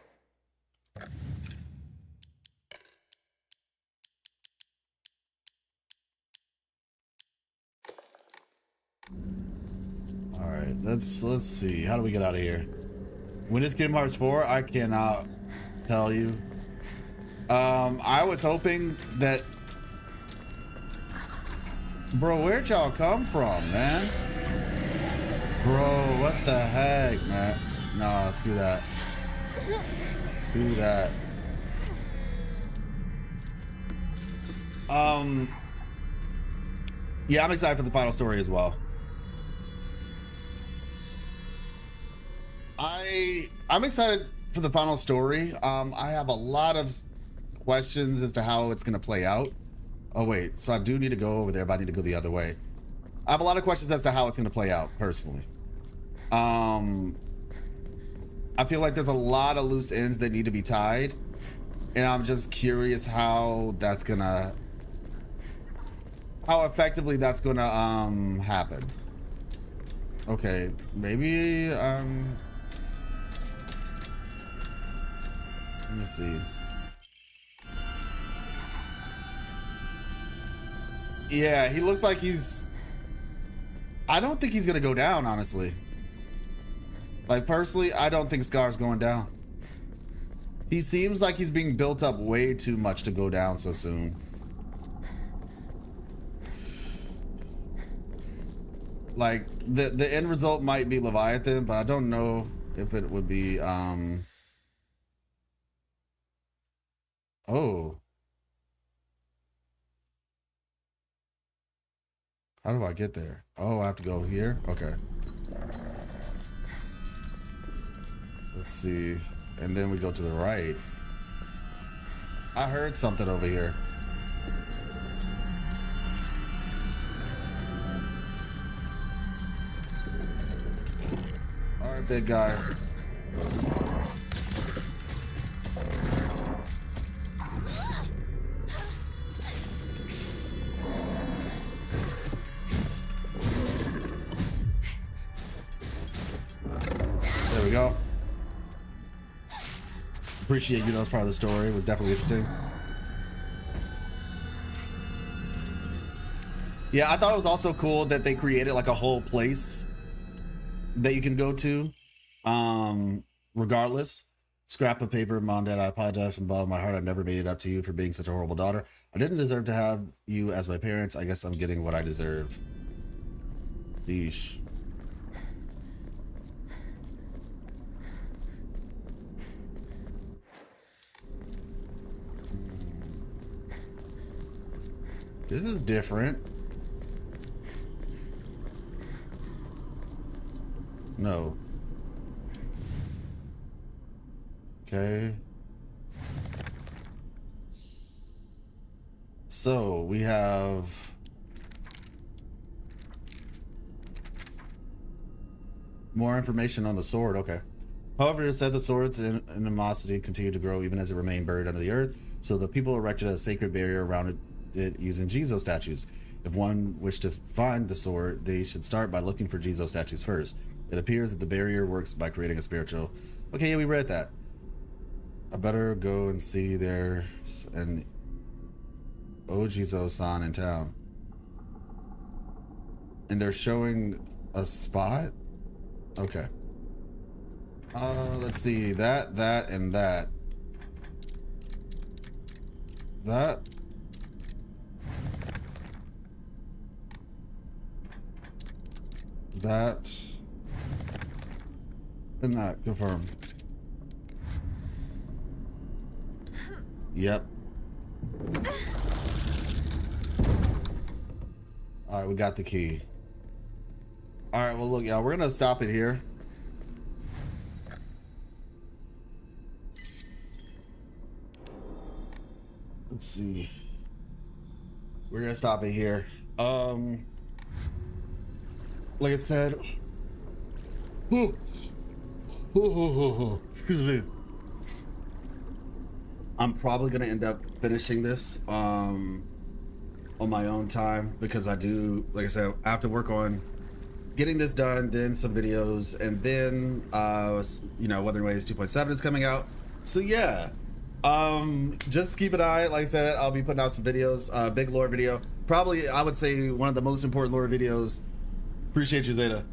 let's see. How do we get out of here? When is Kingdom Hearts 4? I cannot tell you. I was hoping that. Bro, where'd y'all come from, man? Bro, what the heck, man? Nah, screw that. Screw that. Yeah, I'm excited for the final story as well. I'm excited for the final story. I have a lot of questions as to how it's gonna play out. Oh wait, so I do need to go over there, but I need to go the other way. I have a lot of questions as to how it's gonna play out personally. I feel like there's a lot of loose ends that need to be tied, and I'm just curious how that's gonna, how effectively that's gonna happen. Okay, maybe let me see. Yeah, he looks like he's, I don't think he's gonna go down, honestly. Like, personally, I don't think Scar's going down. He seems like he's being built up way too much to go down so soon. Like, the end result might be Leviathan, but I don't know if it would be, oh. How do I get there? Oh, I have to go here? Okay. Let's see. And then we go to the right. I heard something over here. All right, big guy. There we go. Appreciate you know it's part of the story. It was definitely interesting. Yeah, I thought it was also cool that they created like a whole place that you can go to. Regardless. Scrap of paper, Mom, Dad, I apologize from the bottom of my heart. I've never made it up to you for being such a horrible daughter. I didn't deserve to have you as my parents. I guess I'm getting what I deserve. Sheesh. This is different. No. Okay. So we have more information on the sword. Okay. However, it said the sword's animosity continued to grow even as it remained buried under the earth. So the people erected a sacred barrier around it using Jizo statues. If one wished to find the sword, they should start by looking for Jizo statues first. It appears that the barrier works by creating a spiritual. Okay, yeah, we read that. I better go and see there's an Ojizo-san in town. And they're showing a spot? Okay. Let's see. That, and that. That. That. And that. Confirm. Yep. All right, we got the key. All right, well, look, y'all, we're gonna stop it here. Let's see. We're gonna stop it here. Like I said, excuse me. I'm probably gonna end up finishing this on my own time because I do, like I said, I have to work on getting this done, then some videos, and then you know, Wuthering Waves 2.7 is coming out. So yeah, just keep an eye. Like I said, I'll be putting out some videos, big lore video, probably I would say one of the most important lore videos. Appreciate you, Zeta.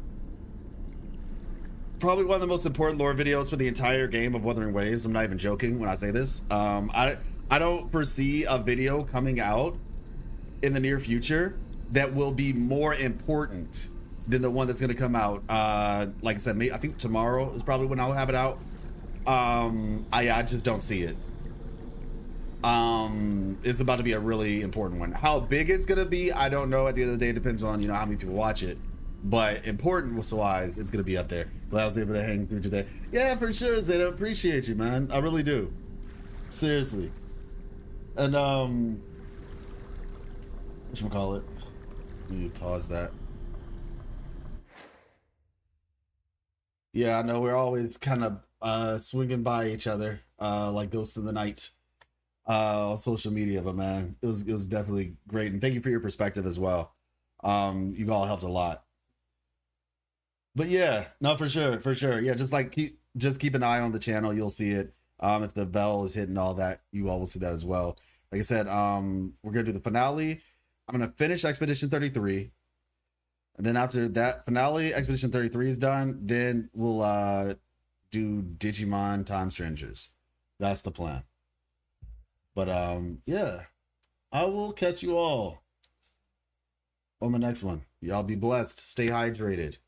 probably one of the most important lore videos for the entire game of Wuthering Waves. I'm not even joking when I say this. I don't foresee a video coming out in the near future that will be more important than the one that's going to come out. Like I said, I think tomorrow is probably when I'll have it out. I just don't see it. It's about to be a really important one. How big it's going to be, I don't know. At the end of the day, it depends on, you know, how many people watch it. But importance-wise, it's going to be up there. Glad I was able to hang through today. Yeah, for sure, Zeta. Appreciate you, man. I really do. Seriously. And, whatchamacallit? Let me pause that. Yeah, I know we're always kind of swinging by each other like ghosts in the night on social media, but man, it was definitely great, and thank you for your perspective as well. You all helped a lot. But yeah, no, for sure. Yeah, just keep an eye on the channel. You'll see it. If the bell is hitting, all that, you all will see that as well. Like I said, we're gonna do the finale. I'm gonna finish Expedition 33, and then after that finale, Expedition 33 is done, then we'll do Digimon Time Strangers. That's the plan. But yeah, I will catch you all on the next one. Y'all be blessed. Stay hydrated.